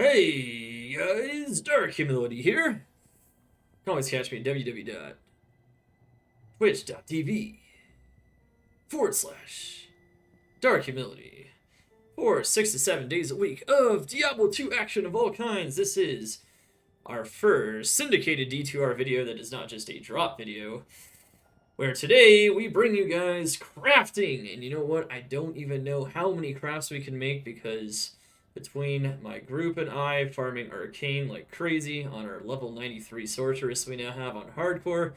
Hey guys, Dark Humility here. You can always catch me at www.twitch.tv/. Dark Humility for 6 to 7 days a week of Diablo 2 action of all kinds. This is our first syndicated D2R video that is not just a drop video, where today we bring you guys crafting. And you know what? I don't even know how many crafts we can make because between my group and I farming arcane like crazy on our level 93 sorceress we now have on hardcore,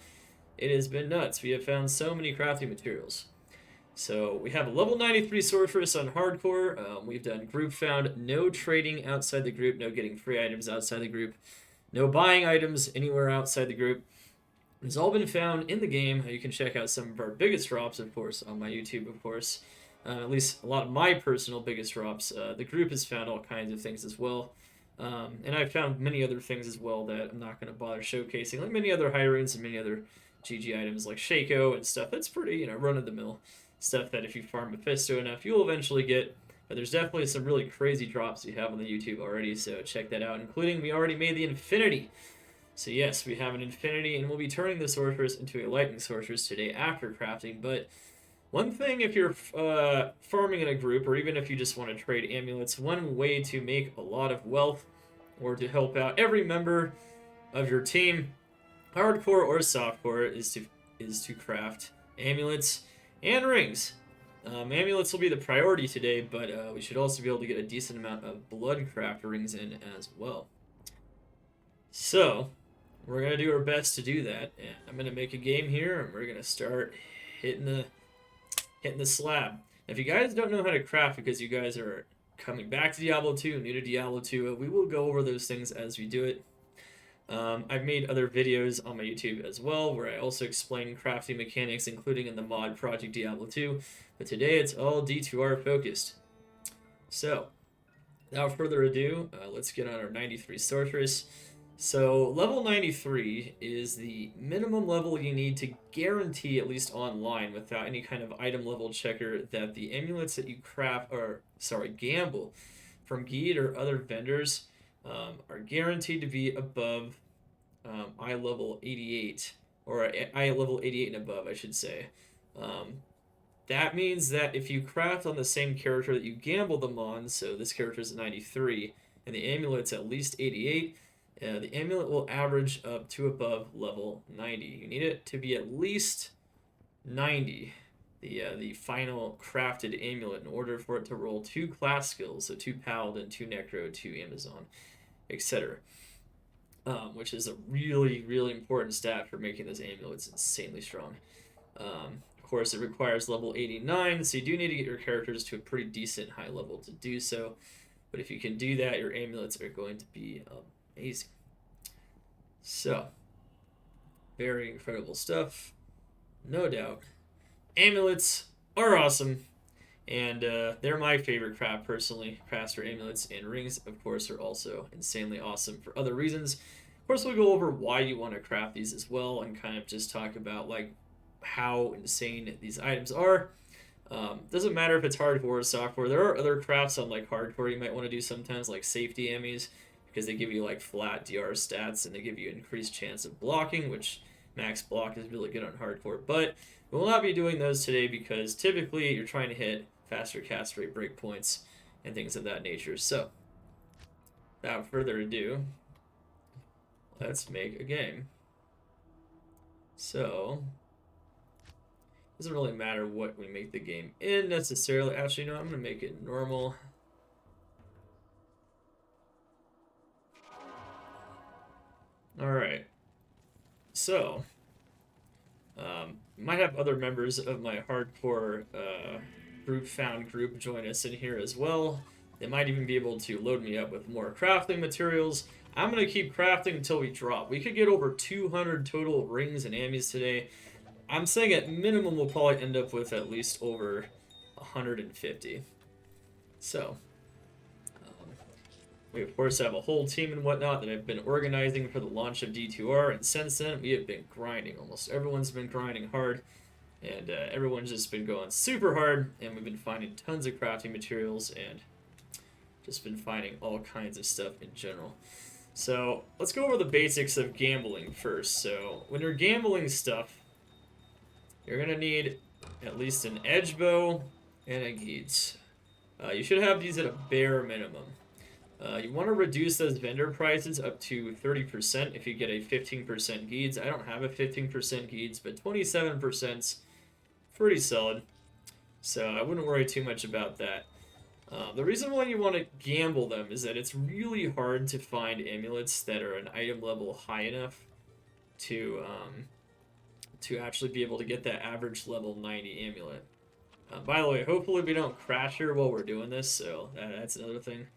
it has been nuts. We have found so many crafting materials. So we have a level 93 sorceress on hardcore. We've done group found, no trading outside the group, no getting free items outside the group, no buying items anywhere outside the group. It's all been found in the game. You can check out some of our biggest drops, of course, on my YouTube, of course. At least a lot of my personal biggest drops. The group has found all kinds of things as well. And I've found many other things as well that I'm not going to bother showcasing, like many other high runes and many other GG items like Shaco and stuff. That's pretty, run-of-the-mill stuff that if you farm Mephisto enough, you'll eventually get. But there's definitely some really crazy drops we have on the YouTube already, so check that out, including we already made the Infinity. So yes, we have an Infinity, and we'll be turning the Sorceress into a Lightning Sorceress today after crafting. But one thing, if you're farming in a group, or even if you just want to trade amulets, one way to make a lot of wealth, or to help out every member of your team, hardcore or softcore, is to craft amulets and rings. Amulets will be the priority today, but we should also be able to get a decent amount of blood craft rings in as well. So we're going to do our best to do that, and I'm going to make a game here, and we're going to start hitting the slab. If you guys don't know how to craft because you guys are coming back to Diablo 2, new to Diablo 2, we will go over those things as we do it. I've made other videos on my YouTube as well, where I also explain crafting mechanics, including in the mod Project Diablo 2, but today it's all D2R focused. So, without further ado, let's get on our 93 Sorceress. So level 93 is the minimum level you need to guarantee, at least online, without any kind of item level checker, that the amulets that you gamble from Geed or other vendors are guaranteed to be above eye level 88, or eye level 88 and above, I should say. That means that if you craft on the same character that you gamble them on, so this character is 93, and the amulet's at least 88, the amulet will average up to above level 90. You need it to be at least 90, the final crafted amulet, in order for it to roll 2 class skills, so 2 Paladin, 2 Necro, 2 Amazon, etc. Which is a really, really important stat for making those amulets insanely strong. Of course, it requires level 89, so you do need to get your characters to a pretty decent high level to do so. But if you can do that, your amulets are going to be amazing. So, very incredible stuff, no doubt. Amulets are awesome, and they're my favorite craft personally. Crafts for amulets and rings, of course, are also insanely awesome for other reasons. Of course, we'll go over why you want to craft these as well, and kind of just talk about like how insane these items are. Doesn't matter if it's hardcore or softcore. There are other crafts on like hardcore you might want to do sometimes, like safety Ammys, because they give you like flat DR stats and they give you increased chance of blocking, which max block is really good on hardcore. But we will not be doing those today because typically you're trying to hit faster cast rate breakpoints and things of that nature. So, without further ado, let's make a game. So, doesn't really matter what we make the game in necessarily. Actually, no, I'm going to make it normal. Alright. So, might have other members of my hardcore group join us in here as well. They might even be able to load me up with more crafting materials. I'm going to keep crafting until we drop. We could get over 200 total rings and Ammys today. I'm saying at minimum we'll probably end up with at least over 150. So, we of course have a whole team and whatnot that I've been organizing for the launch of D2R, and since then we have been grinding. Almost everyone's been grinding hard, and everyone's just been going super hard, and we've been finding tons of crafting materials, and Just been finding all kinds of stuff in general. So let's go over the basics of gambling first. So when you're gambling stuff, you're gonna need at least an edge bow and a geats. You should have these at a bare minimum. You want to reduce those vendor prices up to 30% if you get a 15% geads. I don't have a 15% geads, but 27%'s pretty solid. So I wouldn't worry too much about that. The reason why you want to gamble them is that it's really hard to find amulets that are an item level high enough to actually be able to get that average level 90 amulet. By the way, hopefully we don't crash here while we're doing this, so that's another thing.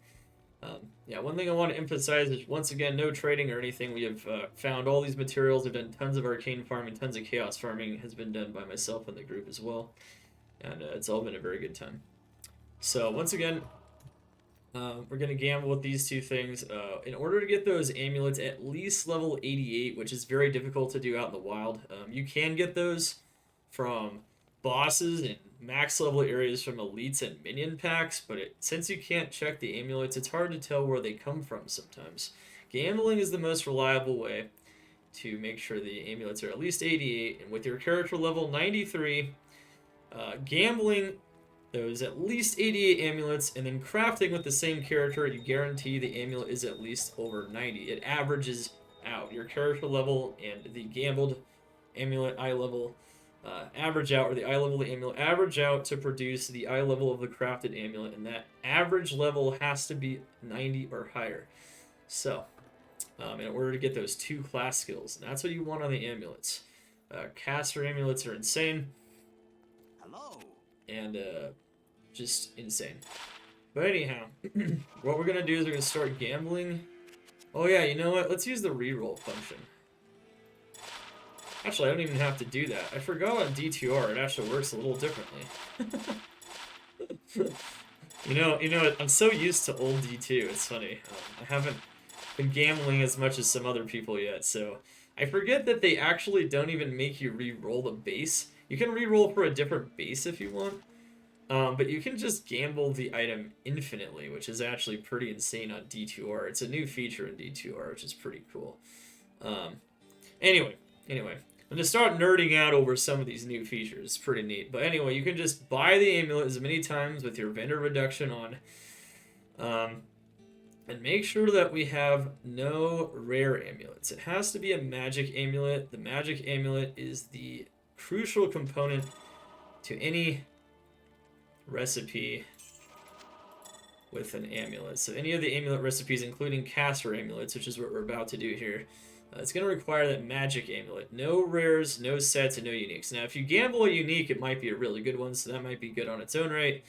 Yeah, one thing I want to emphasize is, once again, no trading or anything. We have found all these materials. We've done tons of arcane farming, tons of chaos farming has been done by myself and the group as well. And it's all been a very good time. So, once again, we're going to gamble with these two things. In order to get those amulets at least level 88, which is very difficult to do out in the wild, you can get those from bosses and max level areas from elites and minion packs, but since you can't check the amulets, it's hard to tell where they come from sometimes. Gambling is the most reliable way to make sure the amulets are at least 88, and with your character level 93, gambling those at least 88 amulets and then crafting with the same character, you guarantee the amulet is at least over 90. It averages out. Your character level and the gambled amulet eye level average out, or the eye level of the amulet average out to produce the eye level of the crafted amulet, and that average level has to be 90 or higher. So, in order to get those 2 class skills, and that's what you want on the amulets. Caster amulets are insane. Hello. And just insane. But anyhow, what we're gonna do is we're gonna start gambling. Oh yeah, you know what? Let's use the reroll function. Actually, I don't even have to do that. I forgot on D2R it actually works a little differently. you know, I'm so used to old D2. It's funny. I haven't been gambling as much as some other people yet, so I forget that they actually don't even make you re-roll the base. You can re-roll for a different base if you want, but you can just gamble the item infinitely, which is actually pretty insane on D2R. It's a new feature in D2R, which is pretty cool. Anyway, I'm going to start nerding out over some of these new features. It's pretty neat. But anyway, you can just buy the amulet as many times with your vendor reduction on. And make sure that we have no rare amulets. It has to be a magic amulet. The magic amulet is the crucial component to any recipe with an amulet. So any of the amulet recipes, including caster amulets, which is what we're about to do here, it's going to require that magic amulet. No rares, no sets, and no uniques. Now, if you gamble a unique, it might be a really good one, so that might be good on its own right.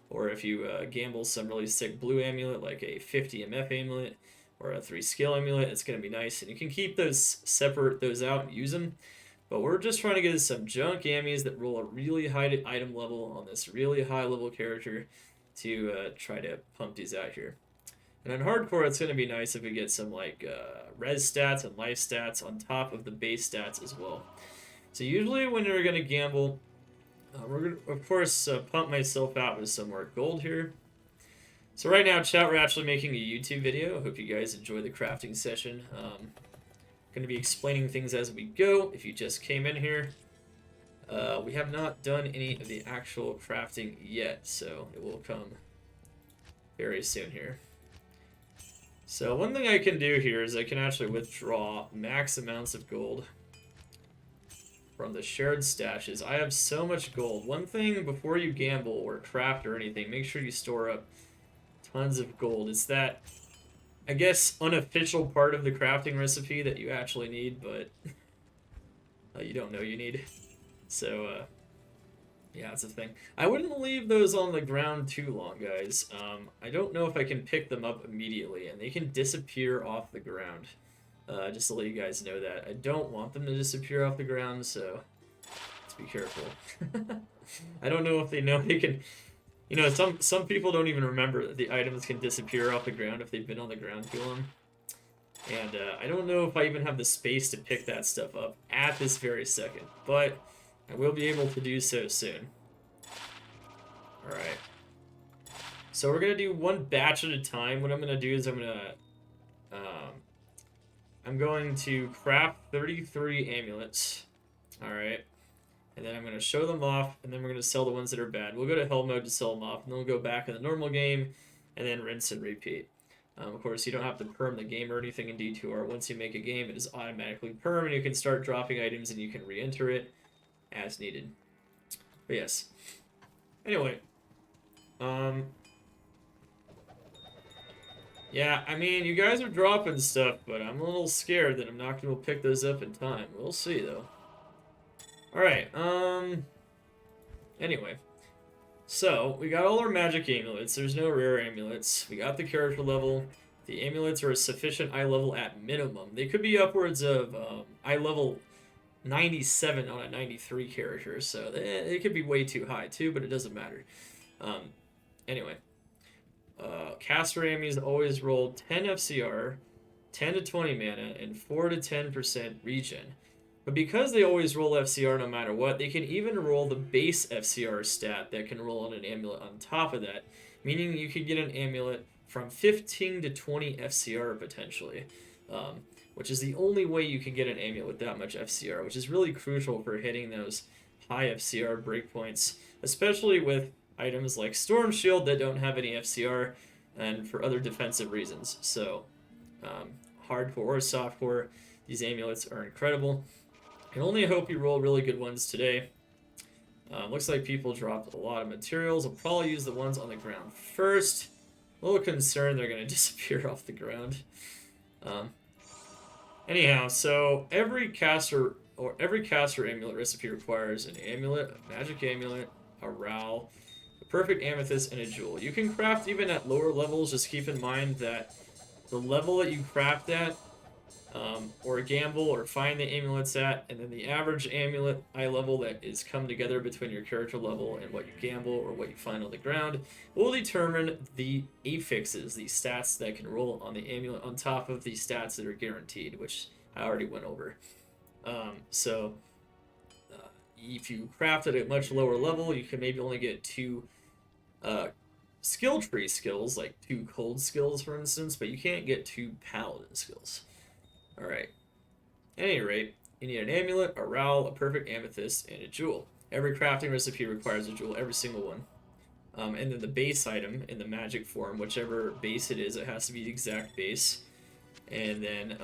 Or if you gamble some really sick blue amulet, like a 50 MF amulet or a 3 skill amulet, it's going to be nice. And you can keep those, separate those out and use them. But we're just trying to get some junk Ammys that roll a really high item level on this really high level character to try to pump these out here. And on hardcore, it's going to be nice if we get some like res stats and life stats on top of the base stats as well. So usually when you're going to gamble, we're going to, of course, pump myself out with some more gold here. So right now, chat, we're actually making a YouTube video. I hope you guys enjoy the crafting session. Going to be explaining things as we go. If you just came in here, we have not done any of the actual crafting yet, so it will come very soon here. So one thing I can do here is I can actually withdraw max amounts of gold from the shared stashes. I have so much gold. One thing before you gamble or craft or anything, make sure you store up tons of gold. It's that, I guess, unofficial part of the crafting recipe that you actually need, but you don't know you need. So, yeah, it's a thing. I wouldn't leave those on the ground too long, guys. I don't know if I can pick them up immediately, and they can disappear off the ground. Just to let you guys know that. I don't want them to disappear off the ground, so let's be careful. I don't know if they know they can... You know, some people don't even remember that the items can disappear off the ground if they've been on the ground too long. And I don't know if I even have the space to pick that stuff up at this very second, but I will be able to do so soon. Alright. So we're gonna do one batch at a time. What I'm gonna do is I'm going to craft 33 amulets. All right. And then I'm going to show them off, and then we're going to sell the ones that are bad. We'll go to hell mode to sell them off, and then we'll go back in the normal game, and then rinse and repeat. Of course, you don't have to perm the game or anything in D2R. Once you make a game, it is automatically perm, and you can start dropping items, and you can re-enter it as needed. But yes. Anyway. Yeah, I mean, you guys are dropping stuff, but I'm a little scared that I'm not going to pick those up in time. We'll see, though. Alright, anyway. So, we got all our magic amulets. There's no rare amulets. We got the character level. The amulets are a sufficient eye level at minimum. They could be upwards of eye level 97 on a 93 character, so it could be way too high, too, but it doesn't matter. Anyway. Caster Ammys always roll 10 FCR, 10 to 20 mana, and 4 to 10% regen. But because they always roll FCR no matter what, they can even roll the base FCR stat that can roll on an amulet on top of that, meaning you could get an amulet from 15 to 20 FCR potentially, which is the only way you can get an amulet with that much FCR, which is really crucial for hitting those high FCR breakpoints, especially with items like Storm Shield that don't have any FCR, and for other defensive reasons. So, hardcore or softcore, these amulets are incredible. I can only hope you roll really good ones today. Looks like people dropped a lot of materials. I'll probably use the ones on the ground first. A little concerned they're going to disappear off the ground. Anyhow, so every caster amulet recipe requires an amulet, a magic amulet, a Ral, perfect amethyst, and a jewel. You can craft even at lower levels. Just keep in mind that the level that you craft at, or gamble or find the amulets at, and then the average amulet eye level that is come together between your character level and what you gamble or what you find on the ground will determine the affixes, the stats that can roll on the amulet on top of the stats that are guaranteed, which I already went over. If you craft at a much lower level, you can maybe only get 2 skill tree skills, like 2 cold skills, for instance, but you can't get 2 paladin skills. Alright. At any rate, you need an amulet, a Ral, a perfect amethyst, and a jewel. Every crafting recipe requires a jewel, every single one. And then the base item in the magic form, whichever base it is, it has to be the exact base. And then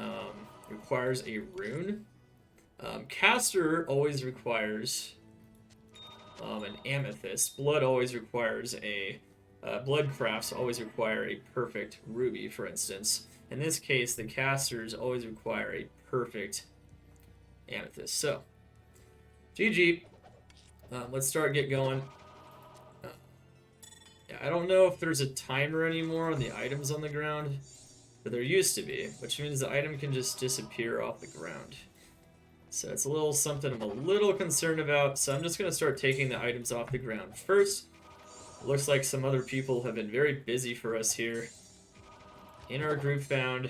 requires a rune. Caster always requires an amethyst. Blood always requires a... blood crafts always require a perfect ruby, for instance. In this case, the casters always require a perfect amethyst. So, GG. Let's get going. Yeah, I don't know if there's a timer anymore on the items on the ground, but there used to be, which means the item can just disappear off the ground. So it's a little something I'm a little concerned about, so I'm just going to start taking the items off the ground first. Looks like some other people have been very busy for us here in our group found.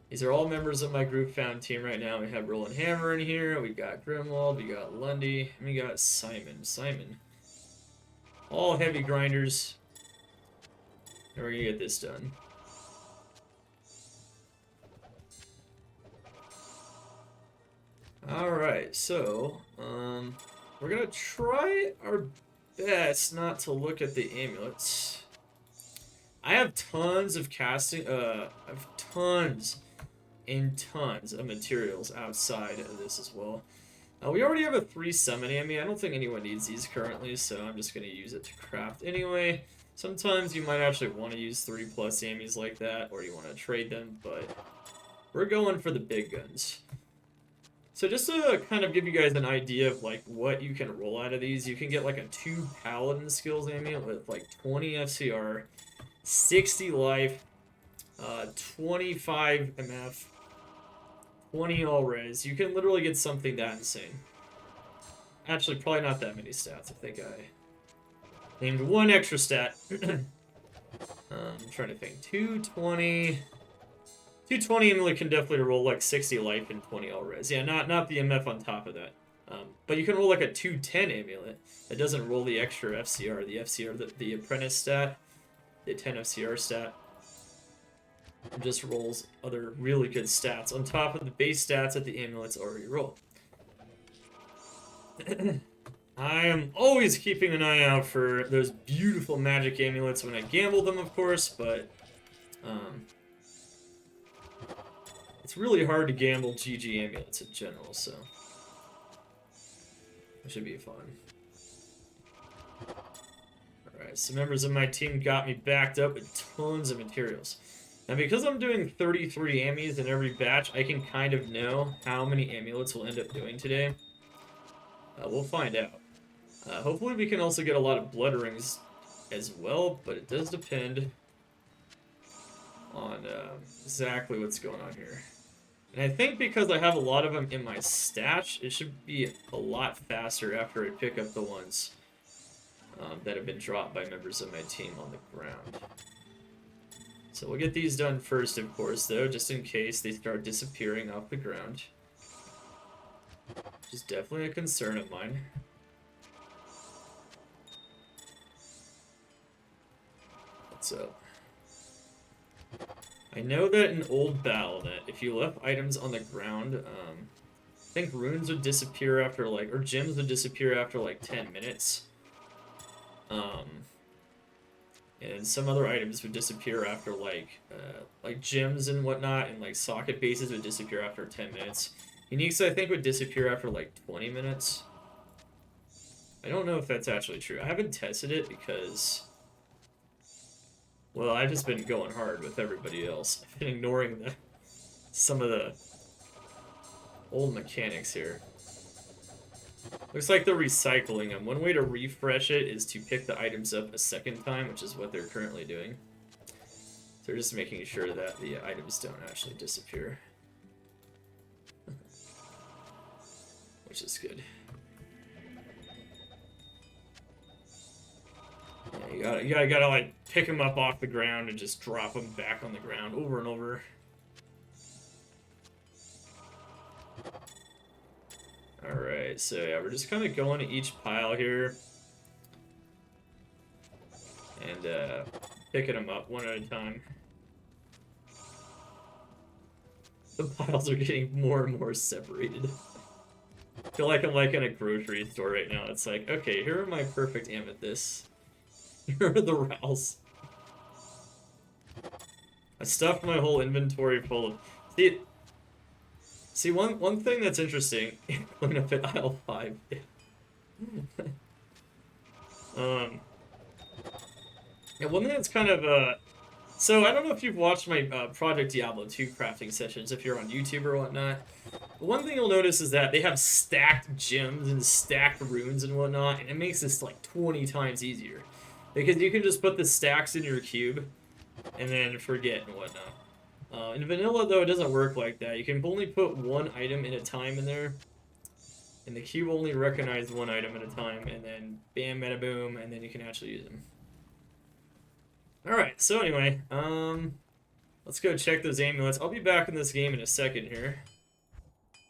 These are all members of my group found team right now. We have Roland Hammer in here, we got Grimwald, we got Lundy, and we got Simon. All heavy grinders. And we're gonna get this done. Alright, so, we're gonna try our best not to look at the amulets. I have tons of casting, I have tons and tons of materials outside of this as well. We already have a 3 summon Ammy. I don't think anyone needs these currently, so I'm just going to use it to craft anyway. Sometimes you might actually want to use 3+ Ammys like that, or you want to trade them, but we're going for the big guns. So just to kind of give you guys an idea of like what you can roll out of these, you can get like a 2 paladin skills amulet with like 20 FCR, 60 life, 25 MF, 20 all res. You can literally get something that insane. Actually, probably not that many stats. I think I named 1 extra stat. I'm trying to think. 220 amulet can definitely roll like 60 life and 20 all res. Yeah, not the MF on top of that. But you can roll like a 210 amulet that doesn't roll the extra FCR, the FCR, the apprentice stat, the 10 FCR stat. It just rolls other really good stats on top of the base stats that the amulets already roll. I am always keeping an eye out for those beautiful magic amulets when I gamble them, of course, but it's really hard to gamble GG amulets in general, so it should be fun. Alright, so members of my team got me backed up with tons of materials. Now, because I'm doing 33 Ammys in every batch, I can kind of know how many amulets we'll end up doing today. We'll find out. Hopefully we can also get a lot of blood rings as well, but it does depend on exactly what's going on here. And I think because I have a lot of them in my stash, it should be a lot faster after I pick up the ones that have been dropped by members of my team on the ground. So we'll get these done first, of course, though, just in case they start disappearing off the ground. Which is definitely a concern of mine. What's up? I know that in old Battle.net, if you left items on the ground, I think runes would disappear after, like, or gems would disappear after, like, 10 minutes. And some other items would disappear after, like gems and whatnot, and, like, socket bases would disappear after 10 minutes. Uniques, I think, would disappear after, like, 20 minutes. I don't know if that's actually true. I haven't tested it because, well, I've just been going hard with everybody else. I've been ignoring some of the old mechanics here. Looks like they're recycling them. One way to refresh it is to pick the items up a second time, which is what they're currently doing. So they're just making sure that the items don't actually disappear. Which is good. Yeah, you gotta like pick them up off the ground and just drop them back on the ground over and over. Alright, so yeah, we're just kind of going to each pile here. And picking them up one at a time. The piles are getting more and more separated. I feel like I'm like in a grocery store right now. It's like, okay, here are my perfect amethysts. Here are the Rowls. I stuffed my whole inventory full of... See, one thing that's interesting, going up at aisle 5. Yeah, one thing that's kind of, so I don't know if you've watched my Project Diablo 2 crafting sessions, if you're on YouTube or whatnot. But one thing you'll notice is that they have stacked gems and stacked runes and whatnot, and it makes this like 20 times easier. Because you can just put the stacks in your cube, and then forget and whatnot. In vanilla, though, it doesn't work like that. You can only put one item at a time in there, and the cube only recognizes one item at a time, and then bam, bada, boom, and then you can actually use them. Alright, so anyway, let's go check those amulets. I'll be back in this game in a second here.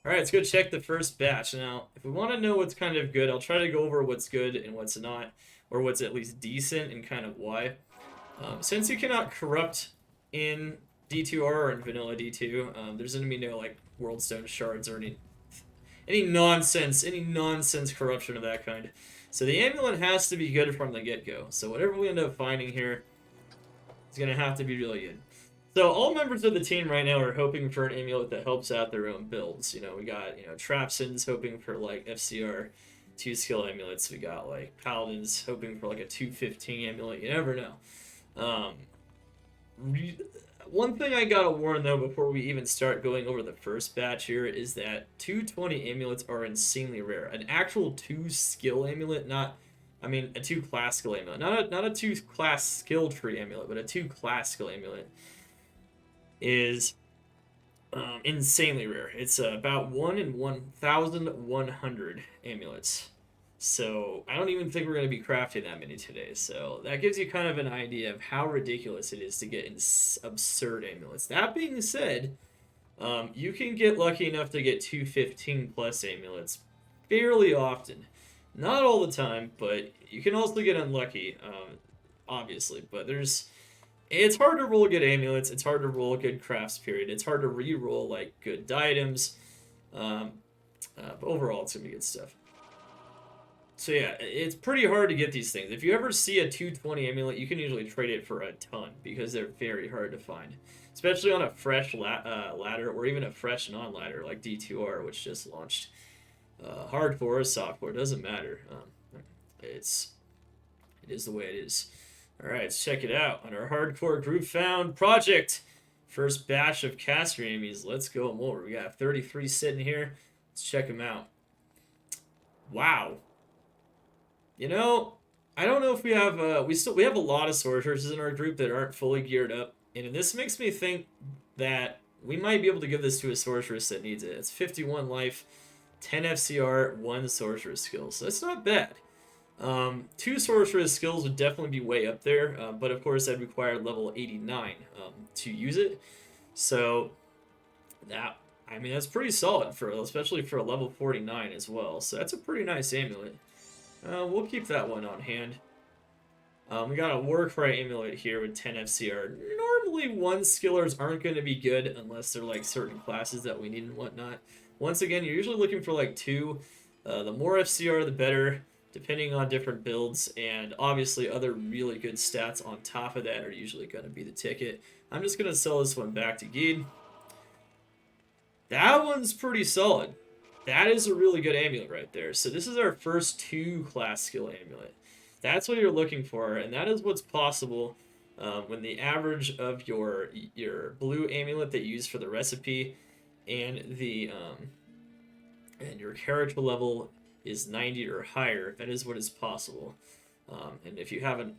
Alright, let's go check the first batch. Now, if we want to know what's kind of good, I'll try to go over what's good and what's not, or what's at least decent and kind of why. Since you cannot corrupt in D2R or in vanilla D2, there's gonna be no like world stone shards or any nonsense corruption of that kind. So the amulet has to be good from the get-go. So whatever we end up finding here is gonna have to be really good. So all members of the team right now are hoping for an amulet that helps out their own builds. You know, we got, you know, Trapsons hoping for like FCR 2 skill amulets. We got like Paladins hoping for like a 215 amulet. You never know. One thing I gotta warn though before we even start going over the first batch here is that 220 amulets are insanely rare. An actual 2 skill amulet, a 2 class skill amulet, not a 2 class skill tree amulet, but a 2 class skill amulet is insanely rare. It's about 1 in 1,100 amulets. So I don't even think we're going to be crafting that many today. So that gives you kind of an idea of how ridiculous it is to get absurd amulets. That being said, you can get lucky enough to get 215 plus amulets fairly often. Not all the time, but you can also get unlucky, obviously. But it's hard to roll good amulets. It's hard to roll good crafts. Period. It's hard to re-roll like good diadems. Um, but overall, it's gonna be good stuff. So yeah, it's pretty hard to get these things. If you ever see a 220 amulet, you can usually trade it for a ton because they're very hard to find, especially on a fresh ladder or even a fresh non-ladder like D2R, which just launched. Hardcore or softcore, doesn't matter. It is the way it is. All right, let's check it out on our hardcore group found project. First batch of caster Ammys. Let's go more. We got 33 sitting here. Let's check them out. Wow. You know, I don't know if we have we have a lot of sorcerers in our group that aren't fully geared up, and this makes me think that we might be able to give this to a sorceress that needs it. It's 51 life, 10 FCR, 1 sorceress skill, so that's not bad. 2 sorceress skills would definitely be way up there, but of course that required level 89 to use it. So that, I mean, that's pretty solid for, especially for a level 49 as well. So that's a pretty nice amulet. We'll keep that one on hand. We got a Warcry amulet here with 10 FCR. Normally 1 skillers aren't going to be good unless they're like certain classes that we need and whatnot. Once again, you're usually looking for like 2. The more FCR, the better, depending on different builds, and obviously other really good stats on top of that are usually going to be the ticket. I'm just going to sell this one back to Geed. That one's pretty solid. That is a really good amulet right there. So this is our first 2 class skill amulet. That's what you're looking for, and that is what's possible when the average of your blue amulet that you use for the recipe and and your character level is 90 or higher. That is what is possible. And if you haven't,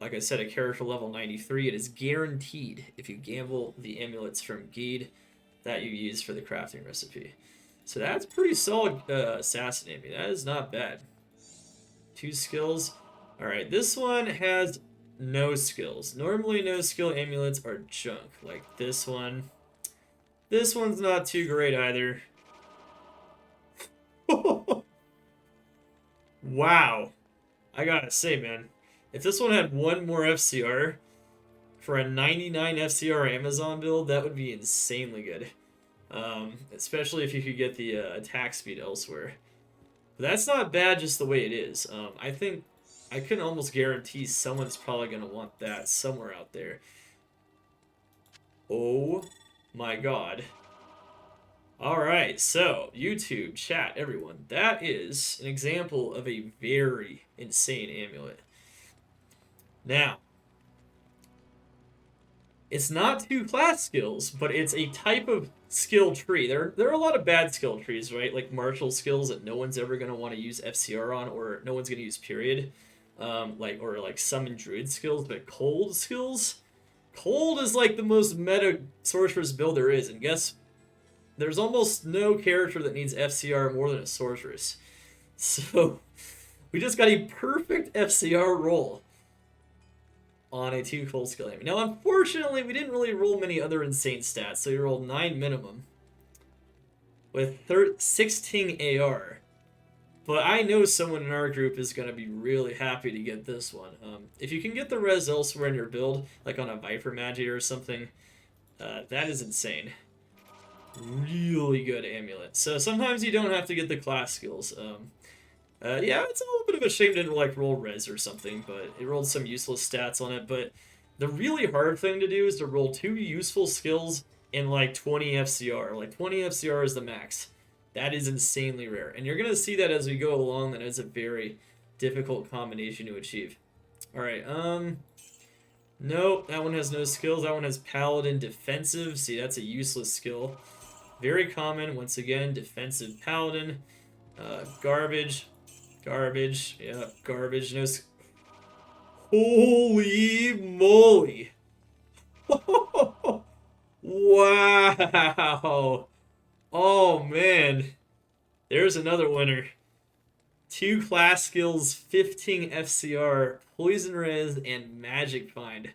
like I said, a character level 93, it is guaranteed if you gamble the amulets from Geed that you use for the crafting recipe. So that's pretty solid assassin amulet. That is not bad. 2 skills. Alright, this one has no skills. Normally no skill amulets are junk. Like this one. This one's not too great either. Wow. I gotta say, man. If this one had 1 more FCR for a 99 FCR Amazon build, that would be insanely good. Especially if you could get the attack speed elsewhere. But that's not bad just the way it is. I think I can almost guarantee someone's probably going to want that somewhere out there. Oh my god. Alright, so YouTube, chat, everyone. That is an example of a very insane amulet. Now, it's not 2 class skills, but it's a type of skill tree. There are a lot of bad skill trees, right? Like martial skills that no one's ever going to want to use FCR on, or no one's going to use period. Like summon druid skills, but cold skills? Cold is like the most meta sorceress build there is, and guess there's almost no character that needs FCR more than a sorceress. So we just got a perfect FCR roll on a 2 cold skill aim. Now, unfortunately, we didn't really roll many other insane stats, so we rolled 9 minimum with 16 AR. But I know someone in our group is going to be really happy to get this one. If you can get the res elsewhere in your build, like on a Viper Magi or something, that is insane. Really good amulet. So sometimes you don't have to get the class skills. Yeah, it's a little bit of a shame it didn't like roll res or something, but it rolled some useless stats on it. But the really hard thing to do is to roll 2 useful skills in like 20 FCR. Like 20 FCR is the max. That is insanely rare. And you're going to see that as we go along, that it's a very difficult combination to achieve. Alright, nope, that one has no skills. That one has Paladin Defensive. See, that's a useless skill. Very common, once again, Defensive Paladin. Garbage. Garbage. Yeah, garbage. No. Holy moly. Wow. Oh, man. There's another winner. 2 class skills, 15 FCR, Poison Res, and Magic Find.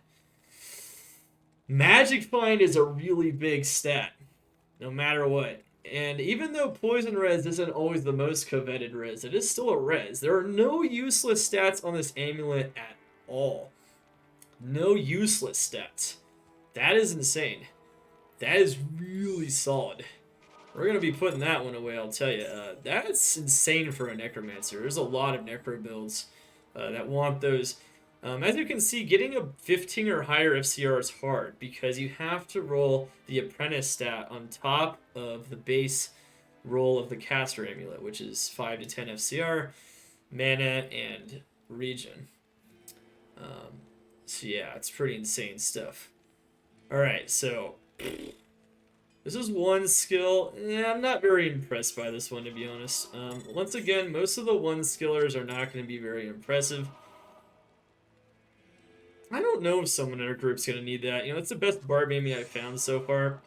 Magic Find is a really big stat, no matter what. And even though poison res isn't always the most coveted res, it is still a res. There are no useless stats on this amulet at all. No useless stats. That is insane. That is really solid. We're going to be putting that one away, I'll tell you. That's insane for a Necromancer. There's a lot of Necro builds that want those. As you can see, getting a 15 or higher FCR is hard because you have to roll the Apprentice stat on top of the base roll of the Caster Amulet, which is 5 to 10 FCR, mana, and regen. So yeah, it's pretty insane stuff. Alright, so this is one skill. I'm not very impressed by this one, to be honest. Once again, most of the one skillers are not going to be very impressive. I don't know if someone in our group's going to need that. It's the best barb Ammy I've found so far.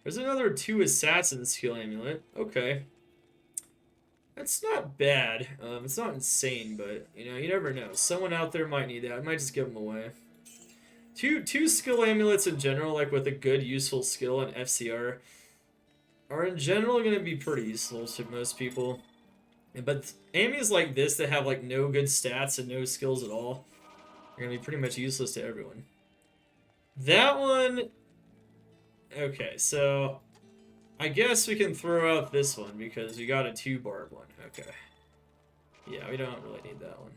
There's another 2 assassin skill amulet. Okay. That's not bad. It's not insane, but, you never know. Someone out there might need that. I might just give them away. Two skill amulets in general, like with a good, useful skill and FCR, are in general going to be pretty useful to most people. But Ammys like this that have, like, no good stats and no skills at all are going to be pretty much useless to everyone. That one... Okay, so... I guess we can throw out this one because we got a 2-barb one. Okay. Yeah, we don't really need that one.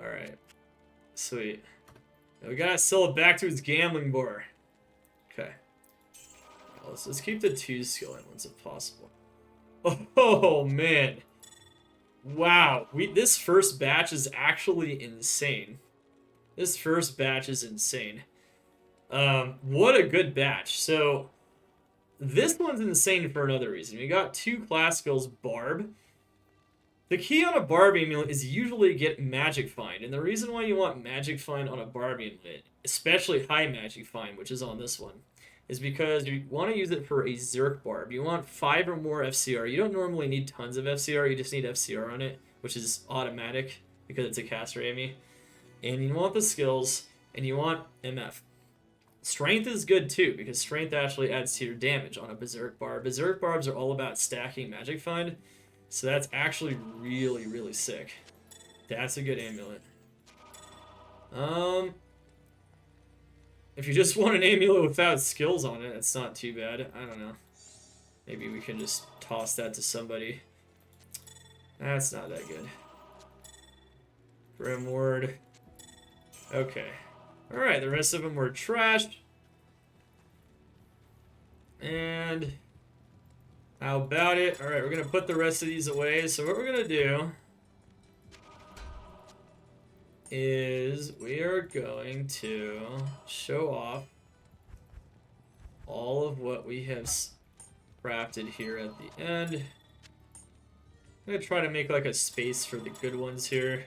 Alright. Sweet. Now we gotta sell it back to his gambling bar. Okay. Let's keep the 2 skill ones if possible. Oh, man. Wow. This first batch is actually insane. This first batch is insane. What a good batch. So... This one's insane for another reason. We got 2 class skills, Barb. The key on a Barb amulet is usually get Magic Find, and the reason why you want Magic Find on a Barb amulet, especially high Magic Find, which is on this one, is because you want to use it for a Zerk Barb. You want 5 or more FCR. You don't normally need tons of FCR, you just need FCR on it, which is automatic because it's a caster Ammy. And you want the skills, and you want MF. Strength is good too, because strength actually adds to your damage on a Berserk Barb. Berserk Barbs are all about stacking Magic Find, so that's actually really, really sick. That's a good amulet. If you just want an amulet without skills on it, it's not too bad. I don't know. Maybe we can just toss that to somebody. That's not that good. Grimward. Okay. Alright, the rest of them were trashed. And how about it? Alright, we're going to put the rest of these away. So what we're going to do is we are going to show off all of what we have crafted here at the end. I'm going to try to make like a space for the good ones here.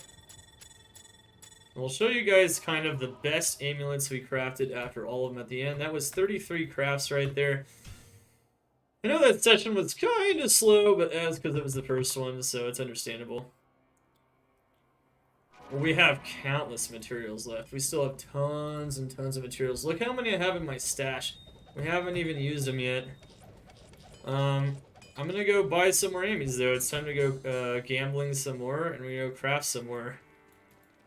We'll show you guys kind of the best amulets we crafted after all of them at the end. That was 33 crafts right there. I know that session was kind of slow, but that's because it was the first one, so it's understandable. We have countless materials left. We still have tons and tons of materials. Look how many I have in my stash. We haven't even used them yet. I'm going to go buy some more Ammys, though. It's time to go gambling some more, and we go craft some more.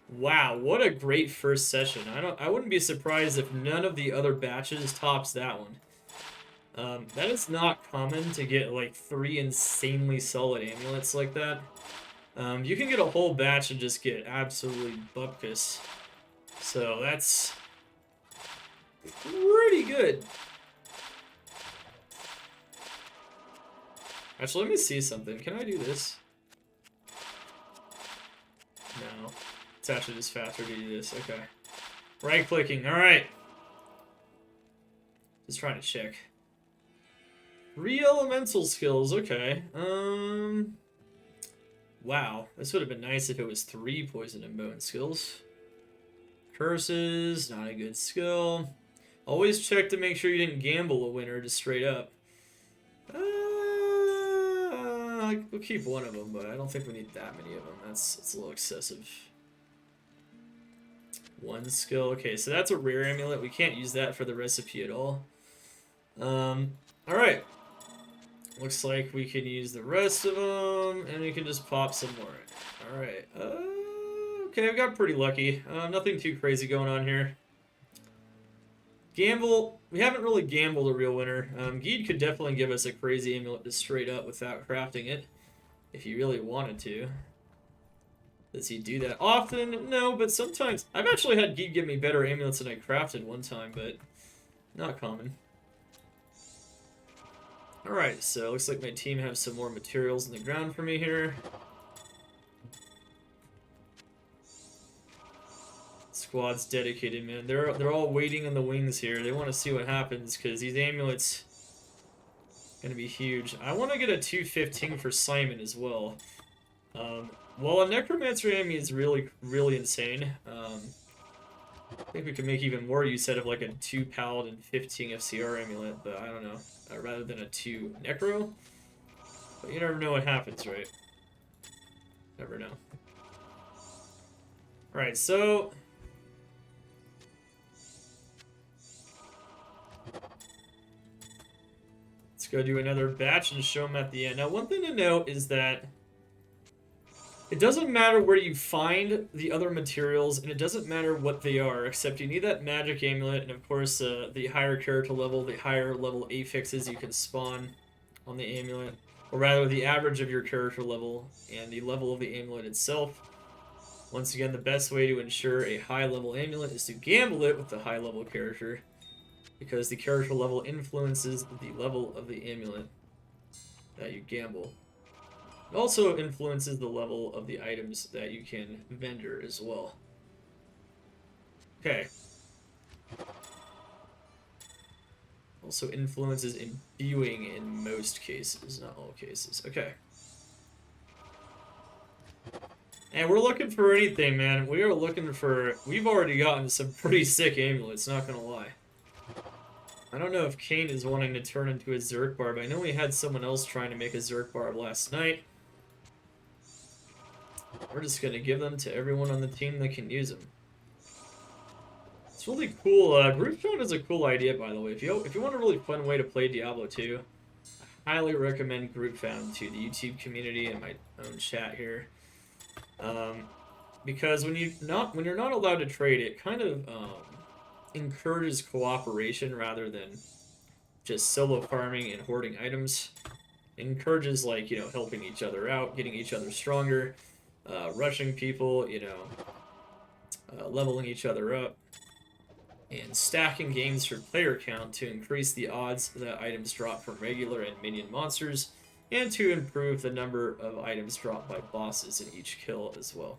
Wow, what a great first session. I wouldn't be surprised if none of the other batches tops that one. That is not common to get like 3 insanely solid amulets like that. You can get a whole batch and just get absolutely bupkis. So that's pretty good. Actually, let me see something. Can I do this? No. It's actually just faster to do this. Okay. Right-clicking. Alright. Just trying to check. 3 elemental skills. Okay. Wow. This would have been nice if it was 3 poison and bone skills. Curses. Not a good skill. Always check to make sure you didn't gamble a winner just straight up. We'll keep one of them, but I don't think we need that many of them. It's a little excessive. 1 skill. Okay, so that's a rare amulet. We can't use that for the recipe at all. Alright. Looks like we can use the rest of them, and we can just pop some more. Alright. Okay, I got pretty lucky. Nothing too crazy going on here. Gamble. We haven't really gambled a real winner. Geed could definitely give us a crazy amulet just straight up without crafting it, if he really wanted to. Does he do that often? No, but sometimes. I've actually had Geed give me better amulets than I crafted one time, but not common. Alright, so looks like my team have some more materials in the ground for me here. Squad's dedicated, man. They're all waiting in the wings here. They want to see what happens, because these amulets are going to be huge. I want to get a 215 for Simon as well. While a Necromancer Ammy is really, really insane, I think we could make even more use out of like a 2 Paladin 15 FCR amulet, but I don't know. Rather than a 2 Necro. But you never know what happens, right? Never know. Alright, so... let's go do another batch and show them at the end. Now, one thing to note is that it doesn't matter where you find the other materials, and it doesn't matter what they are, except you need that magic amulet, and of course, the higher character level, the higher level affixes you can spawn on the amulet, or rather, the average of your character level and the level of the amulet itself. Once again, the best way to ensure a high level amulet is to gamble it with the high level character, because the character level influences the level of the amulet that you gamble. It also influences the level of the items that you can vendor as well. Okay. Also influences imbuing in most cases, not all cases. Okay. And we're looking for anything, man. We are looking for... we've already gotten some pretty sick amulets, not gonna lie. I don't know if Kane is wanting to turn into a Zerk Barb. I know we had someone else trying to make a Zerk Barb last night. We're just going to give them to everyone on the team that can use them. It's really cool. Group Found is a cool idea, by the way. If you want a really fun way to play Diablo 2, I highly recommend Group Found to the YouTube community and my own chat here. Because when you're not allowed to trade, it kind of encourages cooperation rather than just solo farming and hoarding items. It encourages, like, you know, helping each other out, getting each other stronger. Rushing people, you know, leveling each other up, and stacking games for player count to increase the odds that items drop from regular and minion monsters, and to improve the number of items dropped by bosses in each kill as well.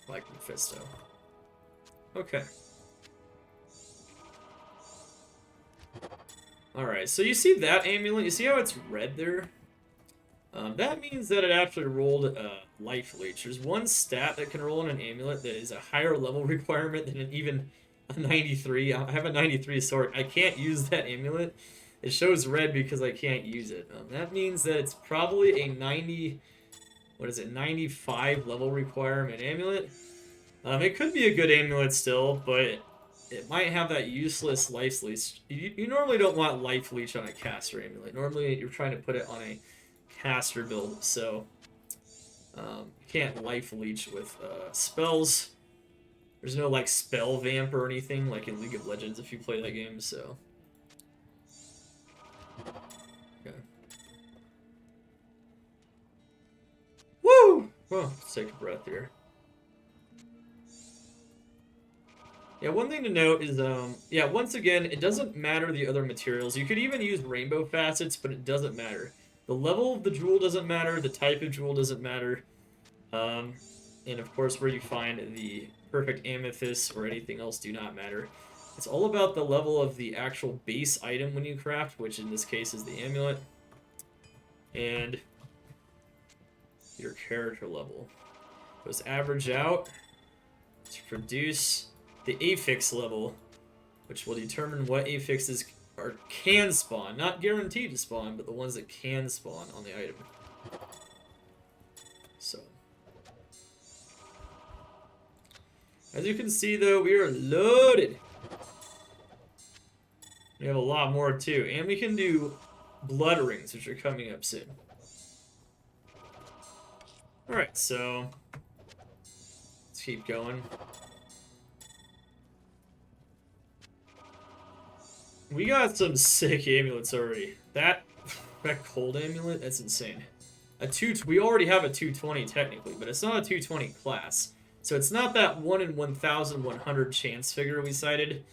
Like Mephisto. Okay. Alright, so you see that amulet? You see how it's red there? That means that it actually rolled Life Leech. There's one stat that can roll in an amulet that is a higher level requirement than even a 93. I have a 93 sword. I can't use that amulet. It shows red because I can't use it. That means that it's probably a 90... what is it? 95 level requirement amulet. It could be a good amulet still, but it might have that useless Life Leech. You normally don't want Life Leech on a caster amulet. Normally you're trying to put it on a caster build, so you can't Life Leech with spells. There's no like spell vamp or anything like in League of Legends if you play that game, so okay. Woo! Well, let's take a breath here. Yeah, one thing to note is, yeah, once again, it doesn't matter the other materials. You could even use rainbow facets, but it doesn't matter. The level of the jewel doesn't matter, the type of jewel doesn't matter, and of course where you find the perfect amethyst or anything else do not matter. It's all about the level of the actual base item when you craft, which in this case is the amulet, and your character level. Those average out to produce the affix level, which will determine what affixes can spawn, not guaranteed to spawn, but the ones that can spawn on the item. So, as you can see though, we are loaded. We have a lot more too. And we can do blood rings, which are coming up soon. Alright, so let's keep going. We got some sick amulets already. That cold amulet, that's insane. We already have a 220 technically, but it's not a 220 class. So it's not that 1 in 1,100 chance figure we cited.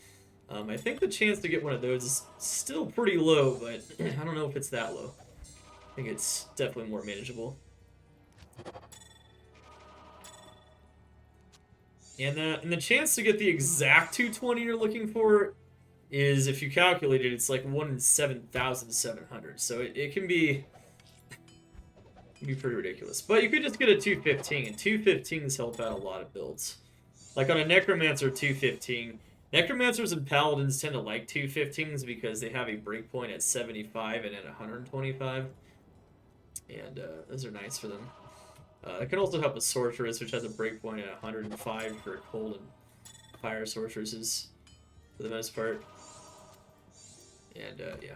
I think the chance to get one of those is still pretty low, but I don't know if it's that low. I think it's definitely more manageable. And the chance to get the exact 220 you're looking for is, if you calculate it, it's like 1 in 7,700. So it can be pretty ridiculous. But you could just get a 215, and 215s help out a lot of builds. Like on a Necromancer 215, Necromancers and Paladins tend to like 215s because they have a breakpoint at 75 and at 125. And those are nice for them. It can also help a Sorceress, which has a breakpoint at 105 for cold and fire sorceresses, for the most part. And, yeah.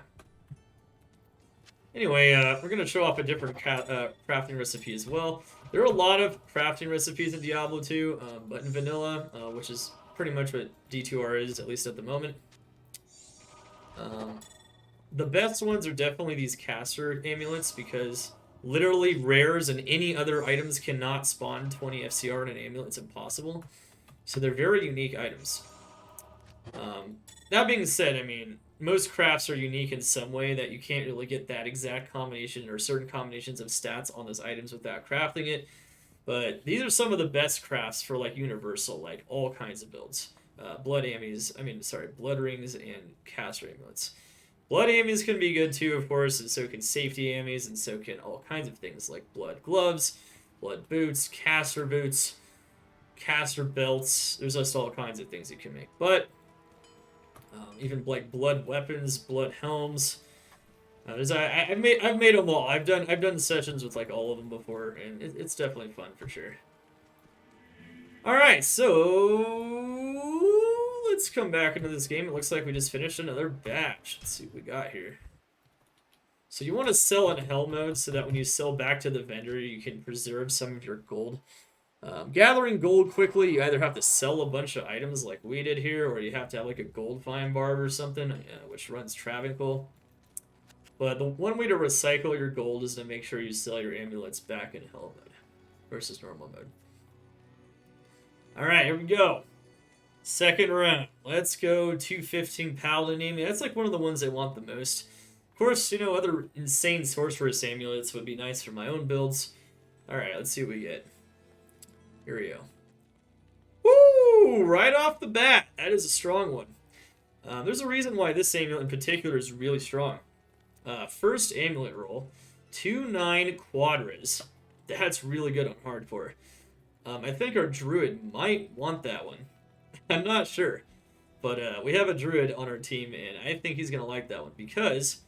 Anyway, we're going to show off a different crafting recipe as well. There are a lot of crafting recipes in Diablo 2, but in vanilla, which is pretty much what D2R is, at least at the moment. The best ones are definitely these caster amulets, because literally rares and any other items cannot spawn 20 FCR in an amulet. It's impossible. So they're very unique items. That being said, I mean, most crafts are unique in some way that you can't really get that exact combination or certain combinations of stats on those items without crafting it. But these are some of the best crafts for like universal, like all kinds of builds. Blood rings and caster amulets. Blood Ammys can be good too, of course, and so can safety Ammys, and so can all kinds of things like blood gloves, blood boots, caster belts. There's just all kinds of things you can make. But even like blood weapons, blood helms. I've made them all. I've done sessions with like all of them before, and it's definitely fun for sure. All right, so let's come back into this game. It looks like we just finished another batch. Let's see what we got here. So you want to sell in hell mode so that when you sell back to the vendor, you can preserve some of your gold. Gathering gold quickly, you either have to sell a bunch of items like we did here, or you have to have like a gold find barb or something, which runs Travancore. But the one way to recycle your gold is to make sure you sell your amulets back in hell mode versus normal mode. Alright, here we go. Second round. Let's go 215 Paladin Amulet. That's like one of the ones I want the most. Of course, you know, other insane Sorceress amulets would be nice for my own builds. Alright, let's see what we get. Here we go. Woo! Right off the bat. That is a strong one. There's a reason why this amulet in particular is really strong. First amulet roll. 2-9 Quadras. That's really good on hardcore. I think our druid might want that one. I'm not sure. But we have a druid on our team, and I think he's going to like that one because...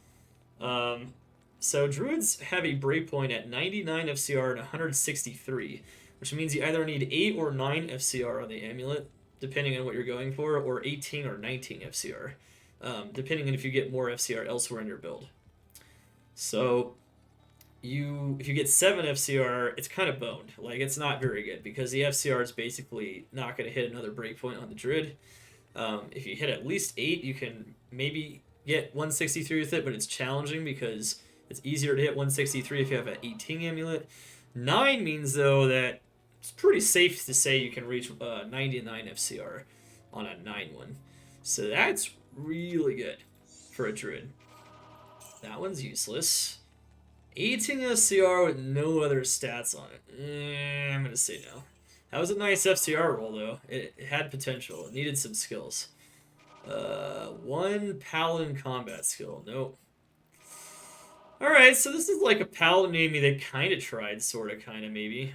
so druids have a breakpoint at 99 FCR and 163, which means you either need 8 or 9 FCR on the amulet, depending on what you're going for, or 18 or 19 FCR, depending on if you get more FCR elsewhere in your build. So... if you get 7 FCR, it's kind of boned. Like, it's not very good, because the FCR is basically not going to hit another breakpoint on the Druid. If you hit at least 8, you can maybe get 163 with it, but it's challenging because it's easier to hit 163 if you have an 18 amulet. 9 means, though, that it's pretty safe to say you can reach 99 FCR on a 9 one. So that's really good for a Druid. That one's useless. 18 FCR with no other stats on it. I'm going to say no. That was a nice FCR roll, though. It had potential. It needed some skills. 1 Paladin combat skill. Nope. Alright, so this is like a Paladin Amy that kind of tried, sort of, kind of, maybe.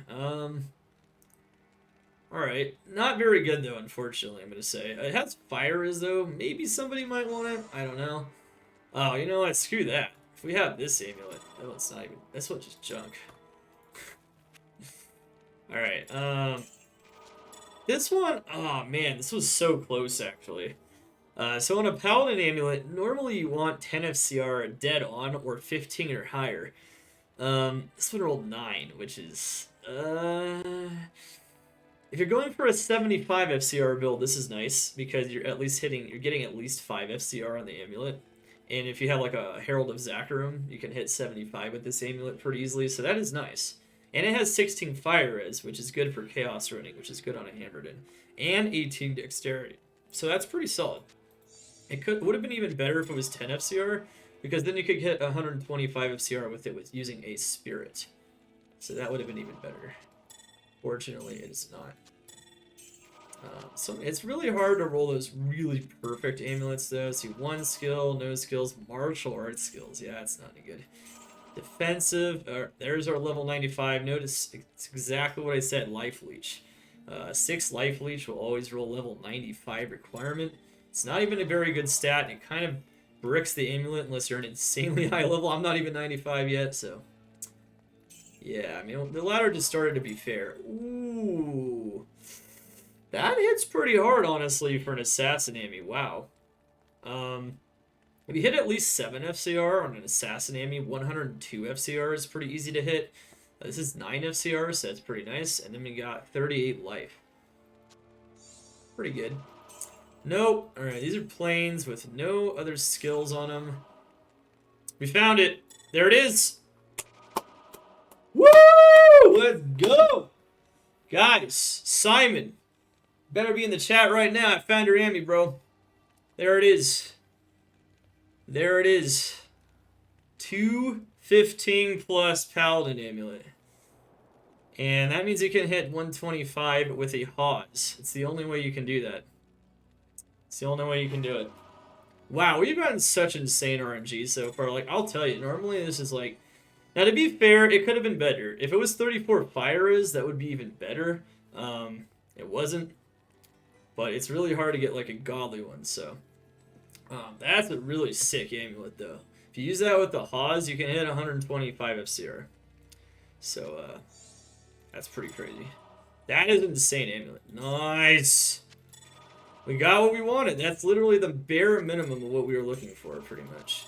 Alright. Not very good, though, unfortunately, I'm going to say. It has fire, though. Maybe somebody might want it. I don't know. Oh, you know what? Screw that. If we have this amulet, oh, it's not even, that's what, just junk. Alright, this one, oh man, this was so close, actually. So on a Paladin Amulet, normally you want 10 FCR dead on or 15 or higher. This one rolled 9, which is... if you're going for a 75 FCR build, this is nice, because you're getting at least 5 FCR on the amulet. And if you have like a Herald of Zakarum, you can hit 75 with this amulet pretty easily, so that is nice. And it has 16 fire res, which is good for chaos running, which is good on a Hammerden. And 18 dexterity. So that's pretty solid. It would have been even better if it was 10 FCR, because then you could hit 125 FCR with it with using a spirit. So that would have been even better. Fortunately, it is not. So it's really hard to roll those really perfect amulets, though. See, 1 skill, no skills, martial arts skills. Yeah, it's not any good. Defensive. There's our level 95. Notice it's exactly what I said. Life leech. 6 life leech will always roll level 95 requirement. It's not even a very good stat, and it kind of bricks the amulet unless you're an insanely high level. I'm not even 95 yet, so... yeah, I mean, the ladder just started to be fair. Ooh. That hits pretty hard, honestly, for an assassin Ammy. Wow. If you hit at least 7 FCR on an assassin Ammy, 102 FCR is pretty easy to hit. This is 9 FCR, so that's pretty nice. And then we got 38 life. Pretty good. Nope. Alright, these are planes with no other skills on them. We found it. There it is. Woo! Let's go! Guys, Simon, better be in the chat right now. I found your Ammy, bro. There it is. There it is. 215 plus Paladin Amulet. And that means you can hit 125 with a Hawes. It's the only way you can do that. It's the only way you can do it. Wow, we've gotten such insane RNG so far. Like, I'll tell you, normally this is like... now, to be fair, it could have been better. If it was 34 fire is, that would be even better. It wasn't. But it's really hard to get, like, a godly one, so... that's a really sick amulet, though. If you use that with the Hawes, you can hit 125 FCR. So, that's pretty crazy. That is an insane amulet. Nice! We got what we wanted. That's literally the bare minimum of what we were looking for, pretty much.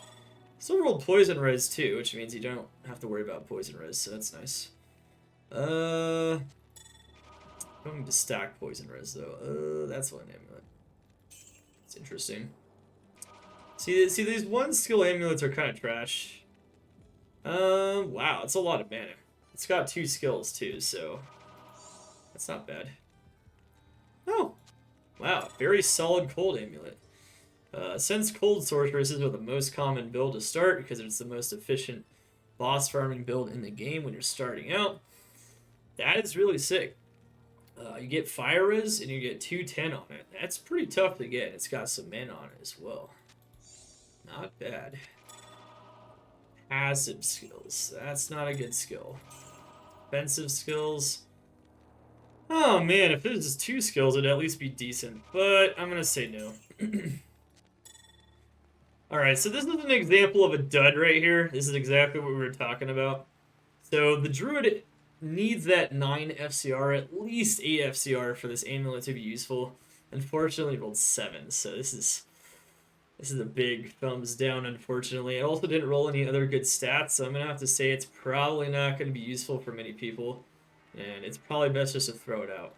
Still rolled poison res too, which means you don't have to worry about poison res, so that's nice. Don't need to stack poison res though. That's one amulet. It's interesting. See, these 1 skill amulets are kind of trash. Wow, it's a lot of mana. It's got 2 skills too, so that's not bad. Oh, wow, very solid cold amulet. Since Cold Sorceresses are the most common build to start because it's the most efficient boss farming build in the game when you're starting out, that is really sick. You get Fire Res and you get 210 on it. That's pretty tough to get. It's got some mana on it as well. Not bad. Passive skills. That's not a good skill. Offensive skills. Oh man, if it was just 2 skills, it'd at least be decent. But I'm gonna say no. Alright, so this is an example of a dud right here. This is exactly what we were talking about. So the Druid needs that 9 FCR, at least 8 FCR for this amulet to be useful. Unfortunately, it rolled 7, so this is a big thumbs down, unfortunately. It also didn't roll any other good stats, so I'm going to have to say it's probably not going to be useful for many people. And it's probably best just to throw it out.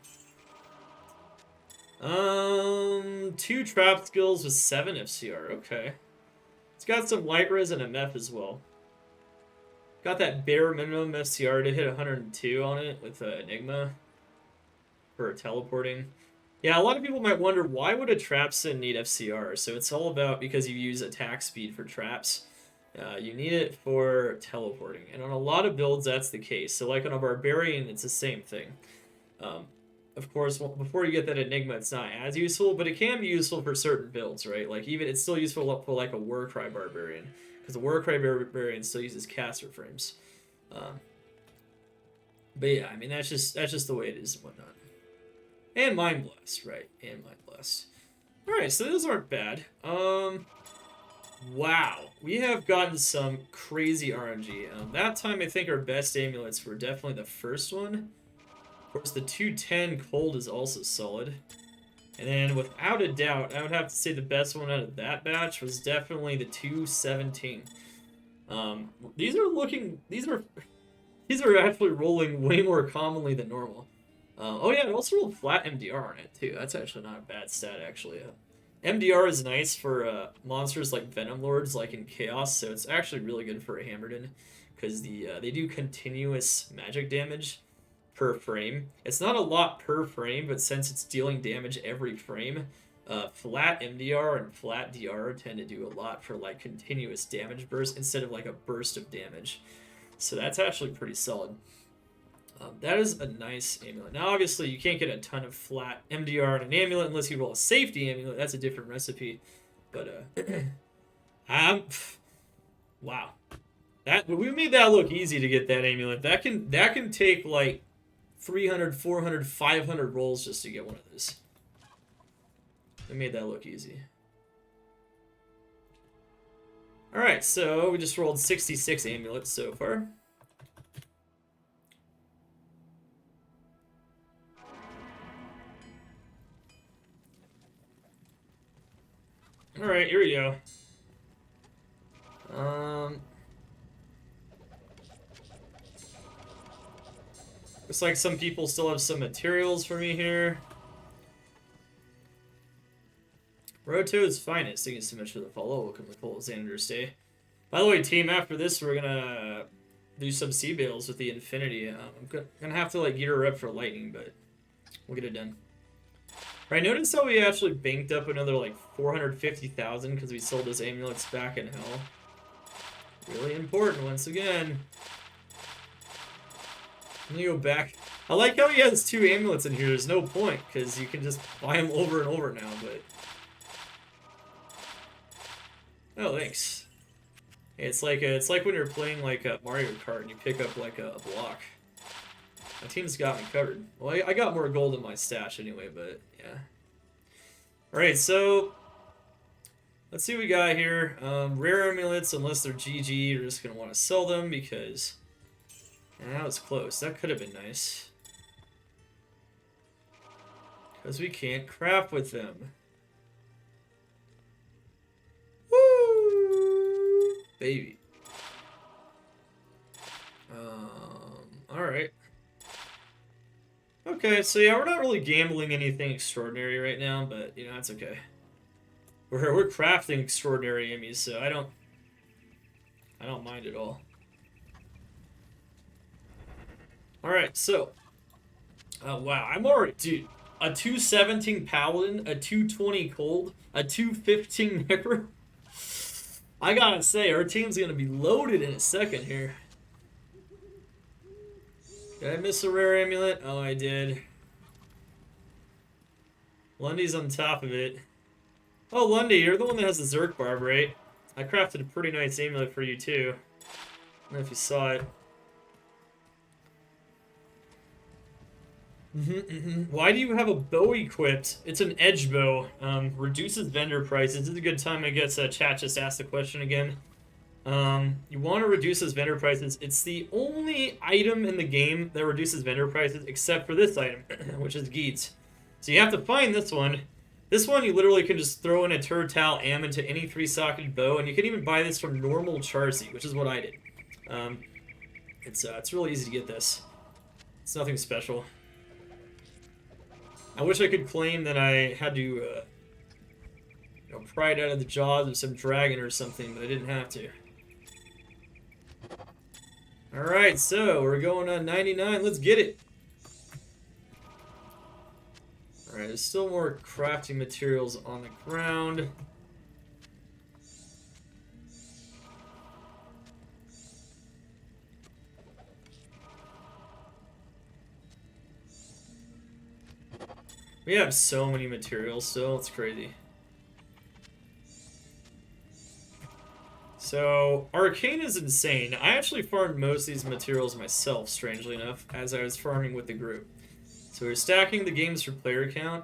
2 trap skills with 7 FCR, okay. It's got some light res and a meth as well. Got that bare minimum FCR to hit 102 on it with Enigma for teleporting. Yeah, a lot of people might wonder, why would a trap sin need FCR? So it's all about because you use attack speed for traps. You need it for teleporting. And on a lot of builds, that's the case. So like on a Barbarian, it's the same thing. Of course, before you get that Enigma, it's not as useful, but it can be useful for certain builds, right? Like, even it's still useful for, like, a Warcry Barbarian, because the Warcry Barbarian still uses caster frames. But yeah, I mean, that's just the way it is and whatnot. And Mind Blast, right? And Mind Blast. Alright, so those aren't bad. Wow. We have gotten some crazy RNG. That time, I think our best amulets were definitely the first one. Of course, the 210 cold is also solid. And then without a doubt, I would have to say the best one out of that batch was definitely the 217. These are actually rolling way more commonly than normal. Oh yeah, it also rolled flat MDR on it too. That's actually not a bad stat actually. MDR is nice for monsters like Venom Lords, like in Chaos, so it's actually really good for a Hammerden because they do continuous magic damage per frame. It's not a lot per frame, but since it's dealing damage every frame, flat MDR and flat DR tend to do a lot for like continuous damage burst instead of like a burst of damage. So that's actually pretty solid. That is a nice amulet. Now, obviously, you can't get a ton of flat MDR in an amulet unless you roll a safety amulet. That's a different recipe. But, wow. We made that look easy to get that amulet. That can take, like, 300, 400, 500 rolls just to get one of those. We made that look easy. Alright, so we just rolled 66 amulets so far. Alright, here we go. Looks like some people still have some materials for me here. Roto's finest. Thank you so much for the follow. Welcome to Cole Xander's Day. By the way, team, after this, we're gonna do some sea bales with the Infinity. I'm gonna have to like gear her up for lightning, but we'll get it done. Right, notice how we actually banked up another like 450,000 because we sold those amulets back in hell. Really important once again. Let me go back. I like how he has 2 amulets in here. There's no point because you can just buy them over and over now, but. Oh, thanks. It's like when you're playing like Mario Kart and you pick up like a block. My team's got me covered. Well, I got more gold in my stash anyway, but yeah. Alright, so let's see what we got here. Rare amulets, unless they're GG, you're just going to want to sell them because that was close. That could have been nice. Because we can't craft with them. Woo! Baby. Alright. Okay, so yeah, we're not really gambling anything extraordinary right now, but, you know, that's okay. We're crafting extraordinary Ammys, so I don't mind at all. Alright, so. Wow, I'm already, dude. A 217 Paladin, a 220 Cold, a 215 Necro. I gotta say, our team's gonna be loaded in a second here. Did I miss a rare amulet? Oh, I did. Lundy's on top of it. Oh, Lundy, you're the one that has the Zerk Barb, right? I crafted a pretty nice amulet for you, too. I don't know if you saw it. Why do you have a bow equipped? It's an edge bow. Reduces vendor prices. This is a good time, I guess, chat just asked the question again. You want to reduce those vendor prices. It's the only item in the game that reduces vendor prices except for this item, which is Geets. So you have to find this one. This one you literally can just throw in a Turtle Am into any 3-socketed bow, and you can even buy this from normal Charcy, which is what I did. It's really easy to get this. It's nothing special. I wish I could claim that I had to, you know, pry it out of the jaws of some dragon or something, but I didn't have to. Alright, so we're going on 99. Let's get it. Alright, there's still more crafting materials on the ground. We have so many materials still, it's crazy. So, Arcane is insane. I actually farmed most of these materials myself, strangely enough, as I was farming with the group. So we're stacking the games for player count,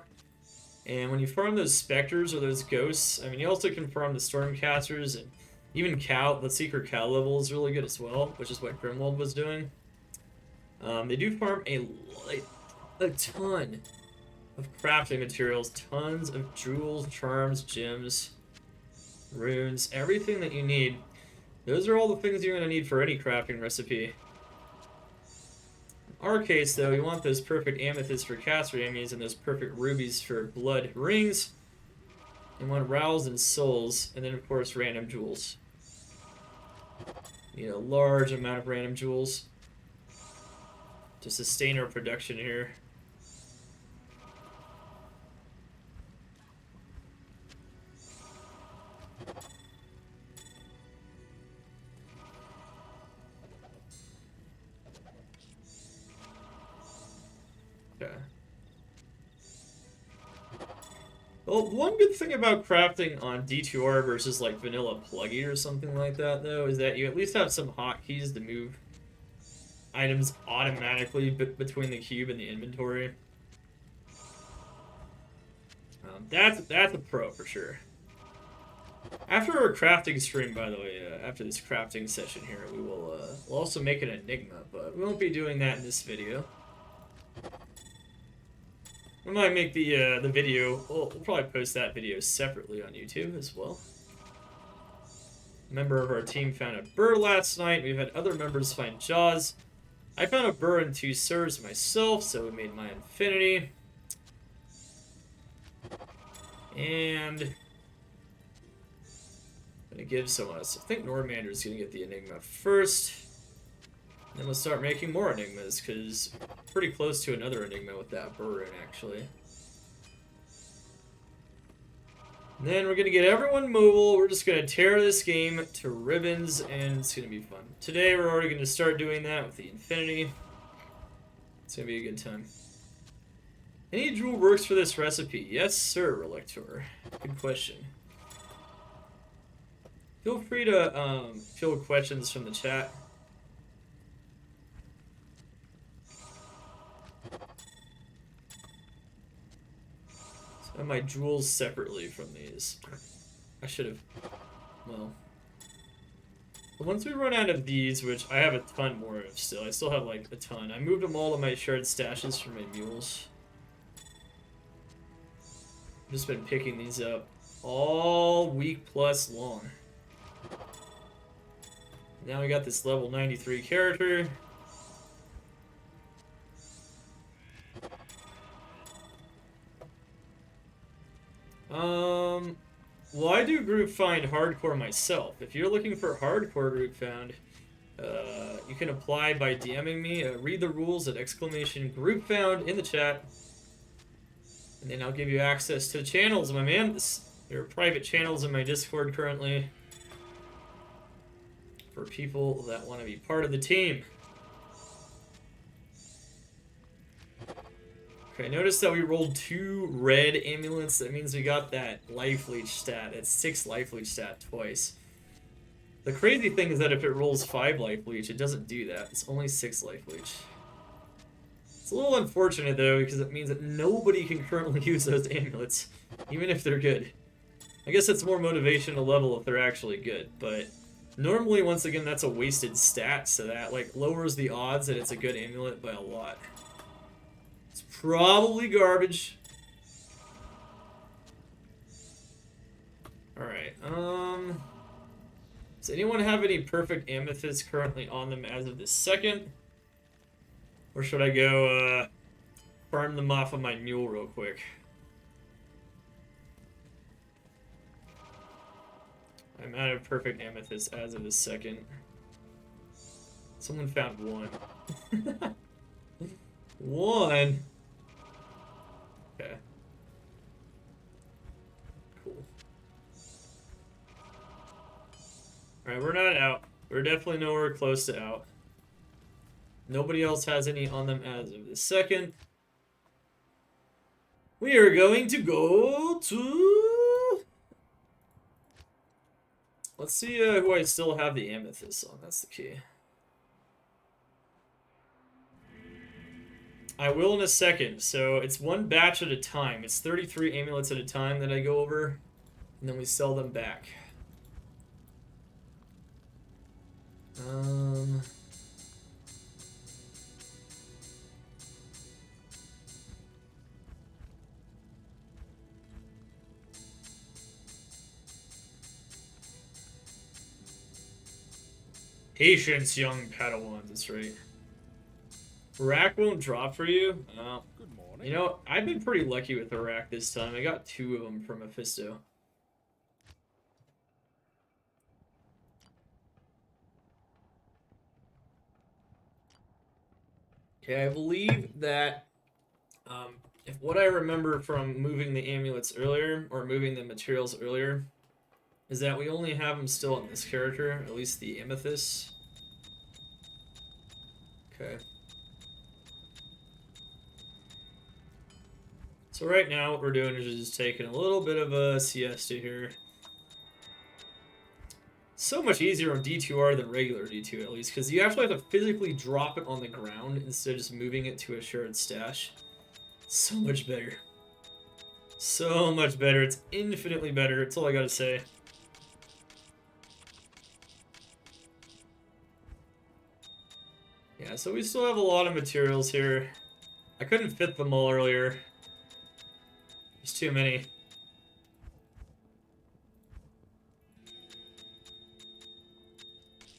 and when you farm those specters or those ghosts, I mean, you also can farm the stormcasters, and even Cow, the secret Cow level is really good as well, which is what Grimwald was doing. They do farm a ton. of crafting materials. Tons of jewels, charms, gems, runes, everything that you need. Those are all the things you're going to need for any crafting recipe. In our case, though, you want those perfect amethysts for caster Ammys and those perfect rubies for blood rings. You want rowels and souls, and then, of course, random jewels. You need a large amount of random jewels to sustain our production here. Okay. Well, one good thing about crafting on D2R versus like vanilla pluggy or something like that, though, is that you at least have some hotkeys to move items automatically between the cube and the inventory. That's a pro for sure. After our crafting stream, by the way, after this crafting session here, we'll also make an enigma, but we won't be doing that in this video. We might make the video. We'll probably post that video separately on YouTube as well. A member of our team found a burr last night. We've had other members find jaws. I found a burr and 2 surs myself, so we made my infinity. And I'm gonna give someone else. I think Normander's gonna get the enigma first. Then we'll start making more enigmas, because pretty close to another enigma with that burr in, actually. And then we're gonna get everyone mobile. We're just gonna tear this game to ribbons, and it's gonna be fun. Today we're already gonna start doing that with the infinity. It's gonna be a good time. Any jewel works for this recipe? Yes, sir, Relictor. Good question. Feel free to field questions from the chat. So I have my jewels separately from these. I should have. Well. Once we run out of these, which I have a ton more of still, I still have like a ton. I moved them all to my shared stashes for my mules. I've just been picking these up all week plus long. Now we got this level 93 character. Well, I do group find hardcore myself. If you're looking for hardcore group found, you can apply by DMing me. Read the rules at !group found in the chat. And then I'll give you access to the channels, my man. There are private channels in my Discord currently for people that want to be part of the team. Okay, notice that we rolled 2 red amulets. That means we got that life leech stat. That's 6 life leech stat twice. The crazy thing is that if it rolls 5 life leech, it doesn't do that. It's only 6 life leech. It's a little unfortunate, though, because it means that nobody can currently use those amulets, even if they're good. I guess it's more motivation to level if they're actually good, but normally, once again, that's a wasted stat, so that, like, lowers the odds that it's a good amulet by a lot. It's probably garbage. Alright, does anyone have any perfect amethysts currently on them as of this second? Or should I go, farm them off of my mule real quick? I'm out of perfect amethyst as of this second. Someone found 1. 1? Okay. Cool. Alright, we're not out. We're definitely nowhere close to out. Nobody else has any on them as of this second. We are going to go to... Let's see who I still have the amethyst on. That's the key. I will in a second. So it's 1 batch at a time. It's 33 amulets at a time that I go over. And then we sell them back. Patience, young Padawans. That's right. Rack won't drop for you? Oh. Good morning. You know, I've been pretty lucky with the rack this time. I got 2 of them from Mephisto. Okay, I believe that if what I remember from moving the amulets earlier, or moving the materials earlier, is that we only have them still on this character, at least the amethyst. Okay. So right now what we're doing is just taking a little bit of a siesta here. So much easier on D2R than regular D2 at least, because you actually have to physically drop it on the ground instead of just moving it to a shared stash. So much better. So much better. It's infinitely better. That's all I gotta say. Yeah, so we still have a lot of materials here. I couldn't fit them all earlier. There's too many.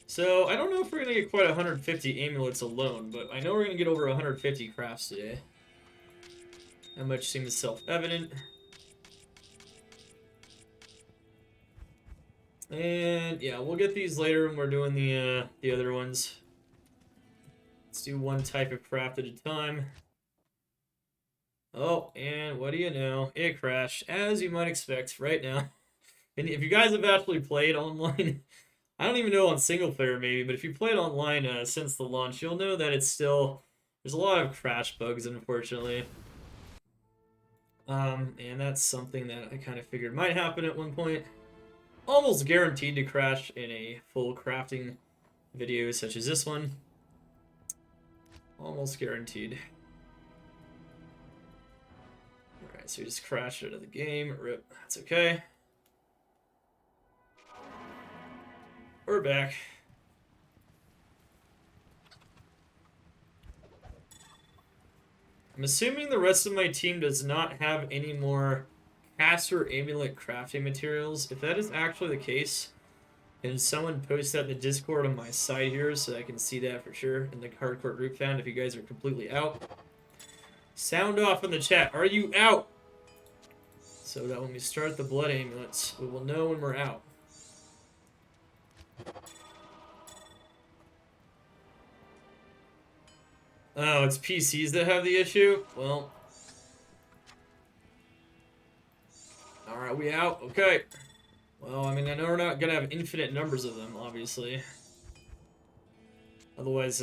So, I don't know if we're going to get quite 150 amulets alone, but I know we're going to get over 150 crafts today. That much seems self-evident. And, yeah, we'll get these later when we're doing the other ones. Let's do one type of craft at a time. Oh, and what do you know? It crashed, as you might expect, right now. And if you guys have actually played online... I don't even know on single player maybe, but if you played online since the launch, you'll know that it's still... There's a lot of crash bugs, unfortunately. And that's something that I kind of figured might happen at one point. Almost guaranteed to crash in a full crafting video such as this one. Almost guaranteed. Alright, so we just crashed out of the game. Rip. That's okay. We're back. I'm assuming the rest of my team does not have any more caster amulet crafting materials. If that is actually the case, can someone post that in the Discord on my side here so I can see that for sure in the hardcore group found if you guys are completely out. Sound off in the chat. Are you out? So that when we start the blood amulets, we will know when we're out. Oh, it's PCs that have the issue? Well. Alright, we out? Okay. Well, I mean, I know we're not gonna have infinite numbers of them, obviously. Otherwise,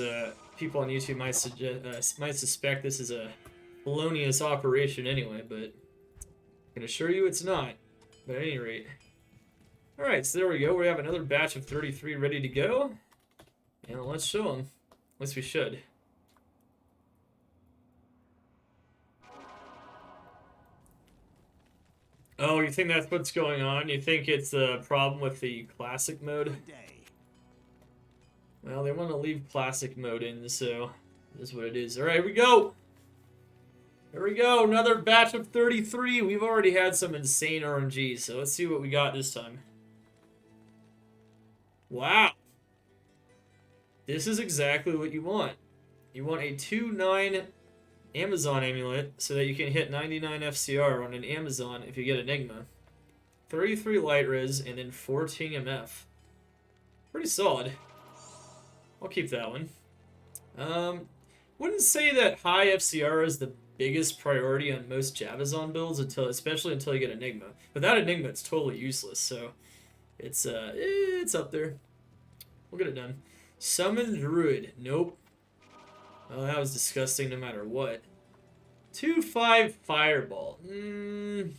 people on YouTube might suspect this is a felonious operation anyway, but I can assure you it's not. But at any rate. Alright, so there we go. We have another batch of 33 ready to go. And let's show them. At least we should. Oh, you think that's what's going on? You think it's a problem with the classic mode? Well, they want to leave classic mode in, so this is what it is. Alright, here we go! Here we go, another batch of 33. We've already had some insane RNG, so let's see what we got this time. Wow! This is exactly what you want. You want a 2-9 Amazon amulet so that you can hit 99 FCR on an Amazon if you get Enigma. 33 light res and then 14 MF. Pretty solid. I'll keep that one. Wouldn't say that high FCR is the biggest priority on most Javazon builds especially until you get Enigma. Without Enigma, it's totally useless. So it's up there. We'll get it done. Summon Druid. Nope. Oh, that was disgusting no matter what. 2-5 Fireball. I'm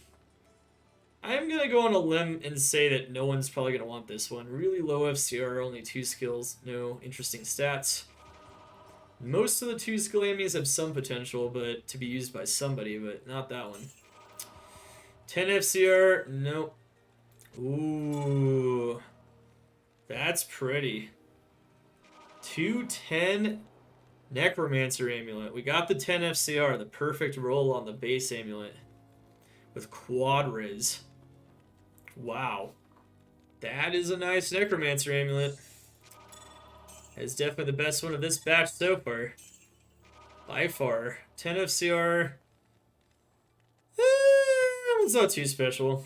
going to go on a limb and say that no one's probably going to want this one. Really low FCR, only 2 skills, no interesting stats. Most of the 2 skill Ammys have some potential but to be used by somebody, but not that one. 10 FCR, nope. Ooh. That's pretty. 210 Necromancer Amulet. We got the 10 FCR, the perfect roll on the base amulet. With quad res. Wow. That is a nice Necromancer Amulet. It's definitely the best one of this batch so far. By far. 10 FCR. It's not too special.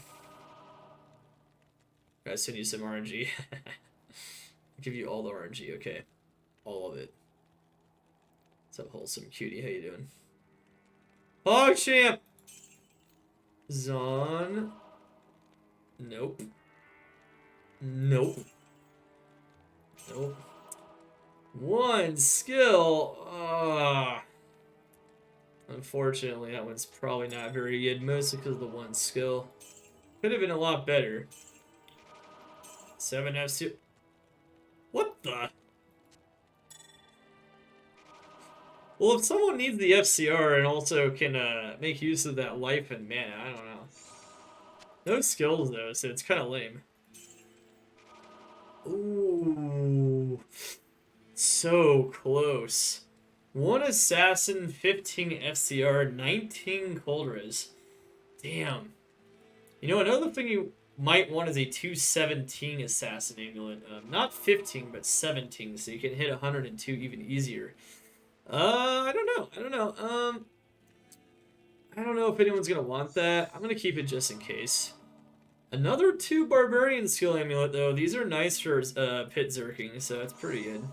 Gotta send you some RNG. I'll give you all the RNG, okay. All of it. What's up, wholesome cutie? How you doing? PogChamp! Zon. Nope. Nope. Nope. One skill. Unfortunately, that one's probably not very good, mostly because of the one skill. Could have been a lot better. 7 FC. What the? Well, if someone needs the FCR and also can make use of that life and mana, I don't know. No skills though, so it's kind of lame. Ooh. So close. 1 assassin, 15 FCR, 19 cold res. Damn. You know, another thing you might want is a 217 assassin amulet. Not 15, but 17, so you can hit 102 even easier. I don't know. I don't know if anyone's gonna want that. I'm gonna keep it just in case. Another 2 barbarian skill amulet though. These are nice for pit zerking, so that's pretty good.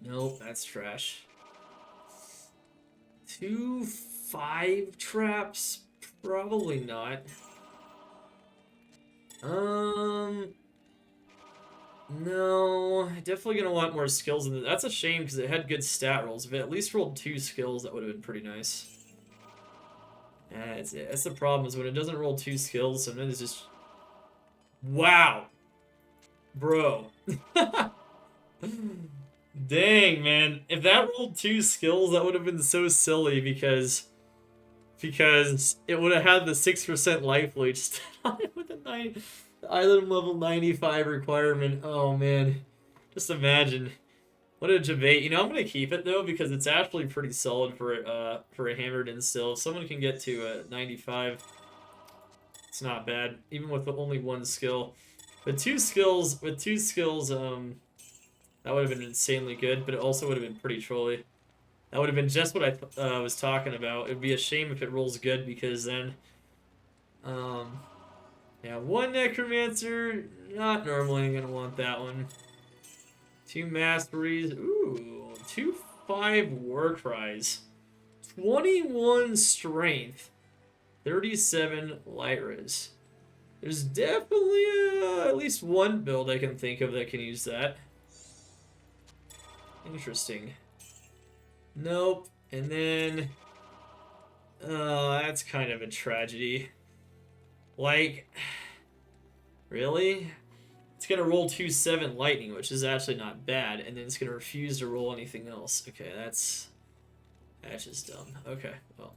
Nope, that's trash. 2 5 traps? Probably not. No, definitely gonna want more skills in this. That's a shame because it had good stat rolls. If it at least rolled 2 skills, that would have been pretty nice. Yeah, that's the problem is when it doesn't roll 2 skills, sometimes it's just... Wow! Bro. Dang, man. If that rolled 2 skills, that would have been so silly because it would have had the 6% life leech with the item level 95 requirement. Oh, man. Just imagine. What a debate. You know, I'm going to keep it, though, because it's actually pretty solid for a hammered instill. If someone can get to 95, it's not bad, even with only 1 skill. With two skills, that would have been insanely good, but it also would have been pretty trolly. That would have been just what I was talking about. It would be a shame if it rolls good, because then... yeah, 1 Necromancer, not normally going to want that one. 2 Masteries, ooh, 2 5 Warcries. 21 Strength, 37 Light Res. There's definitely at least 1 build I can think of that can use that. Interesting. Nope. And then... that's kind of a tragedy. Like... Really? It's going to roll 2-7 lightning, which is actually not bad, and then it's going to refuse to roll anything else. Okay, that's just dumb. Okay, well.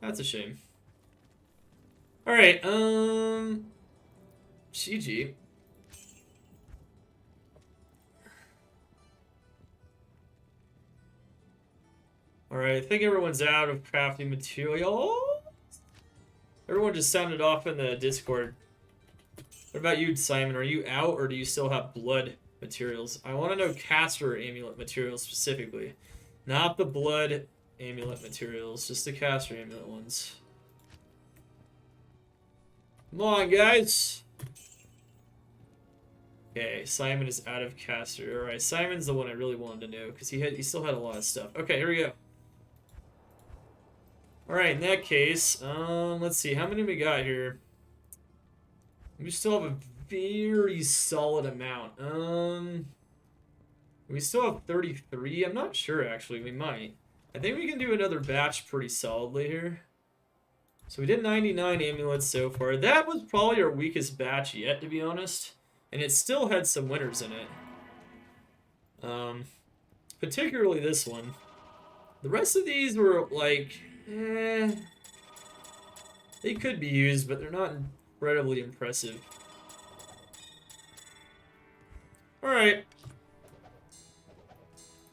That's a shame. Alright, GG. Alright, I think everyone's out of crafting material. Everyone just sounded off in the Discord. What about you, Simon? Are you out, or do you still have blood materials? I want to know caster amulet materials specifically. Not the blood amulet materials, just the caster amulet ones. Come on, guys! Okay, Simon is out of caster. Alright, Simon's the one I really wanted to know, because he still had a lot of stuff. Okay, here we go. Alright, in that case, let's see, how many we got here? We still have a very solid amount. We still have 33. I'm not sure, actually. We might. I think we can do another batch pretty solidly here. So we did 99 amulets so far. That was probably our weakest batch yet, to be honest. And it still had some winners in it. Particularly this one. The rest of these were like, they could be used, but they're not incredibly impressive. Alright.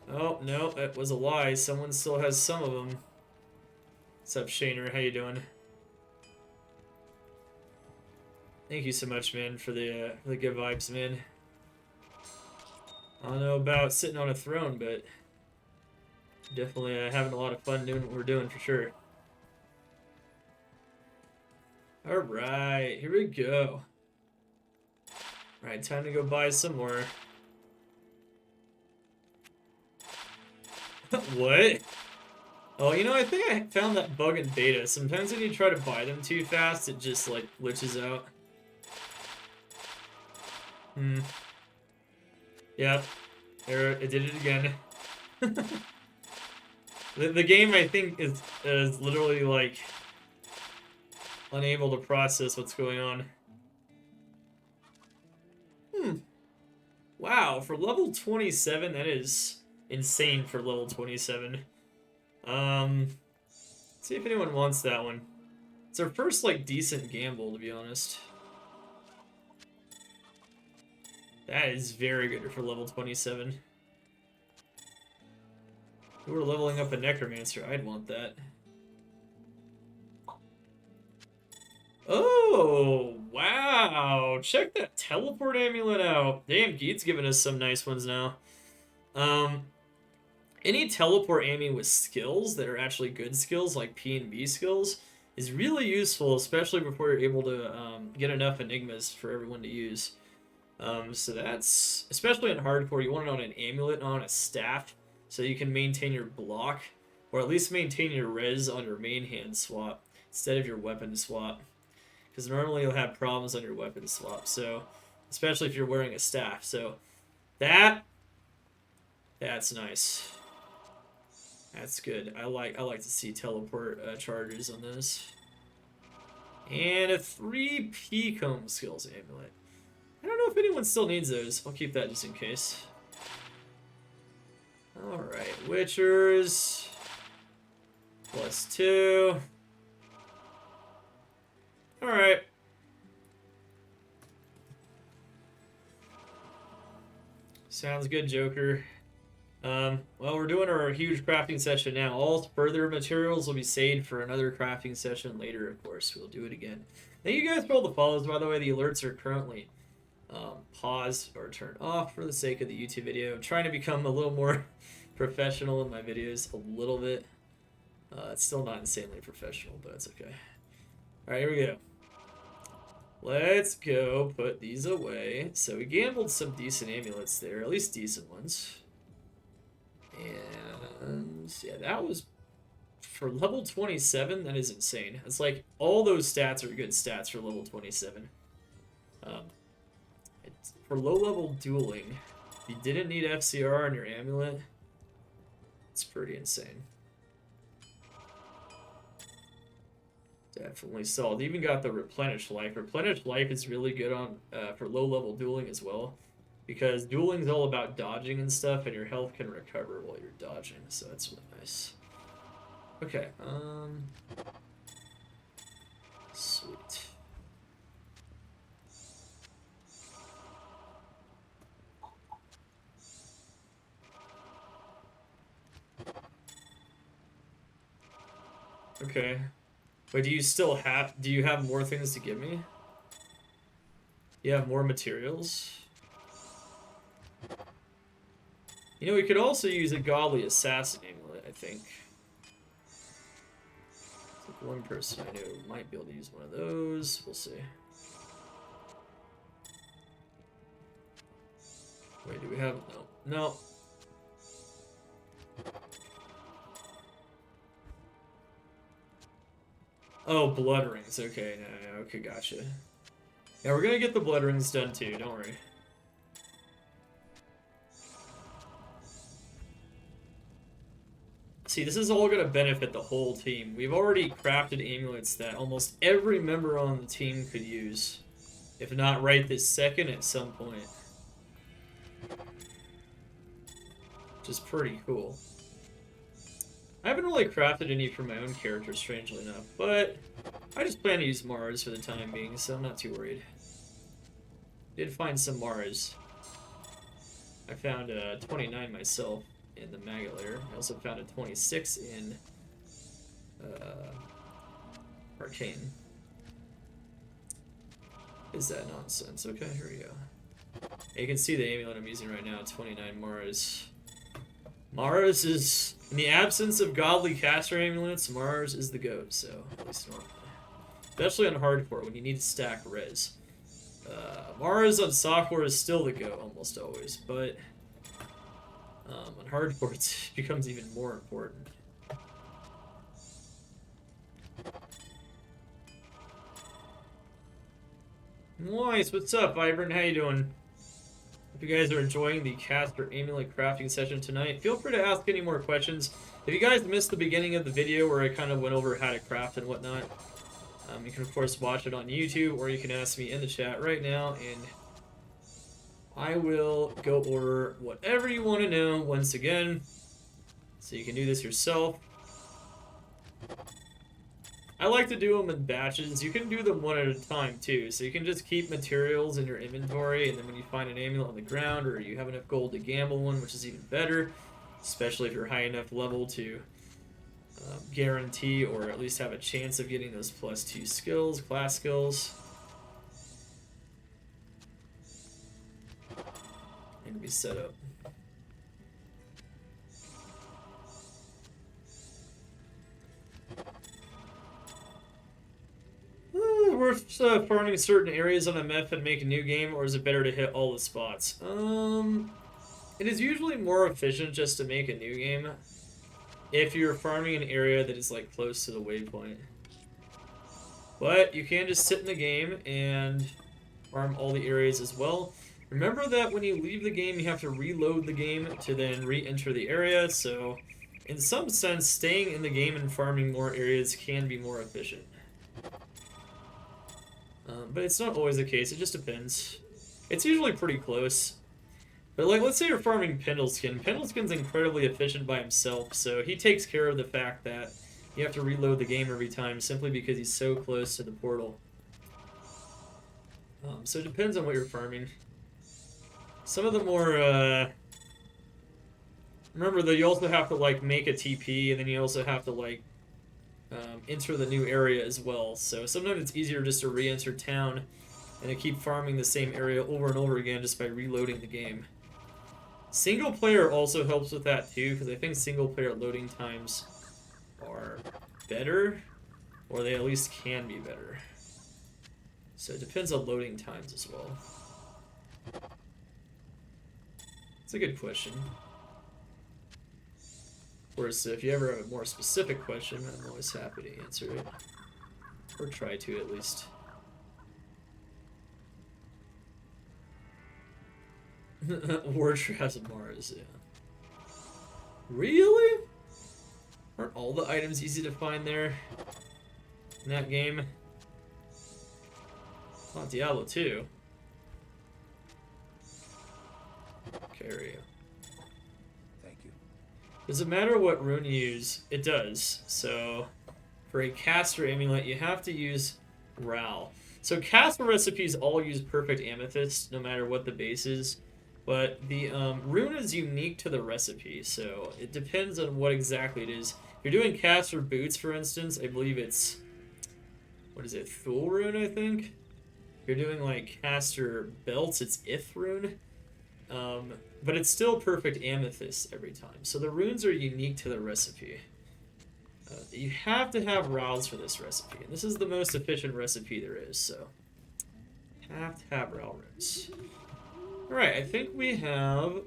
Oh, no, that was a lie. Someone still has some of them. What's up, Shaner? How you doing? Thank you so much, man, for the good vibes, man. I don't know about sitting on a throne, but definitely having a lot of fun doing what we're doing for sure. Alright, here we go. Alright, time to go buy some more. What? Oh, you know, I think I found that bug in beta. Sometimes when you try to buy them too fast, it just, like, glitches out. Yep. There, it did it again. The game, I think, is literally, like, unable to process what's going on. Wow, for level 27, that is insane for level 27. Let's see if anyone wants that one. It's our first, like, decent gamble, to be honest. That is very good for level 27. If we were leveling up a Necromancer, I'd want that. Oh, wow. Check that teleport amulet out. Damn, Geet's giving us some nice ones now. Any teleport Ammy with skills that are actually good skills, like P and B skills, is really useful, especially before you're able to get enough enigmas for everyone to use. So that's, especially in hardcore, you want it on an amulet, not on a staff, so you can maintain your block, or at least maintain your res on your main hand swap, instead of your weapon swap. Because normally you'll have problems on your weapon swap, so, especially if you're wearing a staff. So, that's nice. That's good. I like to see teleport charges on this. And a 3 P-comb skills amulet. I don't know if anyone still needs those. I'll keep that just in case. Alright, Witchers. +2. Alright. Sounds good, Joker. Well, we're doing our huge crafting session now. All further materials will be saved for another crafting session later, of course. We'll do it again. Thank you guys for all the follows, by the way. The alerts are currently paused or turned off for the sake of the YouTube video. I'm trying to become a little more professional in my videos, a little bit. It's still not insanely professional, but it's okay. Alright, here we go. Let's go put these away. So we gambled some decent amulets there, at least decent ones. And yeah, that was for level 27. That is insane. It's like all those stats are good stats for level 27. For low level dueling, if you didn't need FCR on your amulet, it's pretty insane. Definitely solid. Even got the replenish life. Replenish life is really good on for low level dueling as well, because dueling is all about dodging and stuff, and your health can recover while you're dodging. So that's really nice. Okay. Sweet. Okay. Wait, do you have more things to give me? You have more materials? You know, we could also use a godly assassin amulet, I think. It's like one person I know might be able to use one of those. We'll see. Wait, do we have... No. No. Oh, blood rings. Okay, no, okay, gotcha. Yeah, we're gonna get the blood rings done too, don't worry. See, this is all gonna benefit the whole team. We've already crafted amulets that almost every member on the team could use. If not right this second, at some point. Which is pretty cool. I haven't really crafted any for my own character, strangely enough, but I just plan to use Mars for the time being, so I'm not too worried. Did find some Mars. I found 29 myself in the Magulator. I also found a 26 in Arcane. Is that nonsense? Okay, here we go. You can see the amulet I'm using right now, 29 Mars. Mars is, in the absence of godly caster amulets, Mars is the goat, so at least normally. Especially on hardcore, when you need to stack res. Mars on software is still the goat, almost always, but on hardcore it becomes even more important. Nice, what's up, Vibrant? How you doing? Hope you guys are enjoying the caster amulet crafting session tonight. Feel free to ask any more questions. If you guys missed the beginning of the video where I kind of went over how to craft and whatnot, you can of course watch it on YouTube, or you can ask me in the chat right now, and I will go over whatever you want to know once again, so you can do this yourself. I like to do them in batches. You can do them one at a time too, so you can just keep materials in your inventory, and then when you find an amulet on the ground, or you have enough gold to gamble one, which is even better, especially if you're high enough level to guarantee or at least have a chance of getting those +2 skills, class skills. And be set up. Worth farming certain areas on a map and make a new game, or is it better to hit all the spots? It is usually more efficient just to make a new game if you're farming an area that is like close to the waypoint. But you can just sit in the game and farm all the areas as well. Remember that when you leave the game, you have to reload the game to then re-enter the area, so in some sense, staying in the game and farming more areas can be more efficient. But it's not always the case, it just depends. It's usually pretty close. But like, let's say you're farming Pendleskin. Pendleskin's incredibly efficient by himself, so he takes care of the fact that you have to reload the game every time simply because he's so close to the portal. So it depends on what you're farming. Some of the more, remember that you also have to like make a TP, and then you also have to like enter the new area as well. So sometimes it's easier just to re-enter town and to keep farming the same area over and over again just by reloading the game. Single player also helps with that too, because I think single player loading times are better, or they at least can be better. So it depends on loading times as well. It's a good question. Of course, if you ever have a more specific question, I'm always happy to answer it. Or try to, at least. War traps of Mars, yeah. Really? Aren't all the items easy to find there in that game? Not Diablo 2. Carry. Thank you. Does it matter what rune you use? It does. So, for a caster amulet, you have to use Ral. So caster recipes all use perfect amethyst, no matter what the base is. But the rune is unique to the recipe, so it depends on what exactly it is. If you're doing caster boots, for instance, I believe it's... what is it? Thule rune, I think? If you're doing, like, caster belts, it's Ith rune. But it's still perfect amethyst every time. So the runes are unique to the recipe. You have to have Rals for this recipe. And this is the most efficient recipe there is, so... have to have Ral runes. Alright, I think we have...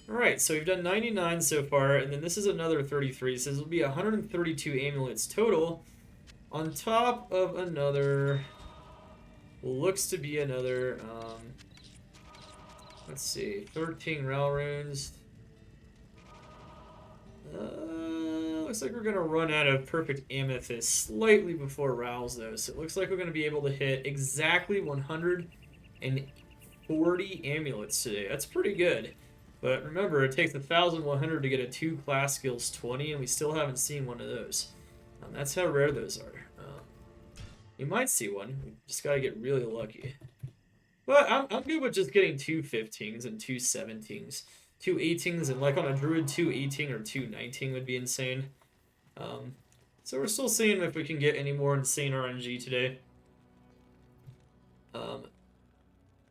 Alright, so we've done 99 so far, and then this is another 33, so this will be 132 amulets total, on top of another... looks to be another, let's see, 13 Ral runes. Looks like we're going to run out of perfect amethyst slightly before Rals, though. So it looks like we're going to be able to hit exactly 140 amulets today. That's pretty good. But remember, it takes 1,100 to get a 2 class skills 20, and we still haven't seen one of those. That's how rare those are. You might see one. We just got to get really lucky. But I'm good with just getting 2 15s and 2 17s. 2 18s, and like on a druid, 2 18 or 2 19 would be insane. So we're still seeing if we can get any more insane RNG today. Um,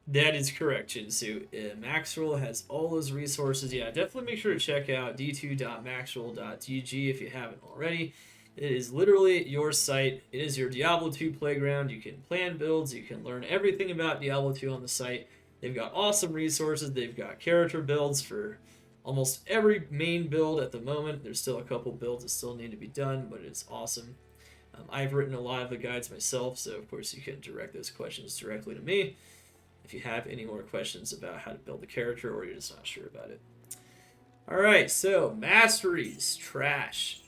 that is correct, Jinsu. Maxroll has all those resources. Yeah, definitely make sure to check out d2.maxroll.gg if you haven't already. It is literally your site. It is your Diablo 2 playground. You can plan builds. You can learn everything about Diablo 2 on the site. They've got awesome resources. They've got character builds for almost every main build at the moment. There's still a couple builds that still need to be done, but it's awesome. I've written a lot of the guides myself, so of course you can direct those questions directly to me if you have any more questions about how to build a character or you're just not sure about it. Alright, so masteries, trash.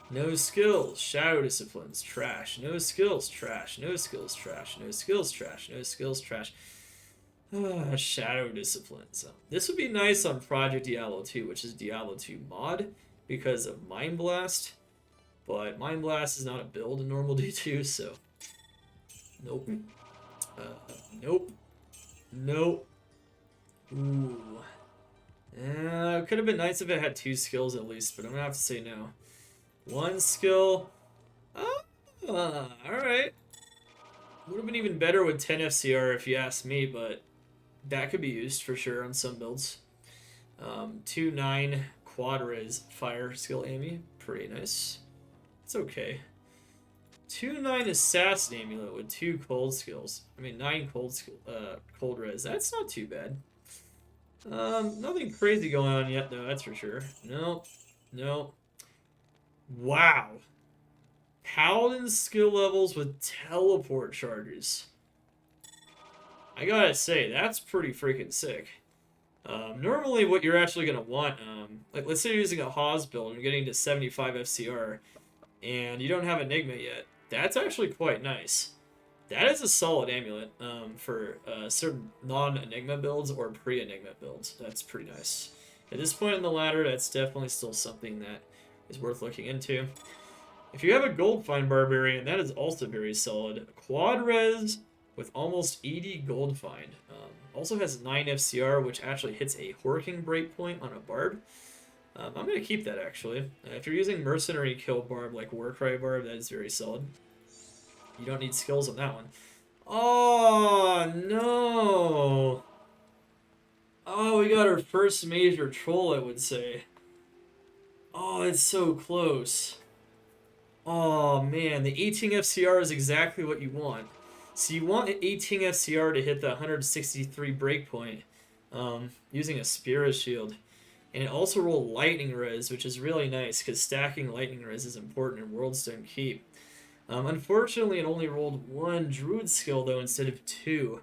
No skills, shadow disciplines, trash. No skills, trash. No skills, trash. No skills, trash. No skills, trash. Shadow disciplines. This would be nice on Project Diablo 2, which is Diablo 2 mod, because of Mind Blast. But Mind Blast is not a build in normal D2, so nope. Nope. Nope. Ooh. It could have been nice if it had 2 skills at least, but I'm gonna have to say no. 1 skill. Alright. Would have been even better with 10 FCR if you ask me, but that could be used for sure on some builds. 2-9 quad res fire skill Amy. Pretty nice. It's okay. 2-9 assassin amulet with 2 cold skills. I mean 9 cold res. That's not too bad. Nothing crazy going on yet though, that's for sure. Nope. Nope. Wow. Paladin skill levels with teleport charges. I gotta say, that's pretty freaking sick. Normally what you're actually gonna want, like let's say you're using a Haas build and you're getting to 75 FCR and you don't have Enigma yet. That's actually quite nice. That is a solid amulet for certain non-Enigma builds or pre-Enigma builds. That's pretty nice. At this point in the ladder, that's definitely still something that is worth looking into. If you have a Gold Find Barbarian, that is also very solid. Quad res with almost 80 Gold Find. Also has 9 FCR, which actually hits a Horking Breakpoint on a Barb. I'm going to keep that, actually. If you're using Mercenary Kill Barb, like Warcry Barb, that is very solid. You don't need skills on that one. Oh, no! Oh, we got our first major troll, I would say. Oh, it's so close. Oh, man, the 18 FCR is exactly what you want. So you want 18 FCR to hit the 163 breakpoint using a Spirit Shield. And it also rolled Lightning Res, which is really nice, because stacking Lightning Res is important in Worldstone Keep. Unfortunately, it only rolled 1 Druid skill, though, instead of 2.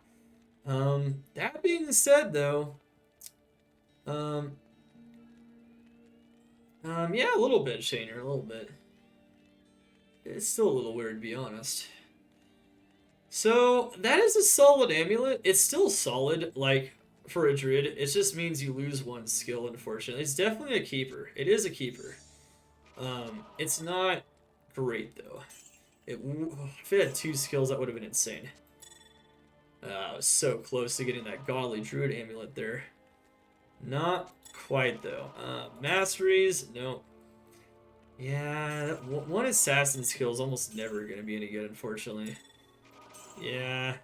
That being said, though... yeah, a little bit, Shaner, a little bit. It's still a little weird, to be honest. So, that is a solid amulet. It's still solid, like, for a druid. It just means you lose 1 skill, unfortunately. It's definitely a keeper. It is a keeper. It's not great, though. If it had 2 skills, that would have been insane. I was so close to getting that godly druid amulet there. Not quite, though. Masteries, no. Yeah, 1 assassin skill is almost never going to be any good, unfortunately. Yeah.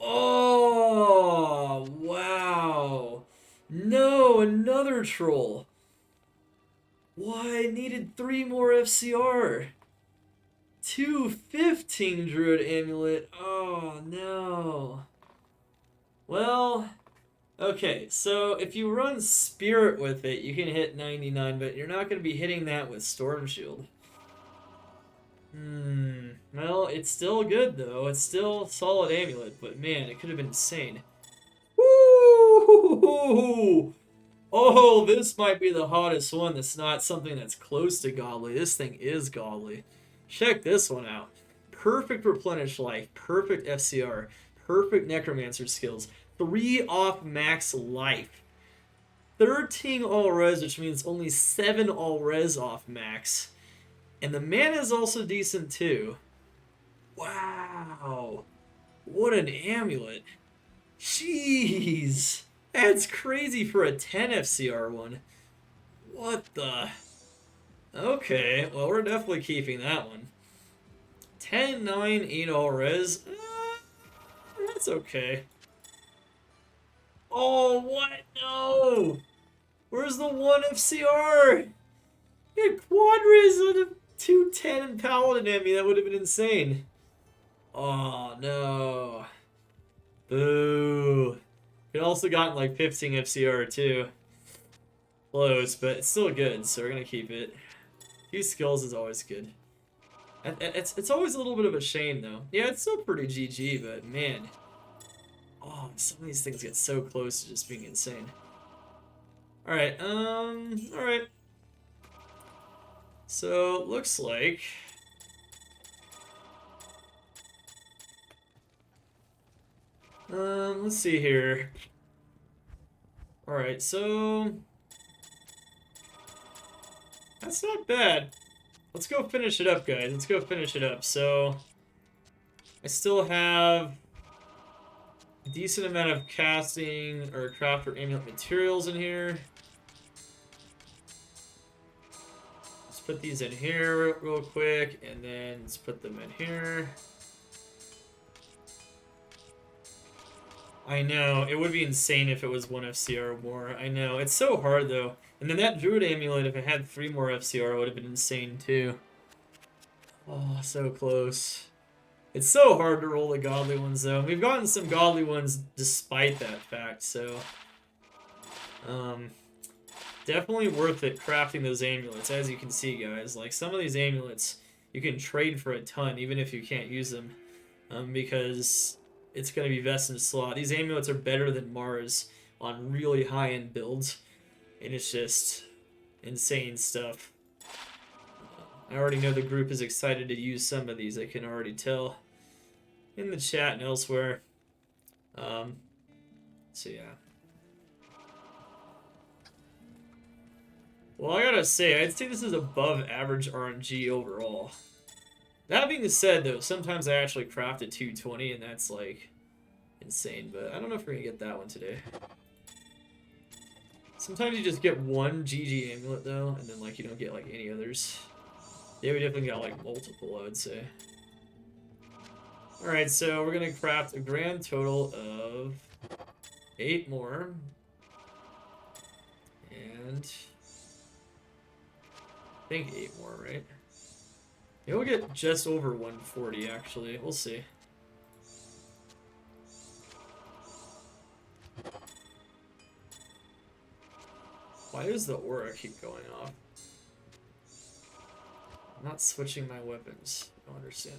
Oh, wow. No, another troll. Why? I needed 3 more FCR. 215 Druid Amulet. Oh, no. Well, okay, so if you run Spirit with it, you can hit 99, but you're not going to be hitting that with Storm Shield. Well, it's still good, though. It's still a solid amulet, but man, it could have been insane. Woo! Oh, this might be the hottest one that's not something that's close to godly. This thing is godly. Check this one out. Perfect Replenish Life, perfect FCR, perfect Necromancer skills, 3 off max life, 13 all res, which means only 7 all res off max. And the mana is also decent too. Wow. What an amulet. Jeez. That's crazy for a 10 FCR one. What the? Okay, well, we're definitely keeping that one. 10, 9, 8 all res. That's okay. Oh, what? No! Where's the 1 FCR? He had Quadras on a 210 and Paladin at me. That would have been insane. Oh, no. Boo. Could also gotten like 15 FCR too. Close, but it's still good, so we're gonna keep it. Few skills is always good. It's always a little bit of a shame though. Yeah, it's still pretty GG, but man. Oh, some of these things get so close to just being insane. Alright, alright. So, looks like... let's see here. Alright, so... That's not bad. Let's go finish it up, guys. Let's go finish it up. So, I still have a decent amount of casting or craft or amulet materials in here. Let's put these in here real quick, and then let's put them in here. I know, it would be insane if it was 1 FCR or more. I know, it's so hard though. And then that Druid Amulet, if it had 3 more FCR, would have been insane too. Oh, so close. It's so hard to roll the godly ones though. We've gotten some godly ones despite that fact, so... definitely worth it crafting those amulets, as you can see, guys. Like, some of these amulets, you can trade for a ton, even if you can't use them. Because it's going to be vest and slot. These amulets are better than Mars on really high-end builds. And it's just insane stuff. I already know the group is excited to use some of these. I can already tell in the chat and elsewhere. So yeah. Well, I gotta say, I'd say this is above average RNG overall. That being said, though, sometimes I actually craft a 220, and that's, like, insane. But I don't know if we're gonna get that one today. Sometimes you just get one GG amulet, though, and then, like, you don't get, like, any others. Yeah, we definitely got, like, multiple, I would say. Alright, so we're gonna craft a grand total of 8 more. And... I think 8 more, right? Yeah, we'll get just over 140, actually. We'll see. Why does the aura keep going off? I'm not switching my weapons. I don't understand.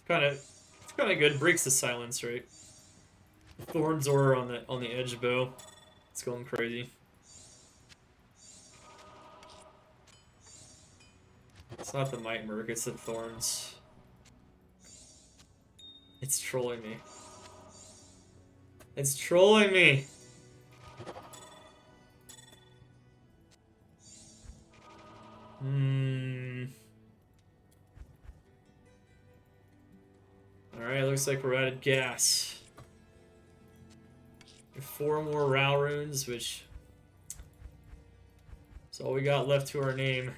It's kind of good. Breaks the silence, right? Thorn's aura on the edge bow. It's going crazy. It's not the Might Merc, it's the Thorns. It's trolling me. It's trolling me! Alright, looks like we're out of gas. 4 more Rao runes, which is all we got left to our name.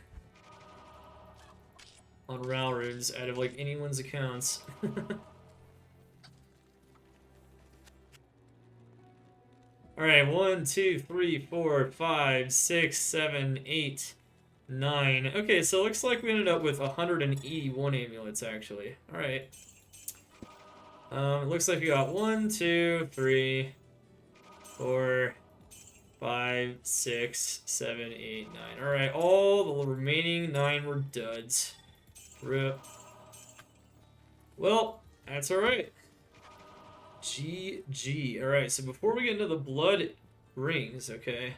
On Rao runes out of like anyone's accounts. Alright, 1, 2, 3, 4, 5, 6, 7, 8, 9. Okay, so it looks like we ended up with 181 amulets actually. Alright. It looks like we got 1, 2, 3, 4, 5, 6, 7, 8, 9. Alright, all the remaining 9 were duds. RIP. Well, that's alright. GG. Alright, so before we get into the blood rings, okay,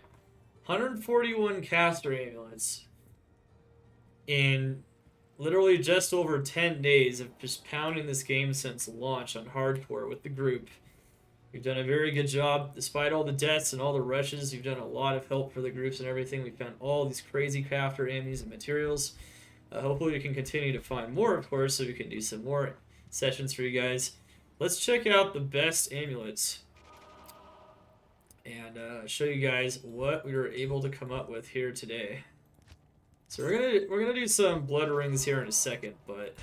141 caster amulets in literally just over 10 days of just pounding this game since launch on hardcore with the group. We've done a very good job. Despite all the deaths and all the rushes, you've done a lot of help for the groups and everything. We found all these crazy crafter Ammys and materials. Hopefully we can continue to find more, of course, so we can do some more sessions for you guys. Let's check out the best amulets and show you guys what we were able to come up with here today. So we're gonna do some blood rings here in a second, but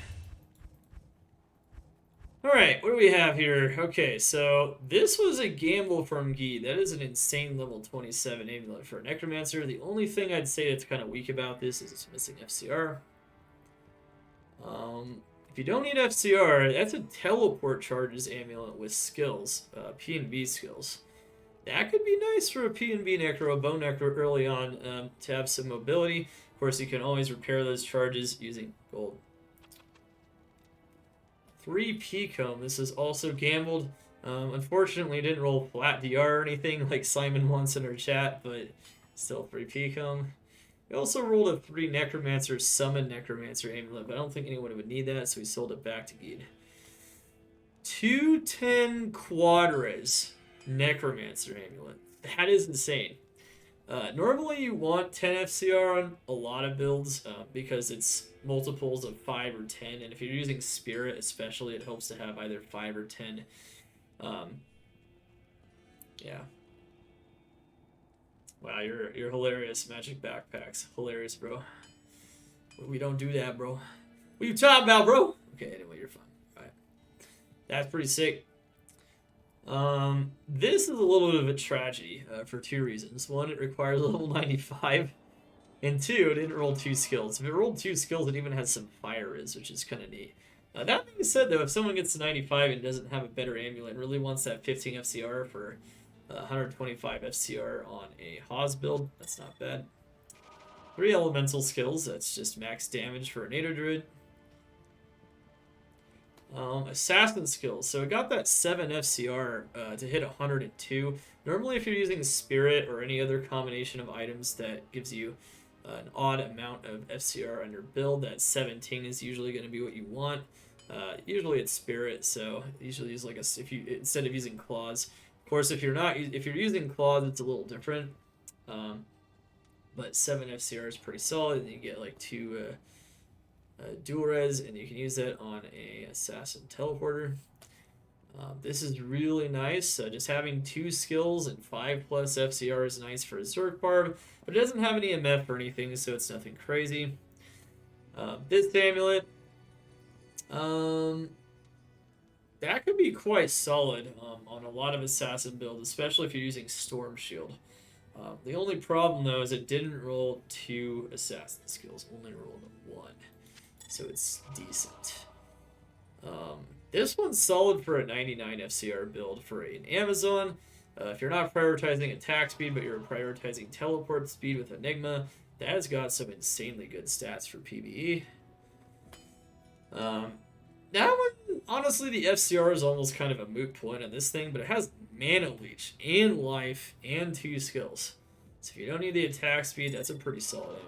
Alright, what do we have here? Okay, so this was a gamble from Guy. That is an insane level 27 amulet for a Necromancer. The only thing I'd say that's kind of weak about this is it's missing FCR. If you don't need FCR, that's a teleport charges amulet with skills, P and V skills. That could be nice for a P and V Necro, a Bone Necro early on to have some mobility. Of course, you can always repair those charges using gold. 3 P-Comb. This is also gambled. Unfortunately, it didn't roll flat DR or anything like Simon wants in our chat, but still 3 P-Comb. We also rolled a 3 Necromancer Summon Necromancer Amulet, but I don't think anyone would need that, so we sold it back to Geed. 210 Quadres Necromancer Amulet. That is insane. Normally you want 10 FCR on a lot of builds because it's multiples of 5 or 10, and if you're using Spirit especially, it helps to have either 5 or 10. Yeah. Wow, you're hilarious. Magic backpacks. Hilarious, bro. We don't do that, bro. What you talking about, bro? Okay, anyway, you're fine. Alright. That's pretty sick. This is a little bit of a tragedy for 2 reasons. One, it requires level 95. And 2, it didn't roll 2 skills. If it rolled 2 skills, it even has some fire is, which is kind of neat. That being said, though, if someone gets to 95 and doesn't have a better amulet and really wants that 15 FCR for 125 FCR on a Haas build, that's not bad. 3 elemental skills, that's just max damage for a Nato Druid. Assassin skills, so it got that 7 FCR to hit 102. Normally if you're using Spirit or any other combination of items that gives you an odd amount of FCR on your build, that 17 is usually going to be what you want. Usually it's Spirit, so usually use like instead of using Claws. Of course, if you're using Claws, it's a little different. But 7 FCR is pretty solid, and you get like 2 dual res, and you can use that on a assassin teleporter. This is really nice. Just having 2 skills and 5+ FCR is nice for a Zerg Barb, but it doesn't have any MF or anything, so it's nothing crazy. This amulet, that could be quite solid on a lot of assassin builds, especially if you're using Storm Shield. The only problem though is it didn't roll 2 assassin skills, only rolled 1. So it's decent. This one's solid for a 99 FCR build for an Amazon. If you're not prioritizing attack speed, but you're prioritizing teleport speed with Enigma, that has got some insanely good stats for PvE. That one, honestly, the FCR is almost kind of a moot point on this thing, but it has Mana Leech and Life and 2 skills. So if you don't need the attack speed, that's a pretty solid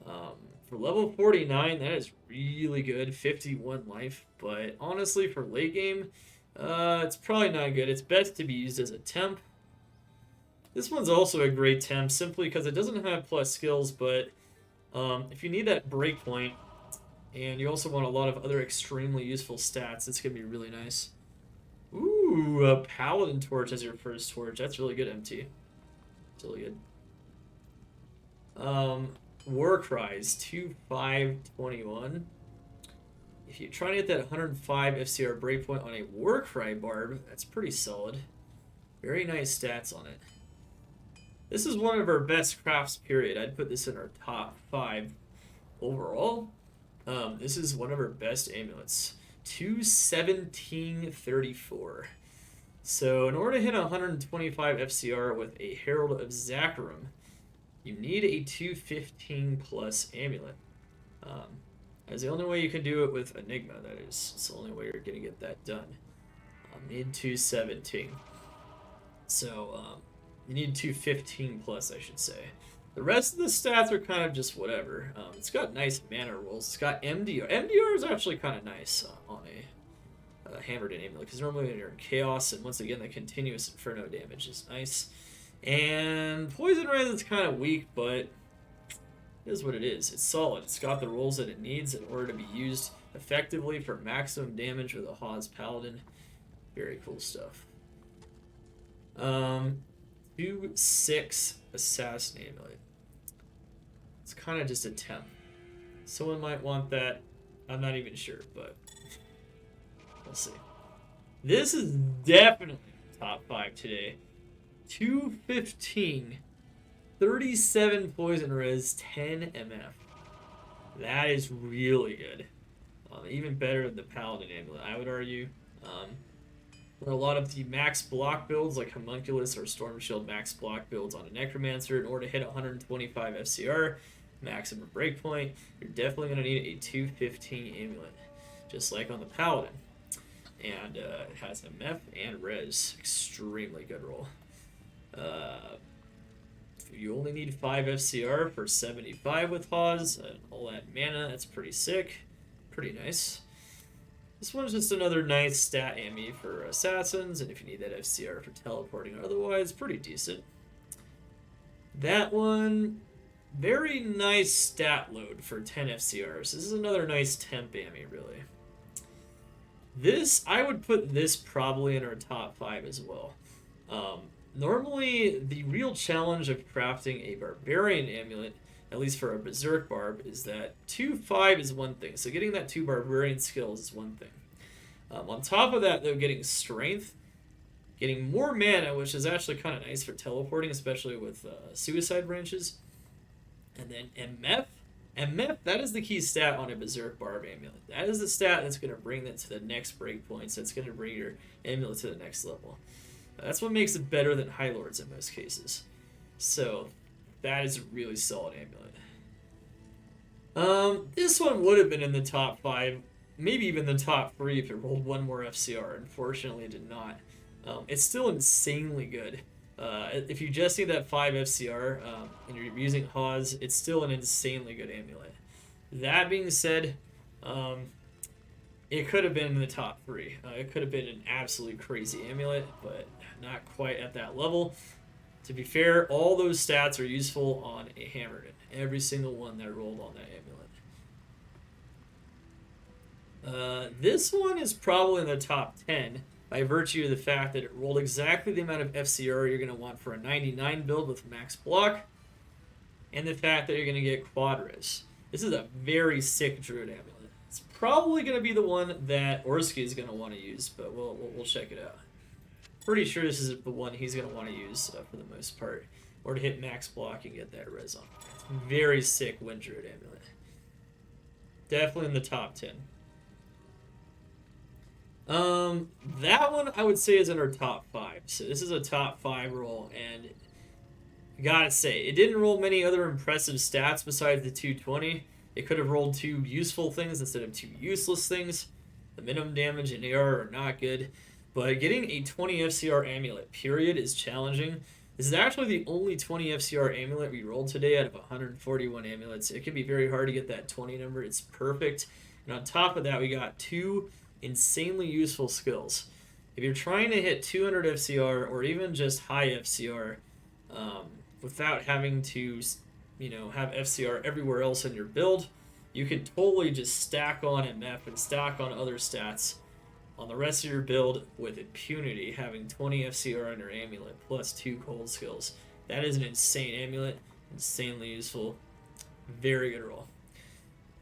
amulet. For level 49, that is really good, 51 life, but honestly, for late game, it's probably not good. It's best to be used as a temp. This one's also a great temp, simply because it doesn't have plus skills, but if you need that breakpoint, and you also want a lot of other extremely useful stats, it's going to be really nice. Ooh, a Paladin Torch as your first torch. That's really good, MT. It's really good. War Cries, 2521. If you try to get that 105 FCR breakpoint on a War Cry Barb, that's pretty solid. Very nice stats on it. This is one of our best crafts, period. I'd put this in our top 5 overall. This is one of our best amulets. 21734. So in order to hit 125 FCR with a Herald of Zakarum, you need a 215 plus amulet. That's the only way you can do it with Enigma, that is. It's the only way you're going to get that done. Need 217. So, you need 215 plus, I should say. The rest of the stats are kind of just whatever. It's got nice mana rolls. It's got MDR. MDR is actually kind of nice on a hammered in amulet, because normally when you're in chaos, and once again the continuous inferno damage is nice. And poison res is kind of weak, but it is what it is. It's solid. It's got the rolls that it needs in order to be used effectively for maximum damage with a Haas Paladin. Very cool stuff. 2-6 Assassin Amulet. It's kind of just a temp. Someone might want that. I'm not even sure, but We'll see. This is definitely top 5 today. 215, 37 poison res, 10 MF. That is really good. Even better than the Paladin Amulet, I would argue. For a lot of the max block builds, like Homunculus or Storm Shield max block builds on a Necromancer, in order to hit 125 FCR, maximum breakpoint, you're definitely going to need a 215 Amulet, just like on the Paladin. And it has MF and Res. Extremely good roll. You only need 5 FCR for 75 with Hawes, and all that mana, that's pretty sick. Pretty nice. This one's just another nice stat Ammy for Assassins, and if you need that FCR for teleporting or otherwise, pretty decent. That one, very nice stat load for 10 FCRs. This is another nice temp Ammy, really. This, I would put this probably in our top 5 as well. Normally, the real challenge of crafting a Barbarian Amulet, at least for a Berserk Barb, is that 2-5 is one thing. So getting that 2 Barbarian skills is one thing. On top of that, though, getting Strength, getting more mana, which is actually kind of nice for teleporting, especially with Suicide Branches. And then MF. MF, that is the key stat on a Berserk Barb Amulet. That is the stat that's going to bring that to the next breakpoint, so it's going to bring your Amulet to the next level. That's what makes it better than High Lords in most cases. So, that is a really solid Amulet. This one would have been in the top 5, maybe even the top 3 if it rolled one more FCR. Unfortunately, it did not. It's still insanely good. If you just need that 5 FCR and you're using Hawes, it's still an insanely good Amulet. That being said, it could have been in the top 3. It could have been an absolutely crazy Amulet, but not quite at that level. To be fair, all those stats are useful on a Hammerton. Every single one that rolled on that Amulet. This one is probably in the top 10 by virtue of the fact that it rolled exactly the amount of FCR you're going to want for a 99 build with max block, and the fact that you're going to get quad res. This is a very sick Druid Amulet. It's probably going to be the one that Orsky is going to want to use, but we'll check it out. Pretty sure this is the one he's going to want to use for the most part, or to hit max block and get that res on. It's very sick Wind Druid Amulet. Definitely in the top 10. That one I would say is in our top 5. So this is a top 5 roll, and gotta say, it didn't roll many other impressive stats besides the 220. It could have rolled 2 useful things instead of 2 useless things. The minimum damage and AR are not good, but getting a 20 FCR amulet, period, is challenging. This is actually the only 20 FCR amulet we rolled today out of 141 amulets. It can be very hard to get that 20 number. It's perfect. And on top of that, we got 2 insanely useful skills. If you're trying to hit 200 FCR or even just high FCR without having to, have FCR everywhere else in your build, you can totally just stack on MF and stack on other stats on the rest of your build with impunity, having 20 FCR on your amulet plus 2 cold skills. That is an insane amulet, insanely useful, very good roll.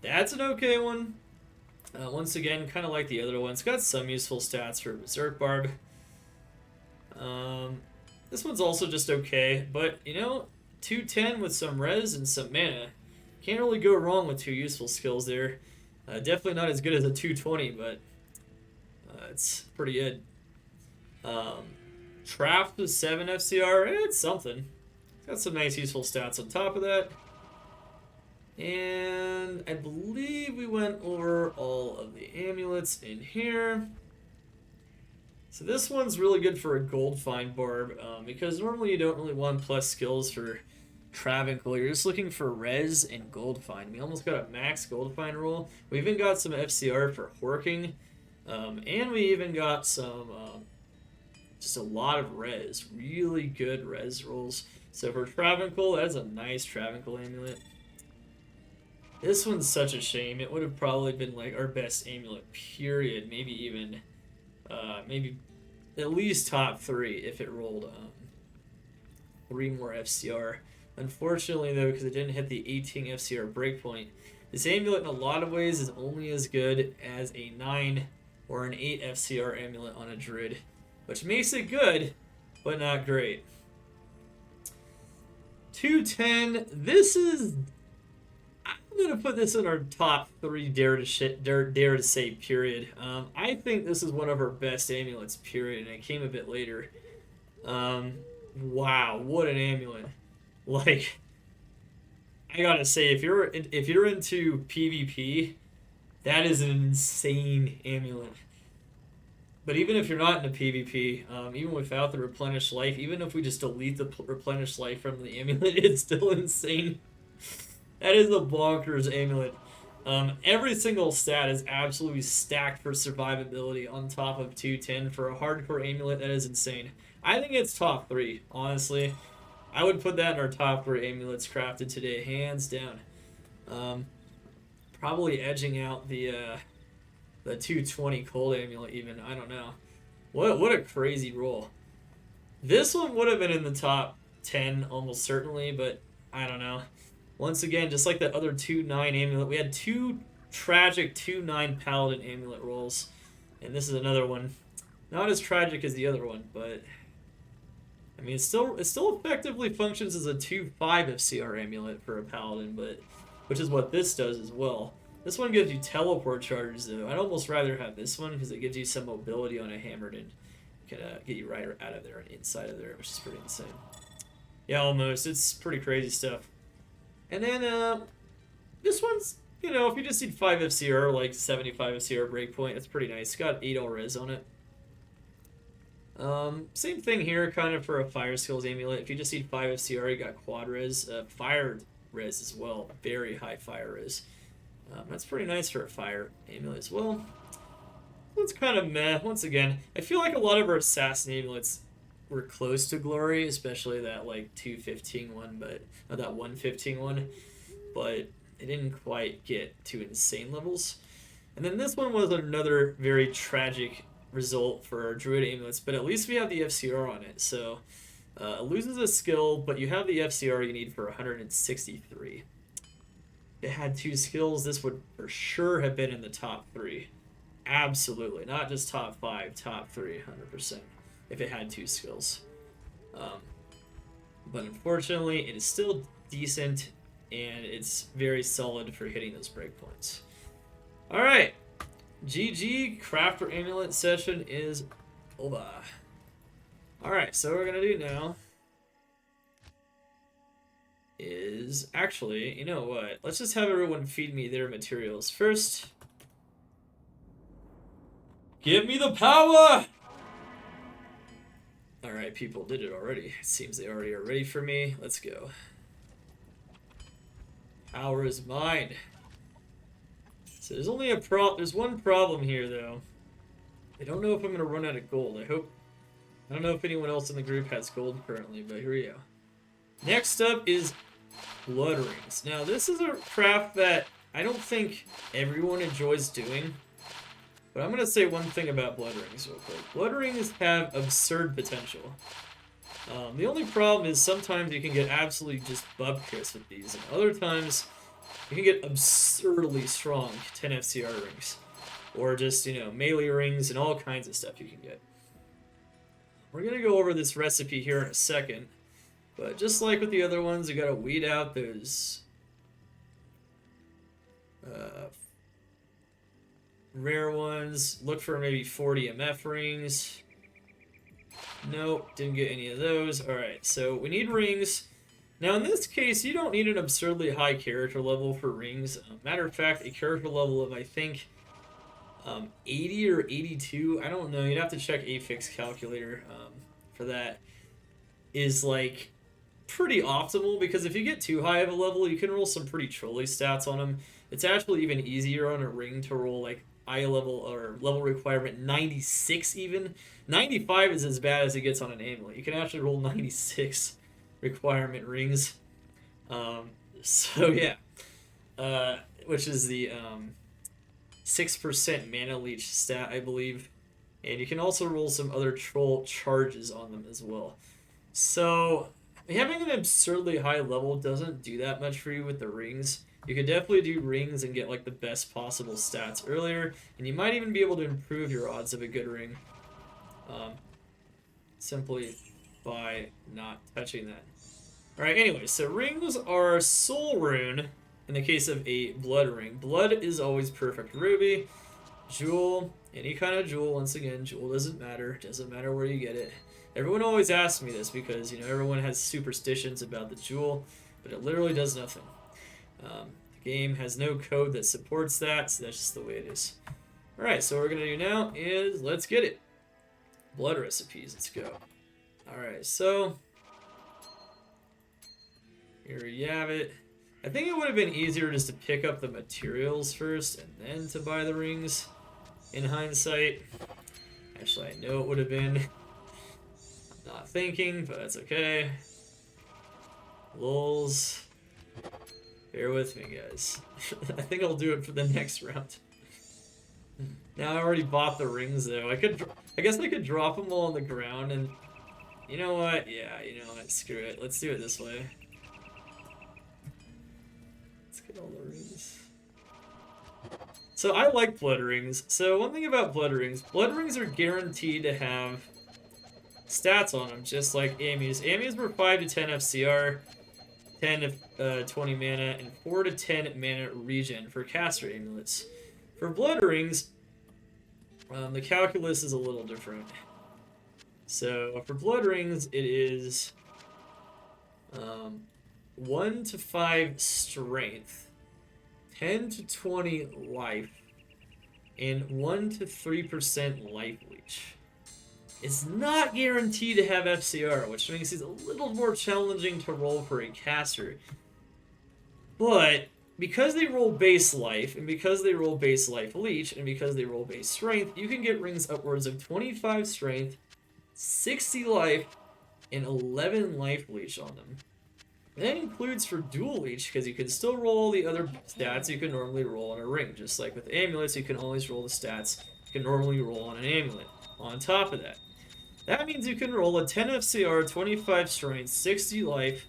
That's an okay one. Once again, kind of like the other one. It's got some useful stats for Berserk Barb. This one's also just okay, but 210 with some res and some mana. Can't really go wrong with 2 useful skills there. Definitely not as good as a 220, but it's pretty good. Trapped with 7 FCR, it's something. It's got some nice useful stats on top of that. And I believe we went over all of the amulets in here. So this one's really good for a gold find barb, because normally you don't really want plus skills for Travancore. You're just looking for res and gold find. We almost got a max gold find roll. We even got some FCR for horking, and we even got some just a lot of res. Really good res rolls. So for Travancore, that's a nice Travancore amulet. This one's such a shame. It would have probably been like our best amulet, period. Maybe even, maybe at least top 3 if it rolled 3 more FCR. Unfortunately, though, because it didn't hit the 18 FCR breakpoint, this amulet in a lot of ways is only as good as a 9 or an 8 FCR amulet on a druid, which makes it good, but not great. 210. This is. I'm gonna put this in our top 3 dare to say period. I think this is one of our best amulets period, and it came a bit later. Wow, what an amulet! Like, I gotta say, if you're into PvP, that is an insane amulet. But even if you're not into PvP, even without the replenished life, even if we just delete the replenished life from the amulet, it's still insane. That is a bonkers amulet. Every single stat is absolutely stacked for survivability on top of 210 for a hardcore amulet. That is insane. I think it's top 3, honestly. I would put that in our top 3 amulets crafted today, hands down. Probably edging out the 220 cold amulet even. I don't know. What a crazy roll. This one would have been in the top 10 almost certainly, but I don't know. Once again, just like that other 2-9 amulet, we had 2 tragic 2-9 paladin amulet rolls, and this is another one. Not as tragic as the other one, but I mean, it still effectively functions as a 2-5 FCR amulet for a paladin, but which is what this does as well. This one gives you teleport charges though. I'd almost rather have this one because it gives you some mobility on a hammered and can get you right out of there and inside of there, which is pretty insane. Yeah, almost. It's pretty crazy stuff. And then this one's, you know, if you just need 5 FCR, like 75 FCR breakpoint, it's pretty nice. It's got 8 all res on it. Same thing here, kind of for a fire skills amulet. If you just need 5 FCR, you got quad res, fire res as well. Very high fire res. That's pretty nice for a fire amulet as well. It's kind of meh. Once again, I feel like a lot of our assassin amulets were close to glory, especially that like 215 one, but that 115 one, but it didn't quite get to insane levels. And then this one was another very tragic result for our druid amulets, but at least we have the FCR on it, so it loses a skill, but you have the FCR you need for 163. If it had 2 skills, this would for sure have been in the top 3. Absolutely, not just top 5, top 3, 100%. If it had 2 skills. But unfortunately, it is still decent, and it's very solid for hitting those breakpoints. Alright, GG, Crafter Amulet session is over. Alright, so what we're going to do now is, actually, you know what? Let's just have everyone feed me their materials. First, give me the power! Alright, people did it already. It seems they already are ready for me. Let's go. Power is mine. So there's only there's one problem here, though. I don't know if I'm going to run out of gold. I don't know if anyone else in the group has gold currently, but here we go. Next up is blood rings. Now, this is a craft that I don't think everyone enjoys doing. But I'm going to say one thing about blood rings real quick. Blood rings have absurd potential. The only problem is sometimes you can get absolutely just bupkis with these, and other times you can get absurdly strong 10 FCR rings. Or just, you know, melee rings and all kinds of stuff you can get. We're going to go over this recipe here in a second. But just like with the other ones, you got to weed out those rare ones. Look for maybe 40 MF rings. Nope, didn't get any of those. Alright, so we need rings. Now in this case, you don't need an absurdly high character level for rings. Matter of fact, a character level of, I think, 80 or 82, I don't know, you'd have to check Afix calculator for that, is like pretty optimal, because if you get too high of a level, you can roll some pretty trolly stats on them. It's actually even easier on a ring to roll like eye level or level requirement 96 even. 95 is as bad as it gets on an amulet. You can actually roll 96 requirement rings. So yeah. Which is the 6% mana leech stat, I believe. And you can also roll some other troll charges on them as well. So having an absurdly high level doesn't do that much for you with the rings. You could definitely do rings and get like the best possible stats earlier, and you might even be able to improve your odds of a good ring, simply by not touching that. Alright, anyway, so rings are soul rune in the case of a blood ring. Blood is always perfect ruby. Jewel, any kind of jewel, once again, jewel doesn't matter where you get it. Everyone always asks me this because, you know, everyone has superstitions about the jewel, but it literally does nothing. The game has no code that supports that, so that's just the way it is. Alright, so what we're going to do now is, let's get it. Blood recipes, let's go. Alright, so here you have it. I think it would have been easier just to pick up the materials first and then to buy the rings in hindsight. Actually, I know it would have been. Not thinking, but that's okay. Lulz. Bear with me, guys. I think I'll do it for the next round. Now I already bought the rings, though. I guess I could drop them all on the ground and... You know what? Yeah, you know what? Screw it. Let's do it this way. Let's get all the rings. So I like blood rings. So one thing about blood rings are guaranteed to have stats on them, just like Ammys. Ammys were 5 to 10 FCR, 10 to 20 mana, and 4 to 10 mana regen for caster amulets. For blood rings, the calculus is a little different. So for blood rings, it is 1 to 5 strength, 10 to 20 life, and 1 to 3% life leech. It's not guaranteed to have FCR, which makes it a little more challenging to roll for a caster. But because they roll base life, and because they roll base life leech, and because they roll base strength, you can get rings upwards of 25 strength, 60 life, and 11 life leech on them. That includes for dual leech, because you can still roll all the other stats you can normally roll on a ring. Just like with amulets, you can always roll the stats you can normally roll on an amulet. On top of that, that means you can roll a 10 FCR, 25 strength, 60 life,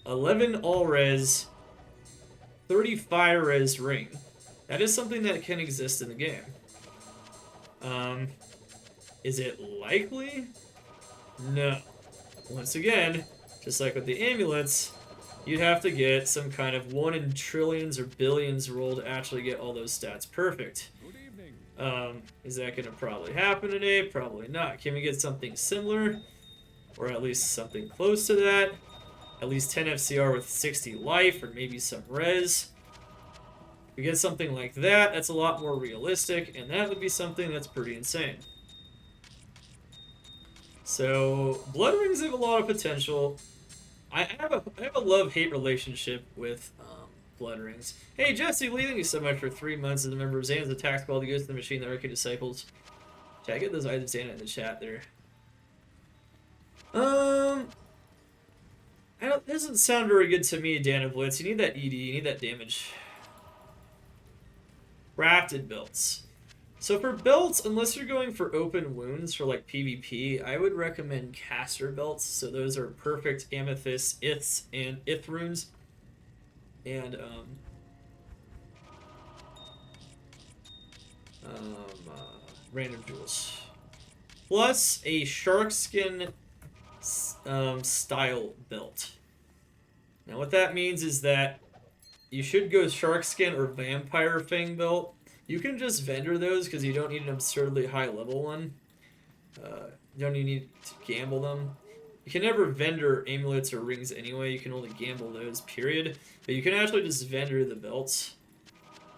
11 all-res, 30 fire-res ring. That is something that can exist in the game. Is it likely? No. Once again, just like with the amulets, you'd have to get some kind of 1 in trillions or billions roll to actually get all those stats perfect. Good evening. Is that going to probably happen today? Probably not. Can we get something similar? Or at least something close to that? At least 10 FCR with 60 life, or maybe some res. If we get something like that, that's a lot more realistic, and that would be something that's pretty insane. So, blood rings have a lot of potential. I have a love-hate relationship with blood rings. Hey, Jesse Lee, thank you so much for 3 months as a member of Xana's Attack Squad, the Ghost of the Machine, the Arcade Disciples. Chat, get those eyes of Xana in the chat there. That doesn't sound very good to me, Dan of Blitz. You need that ED, you need that damage. Crafted belts. So for belts, unless you're going for open wounds for like PvP, I would recommend caster belts. So those are perfect amethyst, iths, and ith runes. And random jewels. Plus a shark skin style belt. Now what that means is that you should go shark skin or vampire fang belt. You can just vendor those because you don't need an absurdly high level one. You don't even need to gamble them. You can never vendor amulets or rings anyway. You can only gamble those, period. But you can actually just vendor the belts,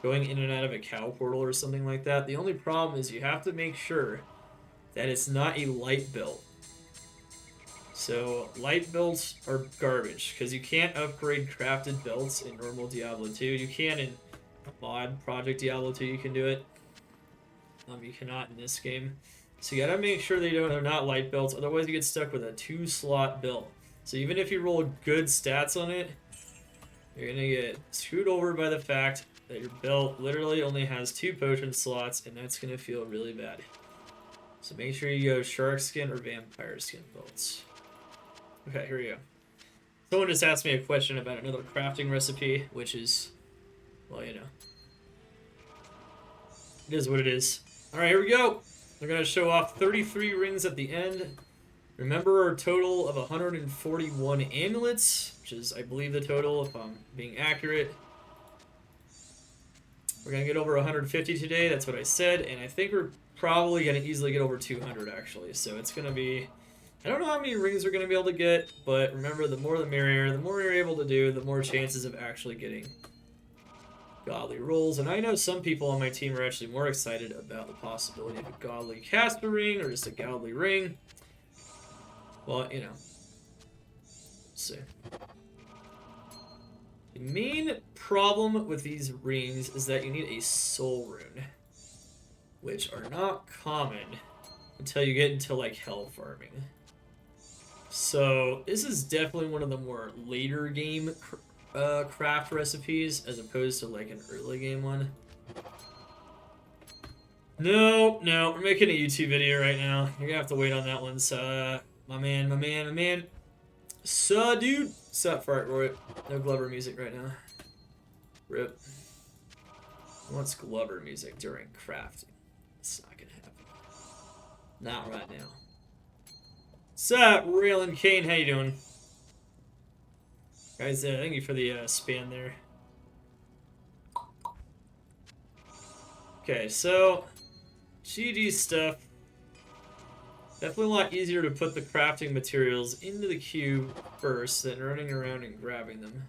going in and out of a cow portal or something like that. The only problem is you have to make sure that it's not a light belt. So light belts are garbage because you can't upgrade crafted belts in normal Diablo 2. You can in mod Project Diablo 2. You can do it. You cannot in this game. So you gotta make sure they're not light belts. Otherwise, you get stuck with a 2-slot belt. So even if you roll good stats on it, you're gonna get screwed over by the fact that your belt literally only has 2 potion slots, and that's gonna feel really bad. So make sure you go shark skin or vampire skin belts. Okay, here we go. Someone just asked me a question about another crafting recipe, which is well, you know. It is what it is. Alright, here we go. We're going to show off 33 rings at the end. Remember our total of 141 amulets, which is, I believe, the total, if I'm being accurate. We're going to get over 150 today, that's what I said, and I think we're probably going to easily get over 200, actually. So it's going to be... I don't know how many rings we're going to be able to get, but remember, the more the merrier. The more you're able to do, the more chances of actually getting godly rolls. And I know some people on my team are actually more excited about the possibility of a godly caster ring or just a godly ring. Well, you know. Let's see. The main problem with these rings is that you need a soul rune, which are not common until you get into, like, hell farming. So, this is definitely one of the more later game craft recipes as opposed to, like, an early game one. No, we're making a YouTube video right now. You're gonna have to wait on that one, so, my man. So, dude. Sup, Fart Roy. No Glover music right now. Rip. What's Glover music during crafting? It's not gonna happen. Not right now. Sup, Raylan Kane? How you doing? Guys, thank you for the span there. Okay, so GG stuff. Definitely a lot easier to put the crafting materials into the cube first than running around and grabbing them.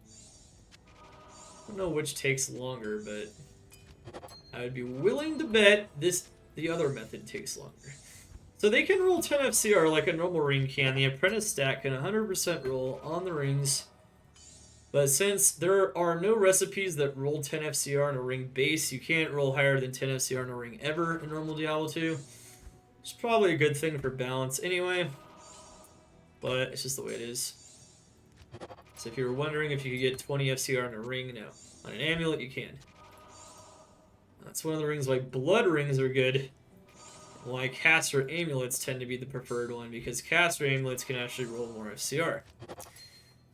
I don't know which takes longer, but I would be willing to bet the other method takes longer. So they can roll 10 FCR like a normal ring can. The apprentice stat can 100% roll on the rings. But since there are no recipes that roll 10 FCR in a ring base, you can't roll higher than 10 FCR in a ring ever in normal Diablo 2. It's probably a good thing for balance anyway. But it's just the way it is. So if you were wondering if you could get 20 FCR in a ring, no. On an amulet, you can. That's one of the rings why blood rings are good. Why caster amulets tend to be the preferred one, because caster amulets can actually roll more FCR.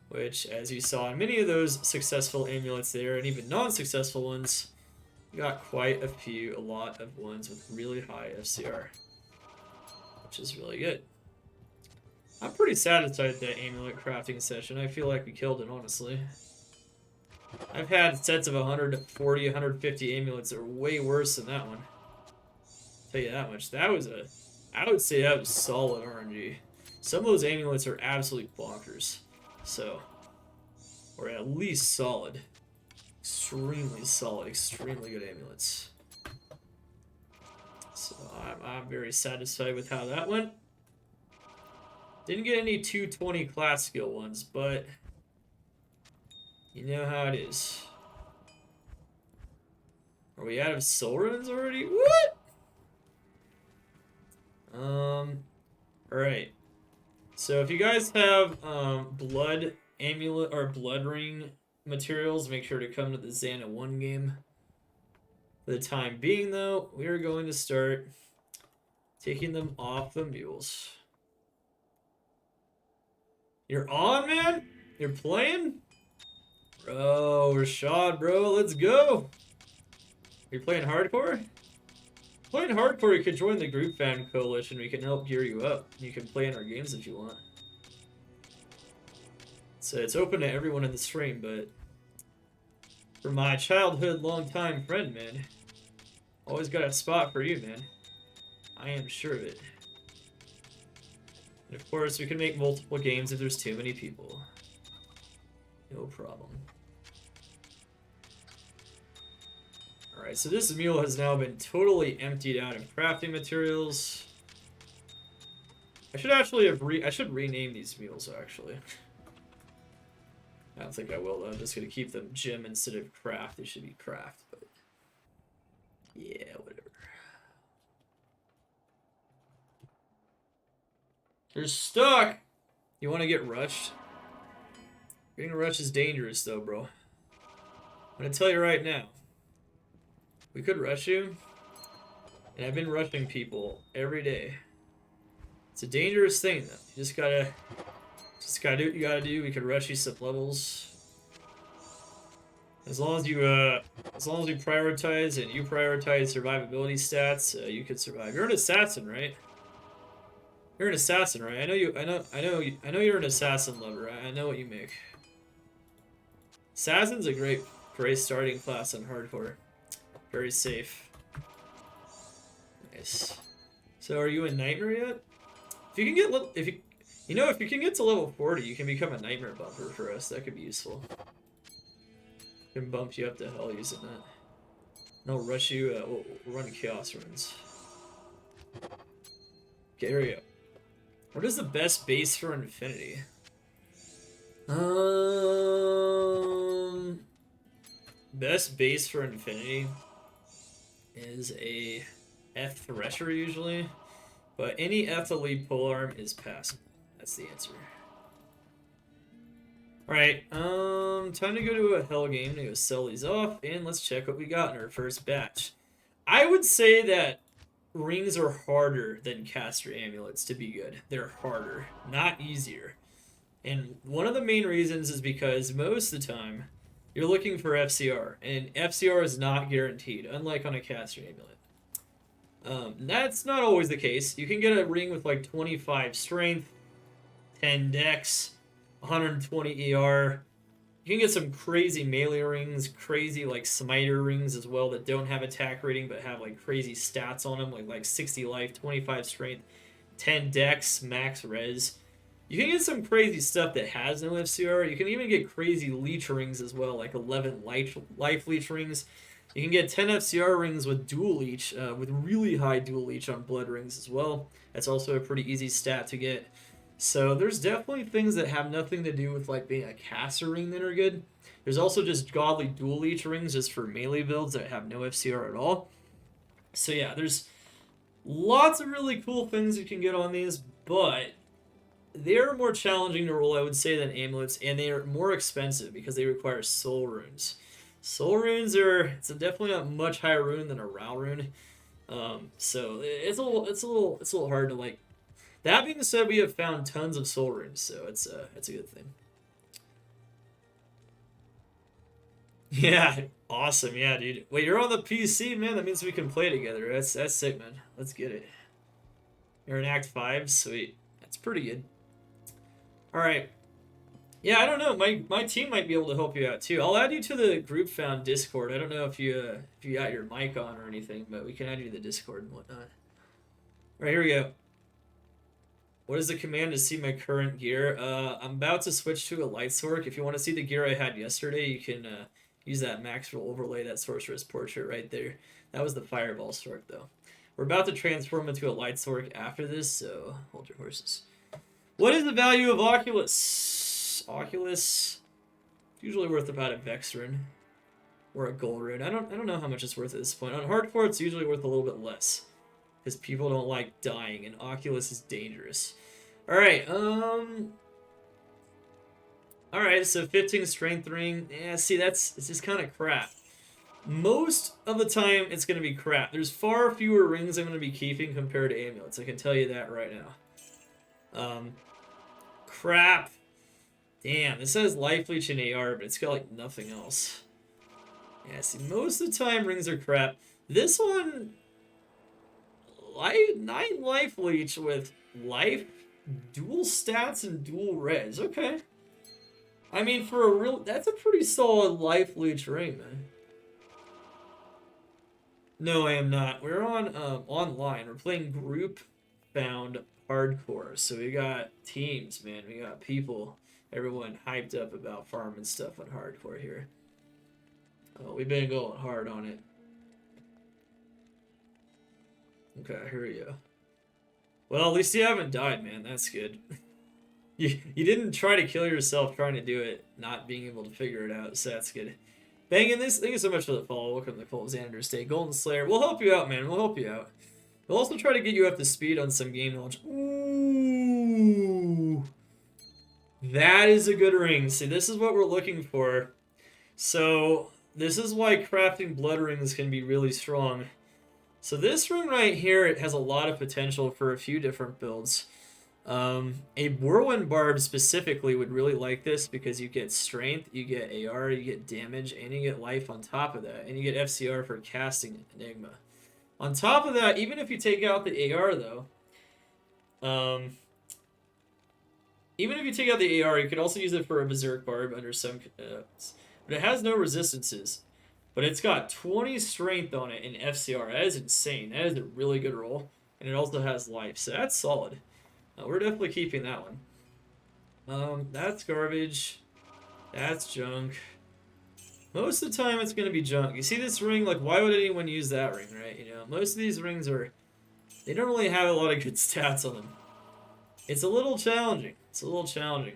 Which, as you saw in many of those successful amulets there, and even non-successful ones, you got quite a lot of ones with really high FCR. Which is really good. I'm pretty satisfied with that amulet crafting session. I feel like we killed it, honestly. I've had sets of 140, 150 amulets that are way worse than that one. I'll tell you that much. That was I would say that was solid RNG. Some of those amulets are absolutely bonkers. So, or at least solid. Extremely solid, extremely good amulets. So I'm very satisfied with how that went. Didn't get any 220 class skill ones, but you know how it is. Are we out of soul runes already? What? Alright. So if you guys have blood amulet or blood ring materials, make sure to come to the Xana 1 game. For the time being, though, we are going to start taking them off the mules. You're on, man? You're playing? Bro, Rashad, bro, let's go. You're playing hardcore? Playing hardcore, you can join the group fan coalition. We can help gear you up. You can play in our games if you want. So it's open to everyone in the stream, but for my childhood longtime friend, man, always got a spot for you, man. I am sure of it. And of course, we can make multiple games if there's too many people. No problem. Alright, so this mule has now been totally emptied out of crafting materials. I should actually I should rename these mules, actually. I don't think I will, though. I'm just going to keep them gem instead of craft. They should be craft, but yeah, whatever. You're stuck! You want to get rushed? Getting rushed is dangerous, though, bro. I'm going to tell you right now. We could rush you, and I've been rushing people every day. It's a dangerous thing, though. You just gotta do what you gotta do. We could rush you some levels. As long as you prioritize and you prioritize survivability stats, you can survive. You're an assassin, right? You're an assassin, right? I know you. I know you're an assassin lover. I know what you make. Assassin's a great starting class on hardcore. Very safe. Nice. So, are you in Nightmare yet? If you can get if you can get to level 40, you can become a Nightmare bumper for us. That could be useful. Can bump you up to hell using that. No, rush you. We'll run chaos runes. Okay, here we go. What is the best base for Infinity? Best base for Infinity is a F Thresher usually, but any F Elite Polearm is passable. That's the answer. Alright, time to go to a hell game to go sell these off, and let's check what we got in our first batch. I would say that rings are harder than caster amulets to be good. They're harder, not easier. And one of the main reasons is because most of the time, you're looking for FCR, and FCR is not guaranteed, unlike on a caster amulet. That's not always the case. You can get a ring with like 25 strength, 10 dex, 120 ER. You can get some crazy melee rings, crazy like smiter rings as well that don't have attack rating but have like crazy stats on them, like 60 life, 25 strength, 10 dex, max res. You can get some crazy stuff that has no FCR. You can even get crazy leech rings as well, like 11 life leech rings. You can get 10 FCR rings with dual leech, with really high dual leech on blood rings as well. That's also a pretty easy stat to get. So there's definitely things that have nothing to do with like being a caster ring that are good. There's also just godly dual leech rings just for melee builds that have no FCR at all. So yeah, there's lots of really cool things you can get on these, but they're more challenging to roll, I would say, than amulets, and they are more expensive because they require soul runes. Soul runes it's definitely a much higher rune than a Rao rune. So it's a little hard to like. That being said, we have found tons of soul runes, so it's a good thing. Yeah, awesome. Yeah, dude. Wait, you're on the PC, man. That means we can play together. That's sick, man. Let's get it. You're in Act 5? Sweet. That's pretty good. Alright. Yeah, I don't know. My team might be able to help you out, too. I'll add you to the group found Discord. I don't know if you got your mic on or anything, but we can add you to the Discord and whatnot. Alright, here we go. What is the command to see my current gear? I'm about to switch to a light sork. If you want to see the gear I had yesterday, you can use that Maxwell overlay, that sorceress portrait right there. That was the fireball sork, though. We're about to transform into a light sork after this, so hold your horses. What is the value of Oculus? Oculus, usually worth about a Vex rune or a gold rune. I don't know how much it's worth at this point. On hardcore, it's usually worth a little bit less because people don't like dying, and Oculus is dangerous. All right, so 15 strength ring. Yeah, see, it's just kind of crap. Most of the time, it's going to be crap. There's far fewer rings I'm going to be keeping compared to amulets. I can tell you that right now. Crap. Damn, this says life leech and AR, but it's got like nothing else. Yeah, see, most of the time rings are crap. This one, 9 life leech with life, dual stats, and dual res. Okay. I mean, that's a pretty solid life leech ring, man. No, I am not. We're on online. We're playing group found hardcore. So we got teams, man. We got people. Everyone hyped up about farming stuff on hardcore here. Oh, we've been going hard on it. Okay, here we go. Well, at least you haven't died, man. That's good. You didn't try to kill yourself trying to do it, not being able to figure it out, so that's good. Banging this, thank you so much for the follow. Welcome to the Cold Xander State. Golden Slayer, we'll help you out, man. We'll help you out. We'll also try to get you up to speed on some game knowledge. Ooh. That is a good ring. See, this is what we're looking for. So, this is why crafting blood rings can be really strong. So this ring right here, it has a lot of potential for a few different builds. A Whirlwind Barb specifically would really like this because you get strength, you get AR, you get damage, and you get life on top of that. And you get FCR for casting Enigma. On top of that, even if you take out the AR though, even if you take out the AR, you could also use it for a Berserk Barb under some... but it has no resistances. But it's got 20 strength on it in FCR. That is insane. That is a really good roll. And it also has life, so that's solid. We're definitely keeping that one. That's garbage. That's junk. Most of the time it's going to be junk. You see this ring? Like, why would anyone use that ring, right? You know, most of these rings are... They don't really have a lot of good stats on them. It's a little challenging. It's a little challenging.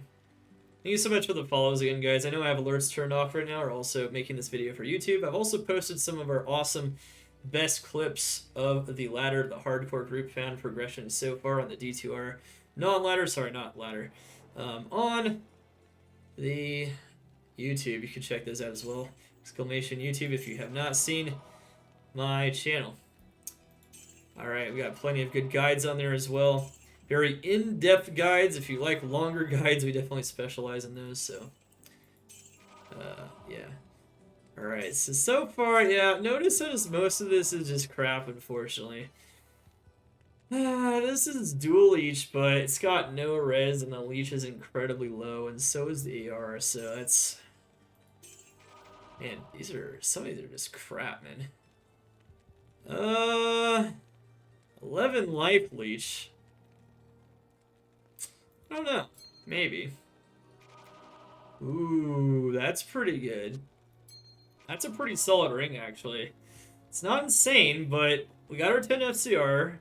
Thank you so much for the follows again, guys. I know I have alerts turned off right now. We're also making this video for YouTube. I've also posted some of our awesome best clips of the ladder, the hardcore group fan progression so far on the D2R. Non-ladder, sorry, not ladder. On the YouTube. You can check those out as well. Exclamation YouTube if you have not seen my channel. Alright, we got plenty of good guides on there as well. Very in-depth guides. If you like longer guides, we definitely specialize in those, so... yeah. Alright, so far, yeah, notice that most of this is just crap, unfortunately. This is dual leech, but it's got no res, and the leech is incredibly low, and so is the AR, so that's... Man, some of these are just crap, man. 11 life leech. I don't know. Maybe. Ooh, that's pretty good. That's a pretty solid ring, actually. It's not insane, but we got our 10 FCR.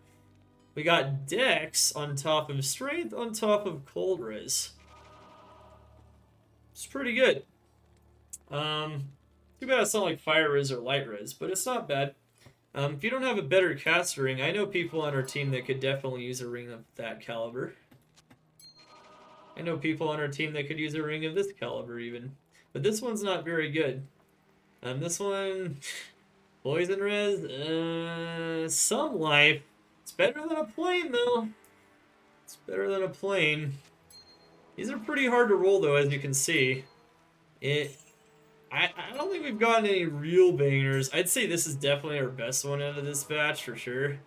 We got Dex on top of Strength on top of Cold Res. It's pretty good. Too bad it's not like Fire Res or Light Res, but it's not bad. If you don't have a better caster ring, I know people on our team that could definitely use a ring of that caliber. I know people on our team that could use a ring of this caliber even. But this one's not very good. This one... Poison res? Some life. It's better than a plane, though. It's better than a plane. These are pretty hard to roll, though, as you can see. I don't think we've gotten any real bangers. I'd say this is definitely our best one out of this batch, for sure.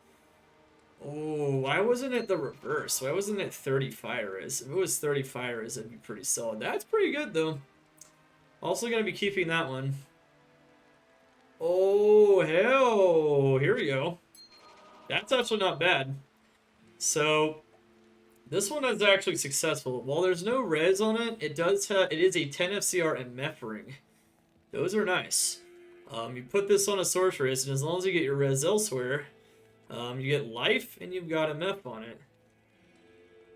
Oh, why wasn't it the reverse? Why wasn't it 30 fire res? If it was 30 fire res, it'd be pretty solid. That's pretty good, though. Also going to be keeping that one. Oh, hell. Here we go. That's actually not bad. So, this one is actually successful. While there's no res on it, it is a 10 FCR and meth ring. Those are nice. You put this on a sorceress, and as long as you get your res elsewhere, you get life, and you've got MF on it.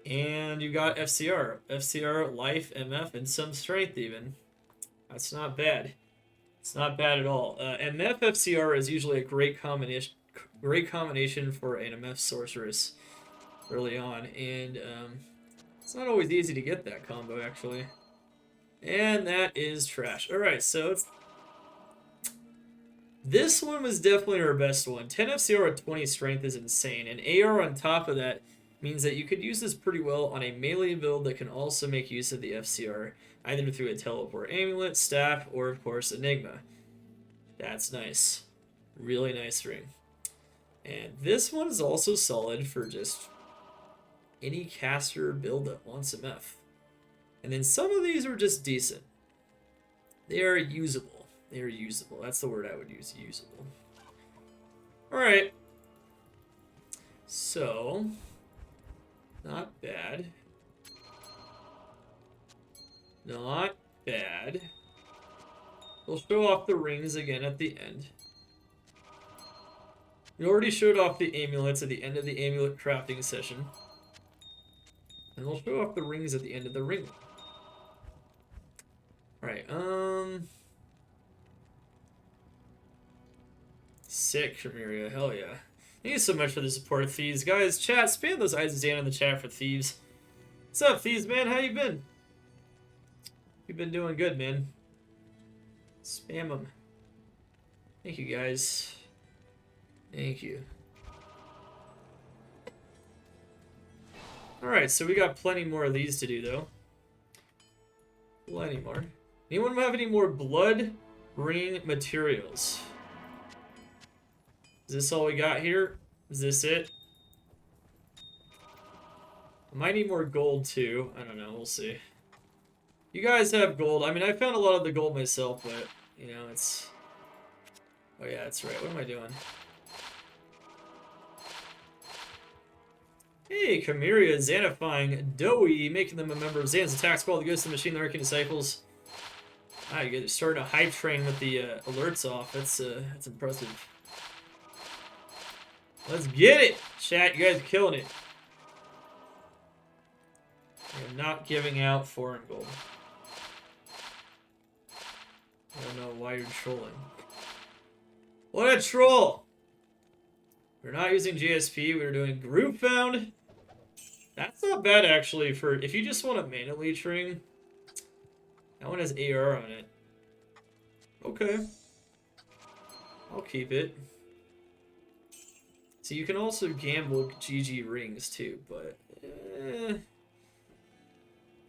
And you got FCR. FCR, life, MF, and some strength even. That's not bad. It's not bad at all. MF FCR is usually a great combination for an MF sorceress early on, and it's not always easy to get that combo, actually. And that is trash. Alright, so this one was definitely our best one. 10 FCR at 20 strength is insane, and AR on top of that means that you could use this pretty well on a melee build that can also make use of the FCR, either through a teleport amulet, staff, or of course Enigma. That's nice. Really nice ring. And this one is also solid for just any caster build that wants MF. And then some of these are just decent. They are usable. They are usable. That's the word I would use, usable. Alright. So, not bad. Not bad. We'll show off the rings again at the end. We already showed off the amulets at the end of the amulet crafting session. And we'll show off the rings at the end of the ring. Alright, sick, Shamiria, hell yeah. Thank you so much for the support, Thieves. Guys, chat, spam those eyes down in the chat for Thieves. What's up, Thieves, man? How you been? You've been doing good, man. Spam them. Thank you, guys. Thank you. Alright, so we got plenty more of these to do, though. Plenty more. Anyone have any more blood ring materials? Is this all we got here? Is this it? I might need more gold, too. I don't know. We'll see. You guys have gold. I mean, I found a lot of the gold myself, but, you know, it's... Oh, yeah, that's right. What am I doing? Hey, Chimera, Xanifying, Doughy, making them a member of Xan's attack squad, the Ghost of the Machine, the Arcane Disciples. Ah, you guys are starting a hype train with the alerts off. That's impressive. Let's get it! Chat, you guys are killing it. You're not giving out foreign gold. I don't know why you're trolling. What a troll! We're not using GSP, we're doing group found. That's not bad, actually, for if you just want to manually train. That one has AR on it. Okay. I'll keep it. So you can also gamble GG rings, too, but...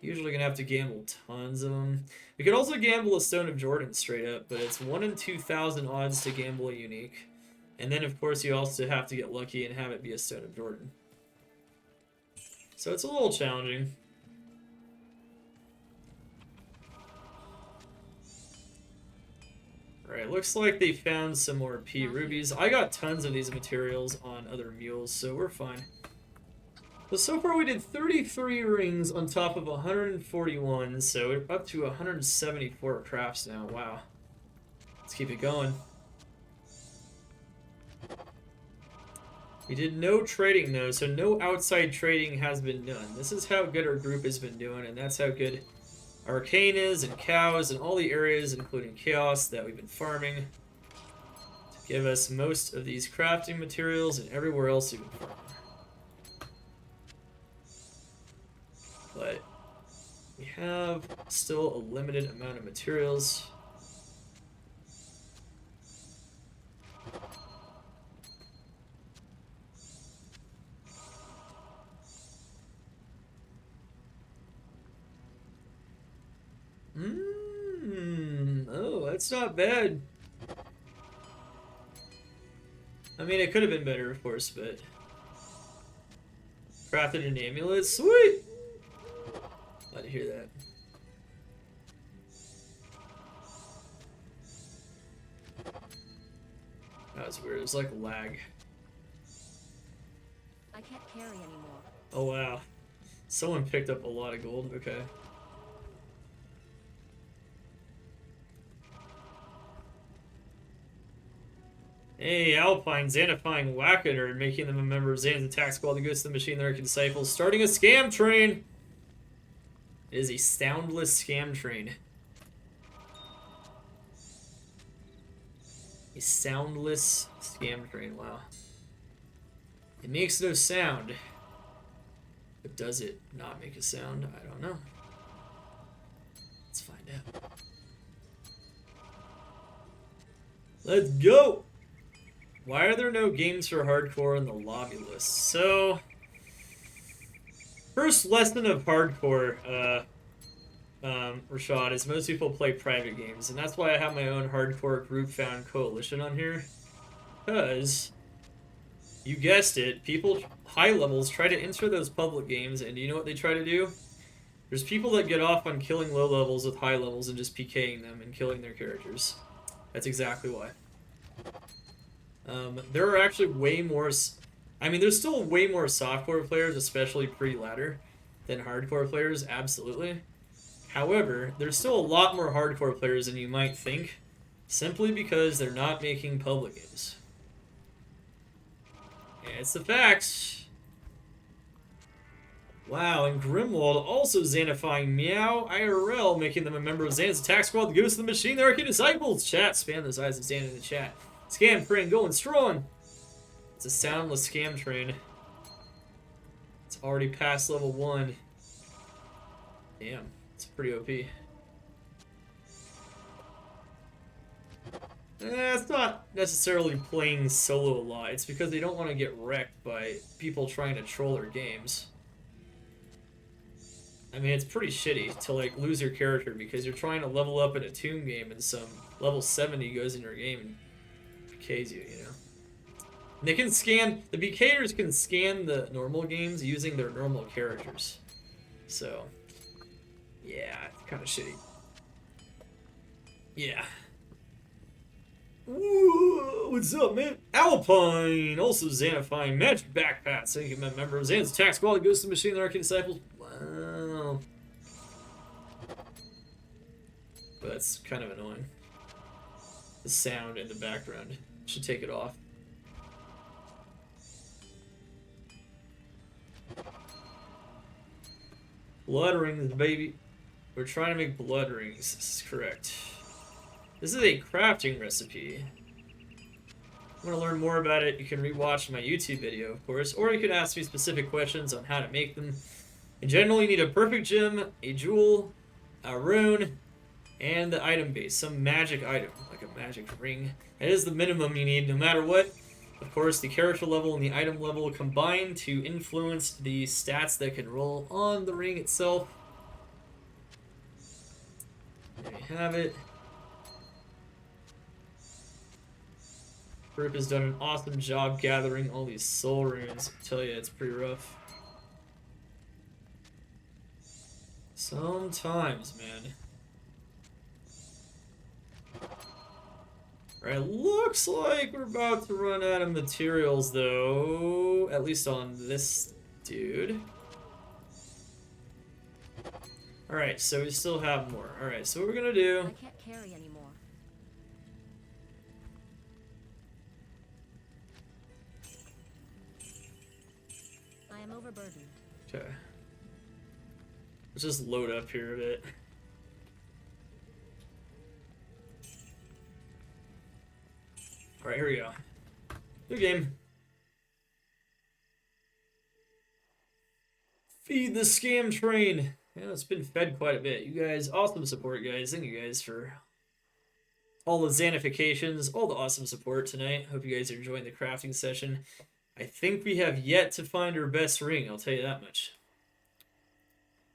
Usually gonna have to gamble tons of them. You can also gamble a Stone of Jordan straight up, but it's 1 in 2,000 odds to gamble a unique. And then, of course, you also have to get lucky and have it be a Stone of Jordan. So it's a little challenging. Alright, looks like they found some more P rubies. I got tons of these materials on other mules, so we're fine. But so far we did 33 rings on top of 141, so we're up to 174 crafts now. Wow. Let's keep it going. We did no trading though, so no outside trading has been done. This is how good our group has been doing, and that's how good Arcane is, and Cows, and all the areas, including Chaos, that we've been farming to give us most of these crafting materials and everywhere else we've been farming. But we have still a limited amount of materials. Oh, that's not bad. I mean, it could have been better, of course, but... Crafted an amulet? Sweet! Glad to hear that. That was weird. It was like lag. I can't carry anymore. Oh, wow. Someone picked up a lot of gold. Okay. Hey, Alpine, Xanifying Wackader, making them a member of Xan's attack squad, the Ghost of the Machine, the Arcane Disciples, starting a scam train! It is a soundless scam train. A soundless scam train, wow. It makes no sound. But does it not make a sound? I don't know. Let's find out. Let's go! Why are there no games for hardcore in the lobby list? So, first lesson of hardcore, Rashad, is most people play private games, and that's why I have my own hardcore group found coalition on here. Because, you guessed it, people, high levels, try to enter those public games, and do you know what they try to do? There's people that get off on killing low levels with high levels and just PKing them and killing their characters. That's exactly why. There are actually way more... I mean, there's still way more softcore players, especially pre-ladder, than hardcore players, absolutely. However, there's still a lot more hardcore players than you might think, simply because they're not making public games. Yeah, it's the facts. Wow, and Grimwald also Xanifying Meow IRL, making them a member of Xan's attack squad, the Ghost of the Machine, the Arcane Disciples. Chat, spam those eyes of Xan in the chat. Scam train going strong. It's a soundless scam train. It's already past level 1. Damn, it's pretty OP. It's not necessarily playing solo a lot. It's because they don't want to get wrecked by people trying to troll their games. I mean, it's pretty shitty to like lose your character because you're trying to level up in a tomb game and some level 70 goes in your game and PKs you, you know. And they can scan, the BKers can scan the normal games using their normal characters. So, yeah, it's kind of shitty. Yeah. Ooh, what's up, man? Alpine, also Xanifying, Magic Backpack, thank you, member of Xan's Attack Squad, Ghost of the Machine, the Arcane Disciples. Wow. But that's kind of annoying. The sound in the background. Should take it off. Blood rings, baby. We're trying to make blood rings. This is correct. This is a crafting recipe. If you want to learn more about it, you can rewatch my YouTube video, of course, or you could ask me specific questions on how to make them. In general, you need a perfect gem, a jewel, a rune, and the item base, some magic item, like a magic ring. That is the minimum you need no matter what. Of course, the character level and the item level combine to influence the stats that can roll on the ring itself. There you have it. Group has done an awesome job gathering all these soul runes. I tell you, it's pretty rough. Sometimes, man. Alright, looks like we're about to run out of materials, though. At least on this dude. Alright, so we still have more. Alright, so what we're gonna do... I can't carry anymore. I am overburdened. Okay. Let's just load up here a bit. Alright, here we go. New game. Feed the scam train. Yeah, it's been fed quite a bit. You guys, awesome support, guys. Thank you guys for all the Xanifications, all the awesome support tonight. Hope you guys are enjoying the crafting session. I think we have yet to find our best ring, I'll tell you that much.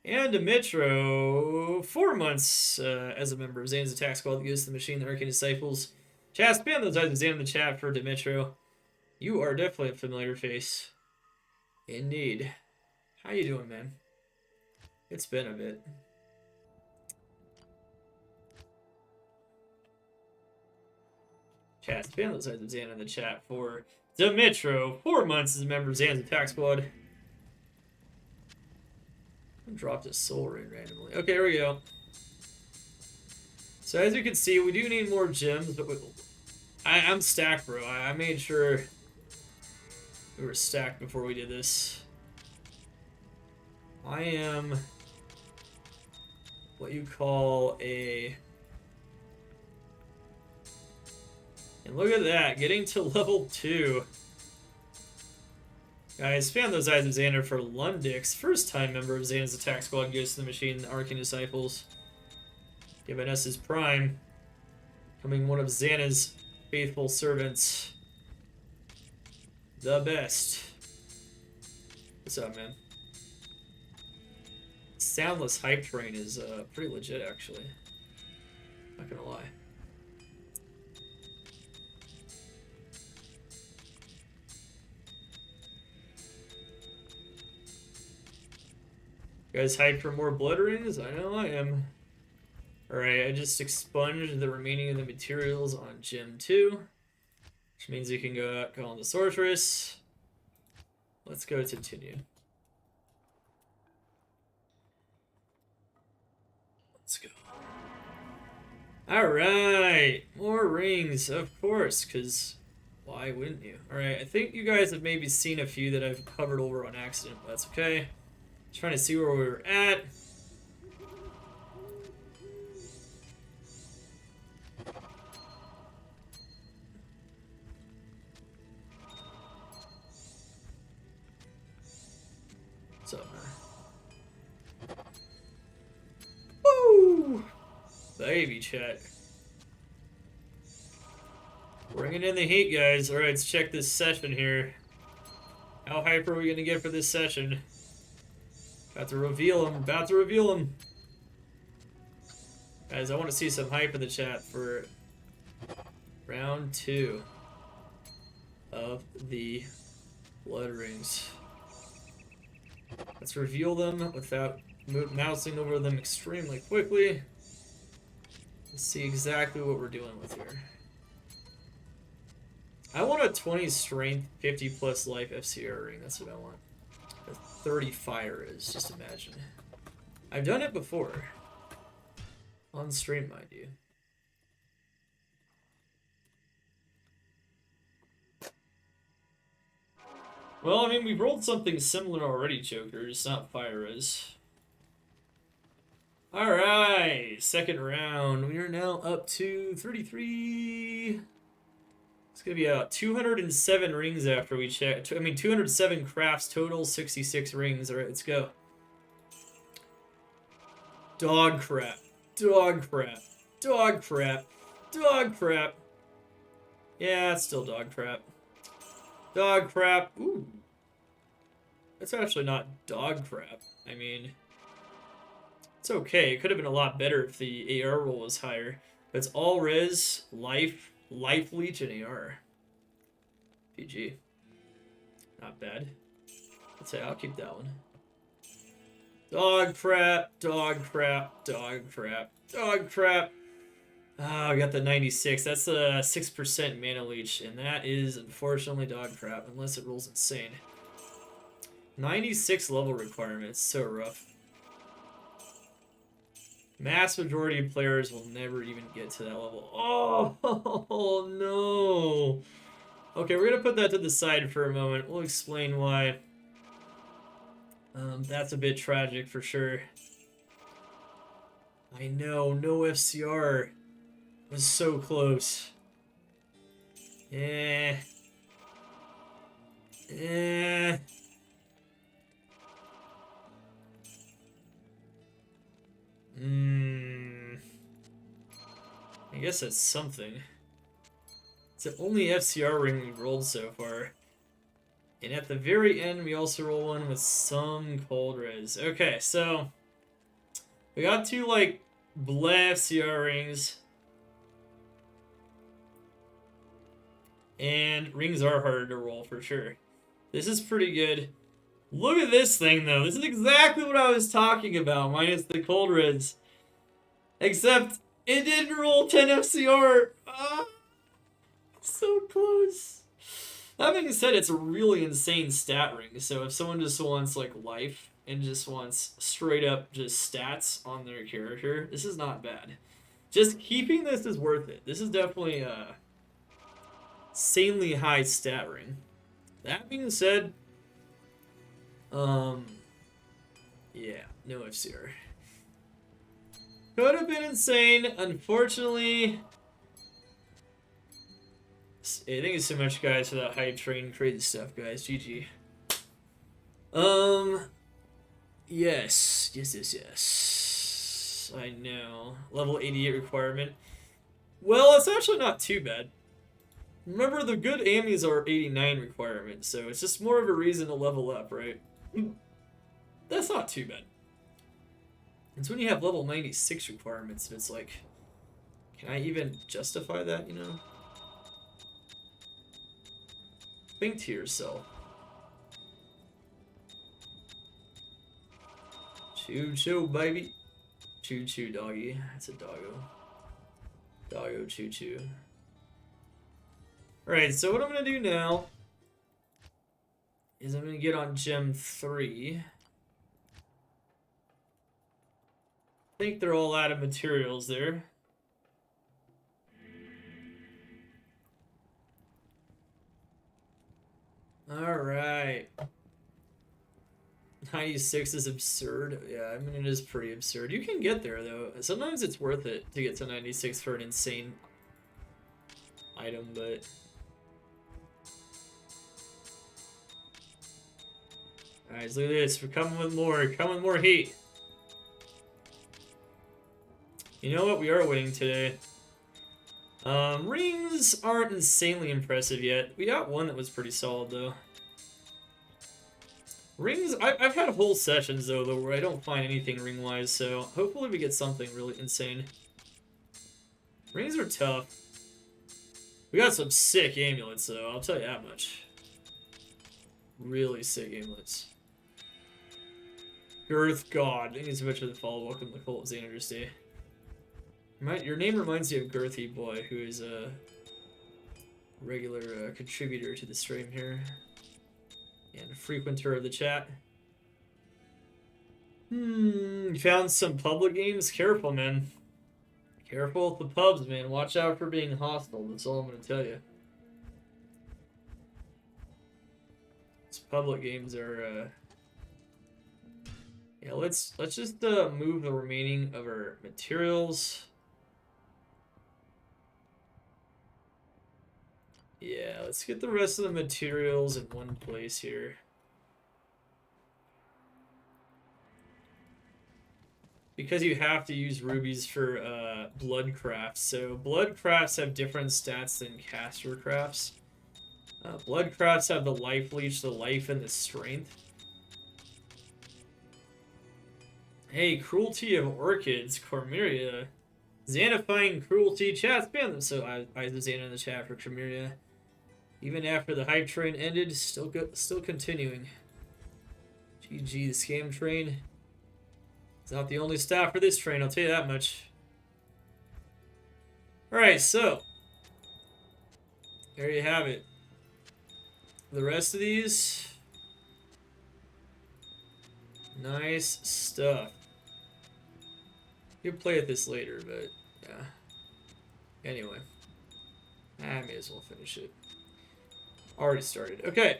And Dimitro, 4 months as a member of Xan's Attack Squad, the Ghost of the Machine, the Arcane Disciples. Chat, spam those items in the chat for Dimitro. You are definitely a familiar face. Indeed. How you doing, man? It's been a bit. Chat, spam those items in the chat for Dimitro, 4 months as a member of Xan's Attack Squad. I dropped a soul ring randomly. Okay, here we go. So as you can see, we do need more gems, but I'm stacked, bro. I made sure we were stacked before we did this. I am what you call a... And look at that, getting to level 2. Guys, spam those eyes of Xander for Lundix, first time member of Xan's Attack Squad, Ghost of the Machine, the Arcane Disciples. Giving us his prime. Becoming one of Xana's faithful servants. The best. What's up, man? Soundless hype train is pretty legit, actually. Not gonna lie. You guys hyped for more blood rings? I know I am. Alright, I just expunged the remaining of the materials on Gem 2. Which means you can go out, call on the Sorceress. Let's go continue. Let's go. Alright, more rings, of course, because why wouldn't you? Alright, I think you guys have maybe seen a few that I've covered over on accident, but that's okay. Just trying to see where we were at. What's up, man? Woo! Baby chat. Bringing in the heat, guys. Alright, let's check this session here. How hype are we going to get for this session? About to reveal him. About to reveal him. Guys, I want to see some hype in the chat for round 2 of the Blood Rings. Let's reveal them without mousing over them extremely quickly. Let's see exactly what we're dealing with here. I want a 20 strength, 50 plus life FCR ring. That's what I want. A 30 fire is, just imagine. I've done it before. On stream, mind you. Well, I mean, we've rolled something similar already, Jokers, not fire is. Alright, second round. We are now up to 33. It's going to be 207 rings after we check. I mean, 207 crafts total, 66 rings. Alright, let's go. Dog crap. Dog crap. Dog crap. Dog crap. Yeah, it's still dog crap. Dog crap. Ooh. That's actually not dog crap. I mean, it's okay. It could have been a lot better if the AR roll was higher. But it's all res, life leech, and AR. PG. Not bad. I'd say I'll keep that one. Dog crap, dog crap, dog crap, dog crap. Ah, I got the 96. That's a 6% mana leech, and that is unfortunately dog crap, unless it rolls insane. 96 level requirements, so rough. Mass majority of players will never even get to that level. Oh, no. Okay, we're gonna put that to the side for a moment. We'll explain why. That's a bit tragic for sure. I know, no FCR. Was so close. Eh. Eh. I guess that's something. It's the only FCR ring we've rolled so far. And at the very end, we also roll one with some cold res. Okay, so we got 2 like bleh FCR rings. And rings are harder to roll for sure. This is pretty good. Look at this thing though. This is exactly what I was talking about, minus the cold res. Except it didn't roll 10 FCR. Ah, so close. That being said, it's a really insane stat ring. So if someone just wants like life and just wants straight up just stats on their character, this is not bad. Just keeping this is worth it. This is definitely a insanely high stat ring. That being said, yeah, no FCR. Could have been insane. Unfortunately, hey, thank you so much, guys, for that hype train. Crazy stuff, guys. GG. Yes. I know. Level 88 requirement. Well, it's actually not too bad. Remember, the good Ammys are 89 requirements, so it's just more of a reason to level up, right? That's not too bad. It's when you have level 96 requirements, and it's like, can I even justify that, you know? Think to yourself. Choo-choo, baby. Choo-choo, doggy. That's a doggo. Doggo choo-choo. Alright, so what I'm going to do now is I'm going to get on Gem 3. I think they're all out of materials there. Alright. 96 is absurd. Yeah, I mean, it is pretty absurd. You can get there, though. Sometimes it's worth it to get to 96 for an insane item, but... Alright, so look at this. We're coming with more. Coming with more heat. You know what? We are winning today. Rings aren't insanely impressive yet. We got one that was pretty solid, though. Rings, I've had whole sessions, though, where I don't find anything ring-wise, so hopefully we get something really insane. Rings are tough. We got some sick amulets, though, I'll tell you that much. Really sick amulets. Girth God. I think it's eventually the follow. Welcome to the cult of Xana Day. Your name reminds me of Girthy Boy, who is a regular contributor to the stream here. And a frequenter of the chat. You found some public games? Careful, man. Careful with the pubs, man. Watch out for being hostile. That's all I'm going to tell you. These public games are... Yeah, let's just move the remaining of our materials. Yeah, let's get the rest of the materials in one place here. Because you have to use rubies for blood crafts. So blood crafts have different stats than caster crafts. Blood crafts have the life leech, the life, and the strength. Hey, cruelty of orchids, Cormyria. Xanifying cruelty, chat, spam them. So I was Xana in the chat for Cormyria. Even after the hype train ended, still continuing. GG, the scam train. It's not the only stop for this train, I'll tell you that much. Alright, so. There you have it. The rest of these. Nice stuff. You'll play with this later, but yeah. Anyway. I may as well finish it. Already started. Okay.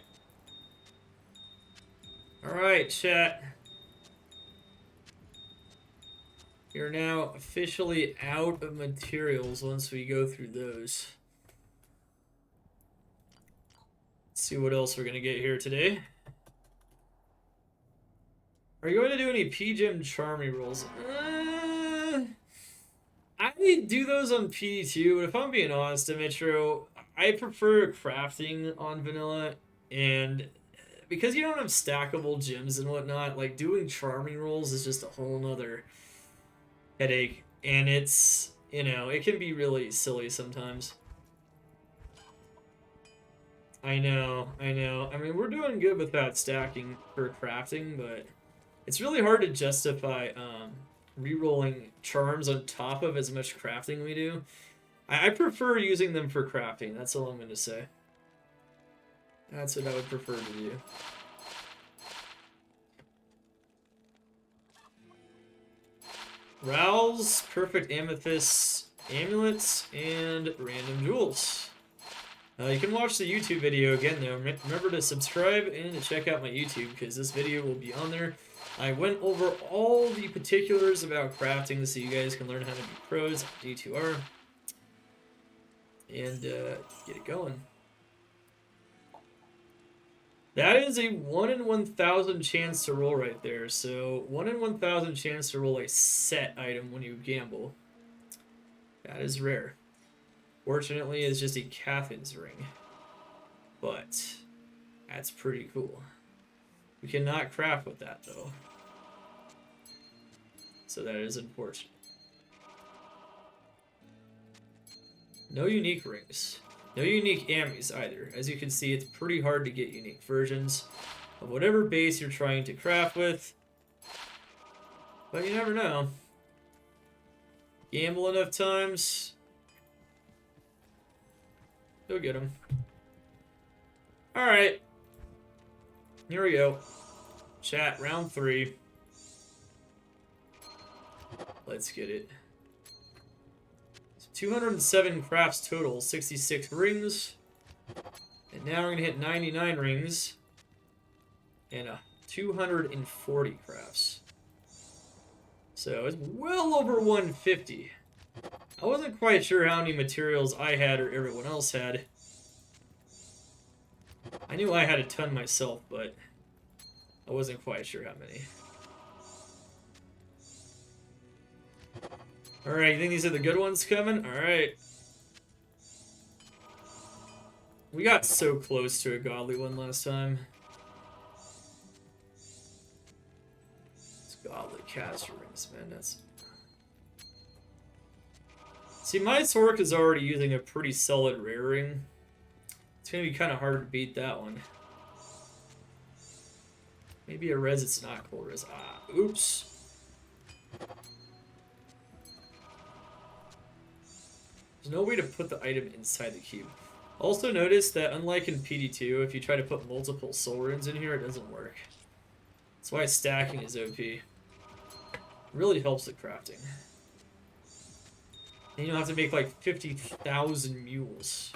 Alright, chat. You're now officially out of materials once we go through those. Let's see what else we're going to get here today. Are you going to do any PGEM Charmy rolls? I do those on PD2, but if I'm being honest, Dimitro, I prefer crafting on vanilla, and because you don't have stackable gems and whatnot, like doing charming rolls is just a whole nother headache, and it's, you know, it can be really silly sometimes. I know. I mean, we're doing good with that stacking for crafting, but it's really hard to justify re-rolling charms on top of as much crafting we do. I prefer using them for crafting. That's all I'm going to say. That's what I would prefer to do. Rowls, perfect amethyst amulets, and random jewels. You can watch the YouTube video again, though. Remember to subscribe and to check out my YouTube, because this video will be on there. I went over all the particulars about crafting so you guys can learn how to be pros at D2R. And get it going. That is a 1 in 1,000 chance to roll right there. So 1 in 1,000 chance to roll a set item when you gamble. That is rare. Fortunately, it's just a Cathin's ring. But that's pretty cool. We cannot craft with that, though. So that is unfortunate. No unique rings. No unique Ammys either. As you can see, it's pretty hard to get unique versions of whatever base you're trying to craft with. But you never know. Gamble enough times, you'll get them. Alright. Here we go. Chat, round 3. Let's get it. 207 crafts total, 66 rings. And now we're going to hit 99 rings. And 240 crafts. So it's well over 150. I wasn't quite sure how many materials I had or everyone else had. I knew I had a ton myself, but I wasn't quite sure how many. Alright, you think these are the good ones coming? Alright. We got so close to a godly one last time. Wildly cast rings, man. That's. See, my Torque is already using a pretty solid rare ring. It's gonna be kind of hard to beat that one. Maybe a res, it's not cool res. Ah, oops. There's no way to put the item inside the cube. Also notice that unlike in PD2, if you try to put multiple soul runes in here, it doesn't work. That's why stacking is OP. It really helps the crafting. And you don't have to make like 50,000 mules.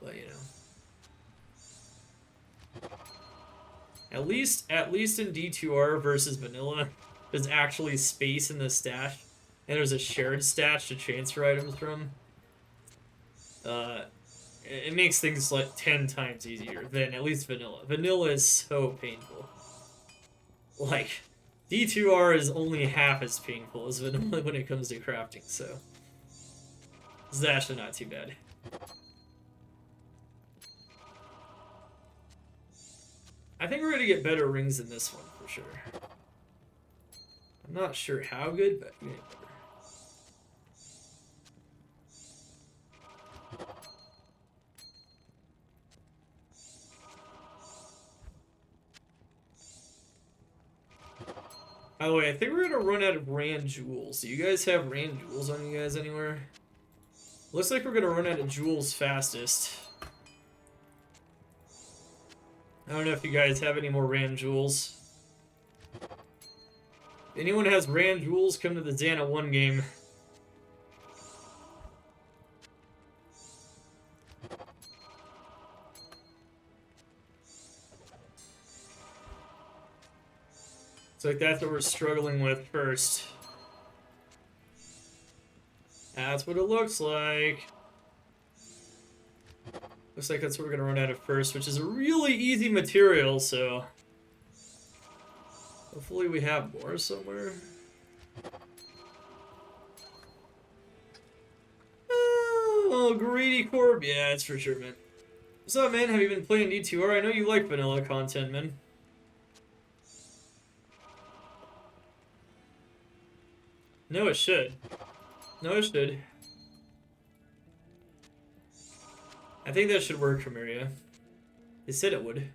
But you know. At least in D2R versus vanilla, there's actually space in the stash. And there's a shared stash to transfer items from. It makes things like 10 times easier than at least vanilla. Vanilla is so painful. Like, D2R is only half as painful as vanilla when it comes to crafting, so this is actually not too bad. I think we're gonna get better rings than this one for sure. I'm not sure how good, but we're gonna get better. By the way, I think we're gonna run out of Rand Jewels. Do you guys have Rand Jewels on you guys anywhere? Looks like we're gonna run out of Jewels fastest. I don't know if you guys have any more Rand Jewels. If anyone has Rand Jewels, come to the Xana 1 game. Like that's what we're struggling with first. That's what it looks like. Looks like that's what we're gonna run out of first, which is a really easy material, so hopefully we have more somewhere. Oh, greedy Corb. Yeah, it's for sure, man. What's up, man? Have you been playing D2R? I know you like vanilla content, man. No, it should. No, it should. I think that should work for Maria. They said it would.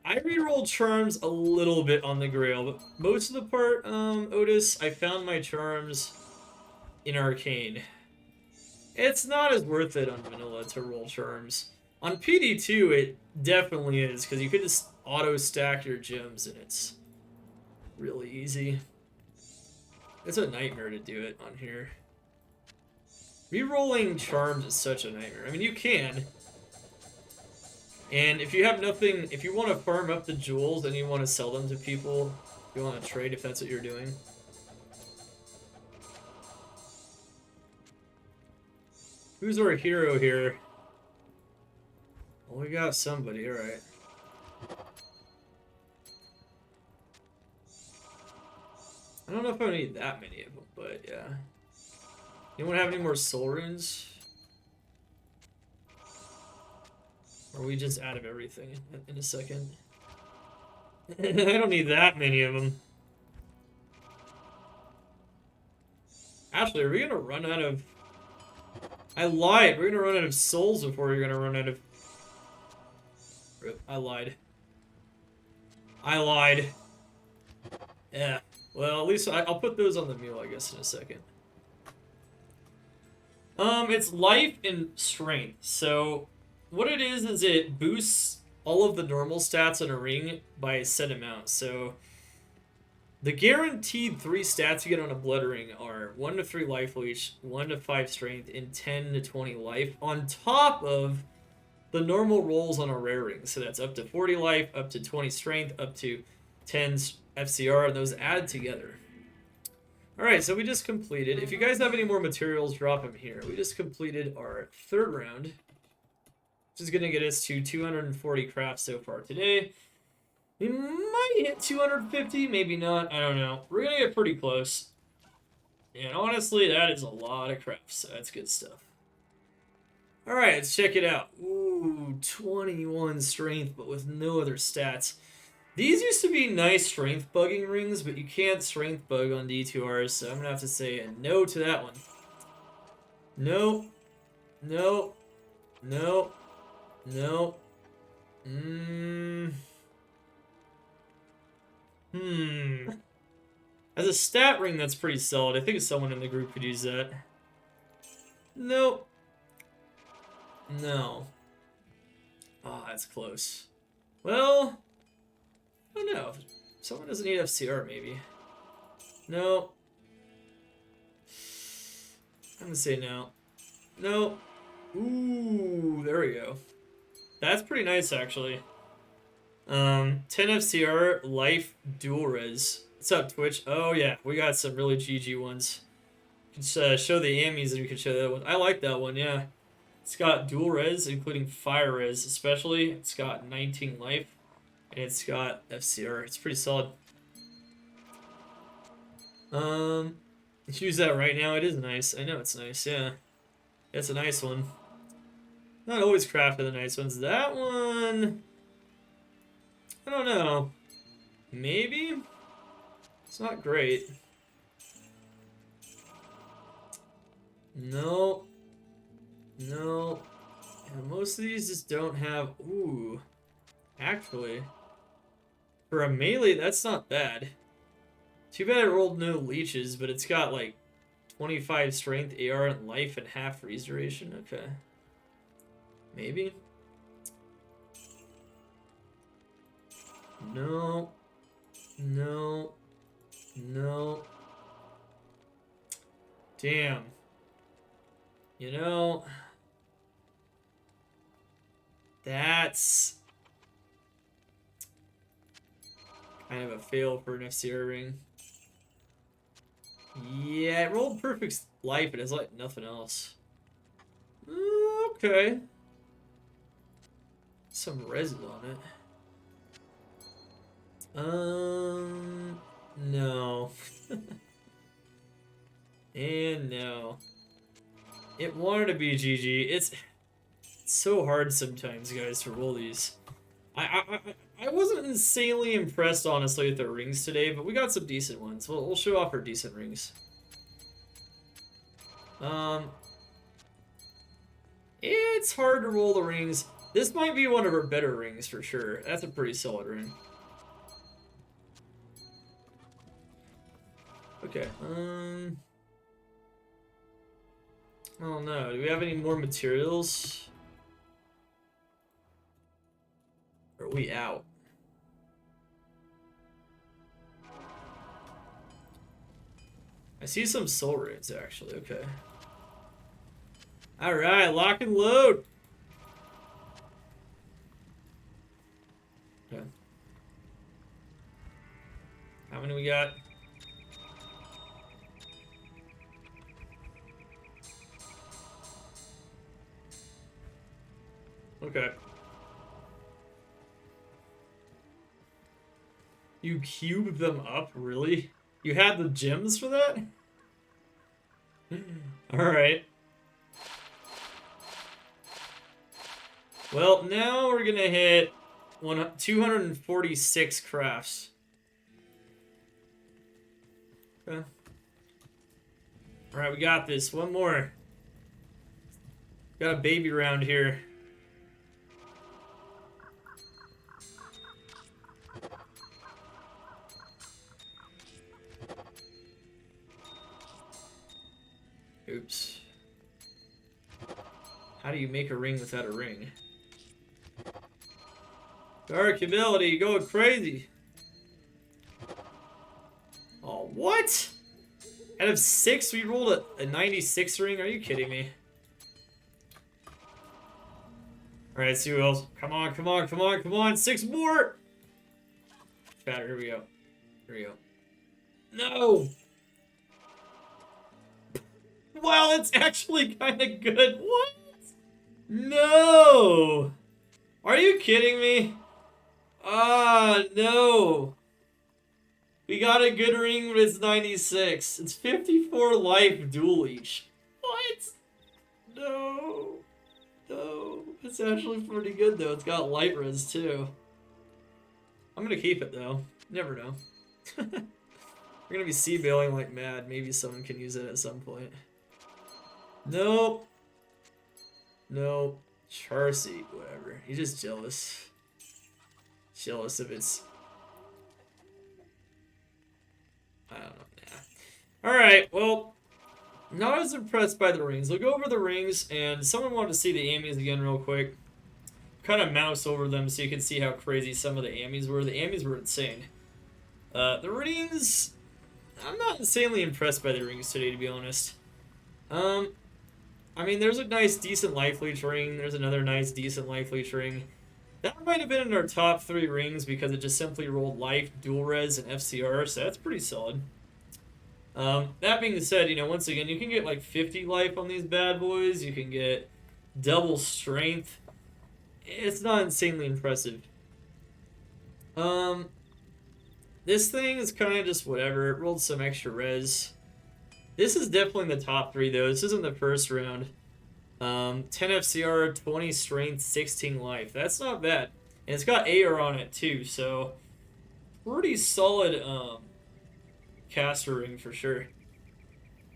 I rerolled charms a little bit on the Grail, but most of the part, Otis, I found my charms in Arcane. It's not as worth it on vanilla to roll charms. On PD2, it definitely is, because you could just auto-stack your gems, and it's really easy. It's a nightmare to do it on here. Rerolling charms is such a nightmare. I mean, you can. And if you have nothing, if you want to farm up the jewels and you want to sell them to people, you want to trade if that's what you're doing. Who's our hero here? Well, we got somebody, alright. I don't know if I need that many of them, but yeah. Anyone have any more soul runes? Or are we just out of everything in a second? I don't need that many of them. Actually, are we gonna run out of... I lied! We're gonna run out of souls before we're gonna run out of... I lied. I lied. Yeah. Well, at least I'll put those on the mule, I guess, in a second. It's life and strength. So, what it is it boosts all of the normal stats on a ring by a set amount. So, the guaranteed 3 stats you get on a blood ring are 1 to 3 life leech, 1 to 5 strength, and 10 to 20 life, on top of the normal rolls on a rare ring. So that's up to 40 life, up to 20 strength, up to 10 FCR, and those add together. Alright, so we just completed. If you guys have any more materials, drop them here. We just completed our 3rd round, which is going to get us to 240 crafts so far today. We might hit 250, maybe not, I don't know. We're going to get pretty close. And honestly, that is a lot of crafts, so that's good stuff. Alright, let's check it out. Ooh, 21 strength, but with no other stats. These used to be nice strength bugging rings, but you can't strength bug on D2Rs, so I'm gonna have to say a no to that one. No. No. No. No. As a stat ring, that's pretty solid. I think someone in the group could use that. Nope. No. Oh, that's close. Well, I don't know. Someone doesn't need FCR, maybe. No. I'm gonna say no. No. Ooh, there we go. That's pretty nice, actually. 10 FCR, life, dual res. What's up, Twitch? Oh, yeah, we got some really GG ones. You can show the Ammys and we can show that one. I like that one, yeah. It's got dual res, including fire res, especially. It's got 19 life, and it's got FCR. It's pretty solid. Let's use that right now. It is nice. I know it's nice, yeah. It's a nice one. Not always crafted the nice ones. That one, I don't know. Maybe? It's not great. No. No. Yeah, most of these just don't have... Ooh. Actually. For a melee, that's not bad. Too bad I rolled no leeches, but it's got like 25 strength, AR, and life, and half freeze duration. Okay. Maybe? No. No. No. Damn. You know, that's kind of a fail for an FCR ring. Yeah, it rolled perfect life, but it's like nothing else. Okay. Some res on it. No. And no. It wanted to be GG. It's so hard sometimes, guys, to roll these. I wasn't insanely impressed, honestly, with the rings today, but we got some decent ones. We'll show off our decent rings. It's hard to roll the rings. This might be one of our better rings for sure. That's a pretty solid ring. Okay. I don't know. Do we have any more materials? Or are we out? I see some soul runes, actually. Okay. Alright, lock and load! Okay. How many we got? Okay. You cubed them up, really? You had the gems for that? Alright. Well, now we're gonna hit 246 crafts. Okay. Alright, we got this. One more. Got a baby round here. Oops. How do you make a ring without a ring? Dark ability, going crazy. Oh, what? Out of 6, we rolled a 96 ring? Are you kidding me? Alright, see who else. Come on, come on, come on, come on. 6 more! Fatter, here we go. Here we go. No! Wow, it's actually kind of good. What? No! Are you kidding me? Ah, no. We got a good ring, but it's 96. It's 54 life dual each. What? No. No. It's actually pretty good, though. It's got light res, too. I'm gonna keep it though. Never know. We're gonna be sea bailing like mad. Maybe someone can use it at some point. Nope. Nope. Charcy, whatever. He's just jealous. Jealous of its... I don't know. Nah. Alright, well, not as impressed by the rings. We'll go over the rings, and someone wanted to see the Ammys again real quick. Kind of mouse over them so you can see how crazy some of the Ammys were. The Ammys were insane. The rings... I'm not insanely impressed by the rings today, to be honest. I mean, there's a nice, decent life leech ring. There's another nice, decent life leech ring. That might have been in our top 3 rings because it just simply rolled life, dual res, and FCR, so that's pretty solid. That being said, you know, once again, you can get like 50 life on these bad boys. You can get double strength. It's not insanely impressive. This thing is kind of just whatever. It rolled some extra res. This is definitely in the top 3, though. This isn't the first round. 10 FCR, 20 strength, 16 life. That's not bad. And it's got AR on it, too, so... pretty solid, caster ring for sure.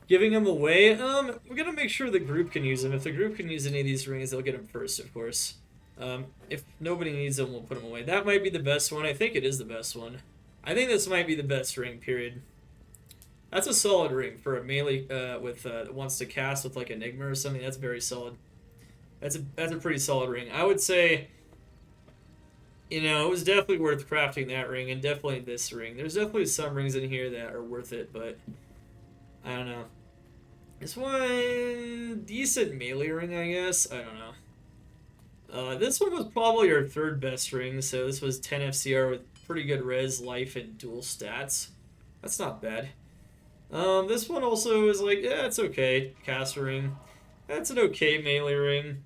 Giving them away, we're gonna make sure the group can use them. If the group can use any of these rings, they'll get them first, of course. If nobody needs them, we'll put them away. That might be the best one. I think it is the best one. I think this might be the best ring, period. That's a solid ring for a melee that wants to cast with like Enigma or something. That's very solid. That's a pretty solid ring. I would say, you know, it was definitely worth crafting that ring and definitely this ring. There's definitely some rings in here that are worth it, but I don't know. This one, decent melee ring, I guess. I don't know. This one was probably our 3rd best ring, so this was 10 FCR with pretty good res, life, and dual stats. That's not bad. This one also is like, yeah, it's okay. Caster ring. That's an okay melee ring.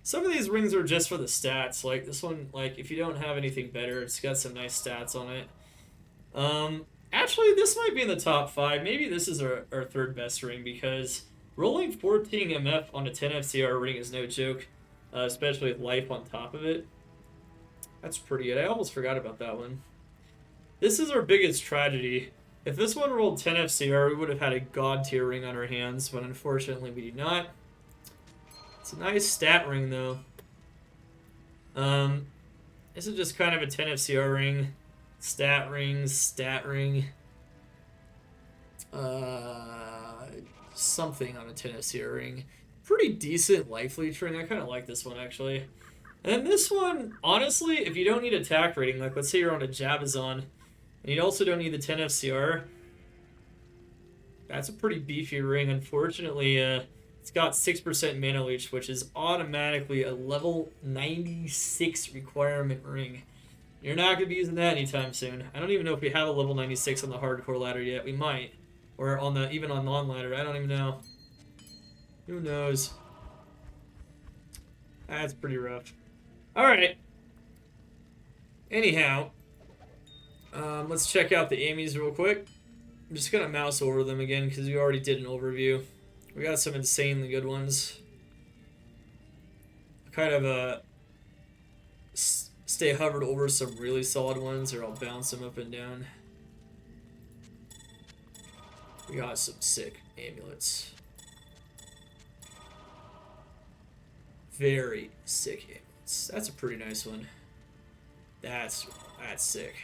Some of these rings are just for the stats. Like, this one, like, if you don't have anything better, it's got some nice stats on it. Actually, this might be in the top 5. Maybe this is our 3rd best ring, because rolling 14 MF on a 10 FCR ring is no joke. Especially with life on top of it. That's pretty good. I almost forgot about that one. This is our biggest tragedy. If this one rolled 10 FCR, we would have had a god tier ring on our hands, but unfortunately we do not. It's a nice stat ring, though. This is just kind of a 10 FCR ring. Stat ring, stat ring. Something on a 10 FCR ring. Pretty decent life leech ring. I kind of like this one, actually. And then this one, honestly, if you don't need attack rating, like let's say you're on a Jabazon, and you also don't need the 10 FCR, that's a pretty beefy ring. Unfortunately, it's got 6% mana leech, which is automatically a level 96 requirement ring. You're not going to be using that anytime soon. I don't even know if we have a level 96 on the hardcore ladder yet. We might. Or on the even on non-ladder. I don't even know. Who knows? That's pretty rough. Alright. Anyhow. Let's check out the Ammys real quick. I'm just going to mouse over them again because we already did an overview. We got some insanely good ones. Kind of stay hovered over some really solid ones, or I'll bounce them up and down. We got some sick amulets. Very sick amulets. That's a pretty nice one. That's sick.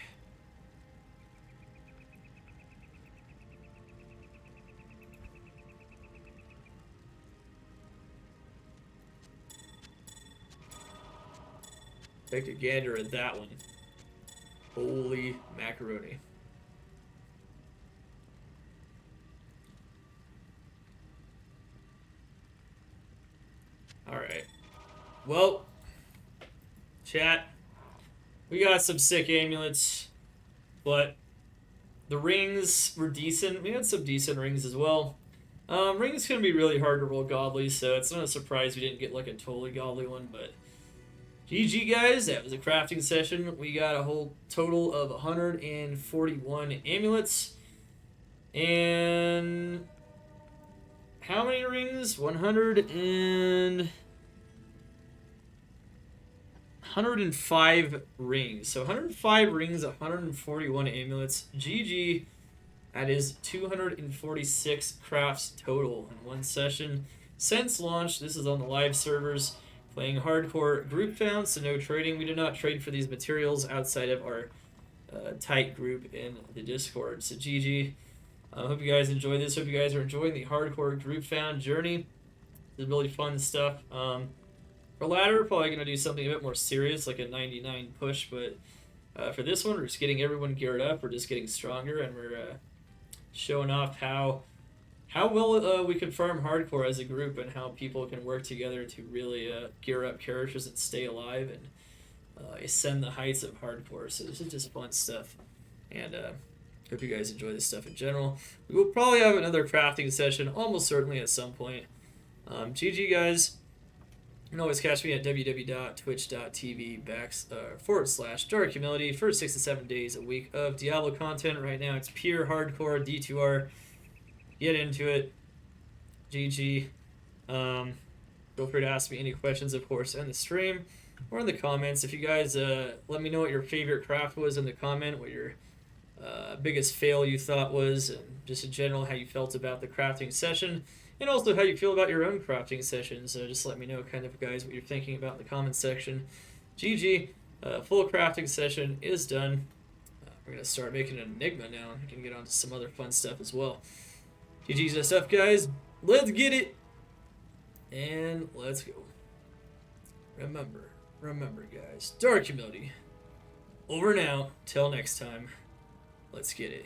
Take a gander at that one. Holy macaroni. Alright. Well, chat, we got some sick amulets, but the rings were decent. We had some decent rings as well. Rings can be really hard to roll godly, so it's not a surprise we didn't get like a totally godly one, but GG guys, that was a crafting session. We got a whole total of 141 amulets. And how many rings? 100 and 105 rings. So 105 rings, 141 amulets. GG. That is 246 crafts total in one session. Since launch, this is on the live servers, playing hardcore group found, so no trading. We do not trade for these materials outside of our tight group in the Discord. So GG. Hope you guys enjoy this. Hope you guys are enjoying the hardcore group found journey. It's really fun stuff. For ladder, we're probably going to do something a bit more serious, like a 99 push, but for this one, we're just getting everyone geared up. We're just getting stronger, and we're showing off how well we can farm hardcore as a group and how people can work together to really gear up characters and stay alive and ascend the heights of hardcore. So this is just fun stuff, and hope you guys enjoy this stuff in general. We will probably have another crafting session, almost certainly at some point. GG guys. You can always catch me at www.twitch.tv/Dark Humility for 6 to 7 days a week of Diablo content. Right now it's pure hardcore D2R. Get into it. GG. Feel free to ask me any questions, of course, in the stream or in the comments. If you guys let me know what your favorite craft was in the comment, what your biggest fail you thought was, and just in general how you felt about the crafting session. And also how you feel about your own crafting sessions. Just let me know, kind of, guys, what you're thinking about in the comments section. GG. Full crafting session is done. We're going to start making an enigma now. We can get on to some other fun stuff as well. GG's stuff, guys. Let's get it. And let's go. Remember, guys. Dark Humility. Over now. Till next time. Let's get it.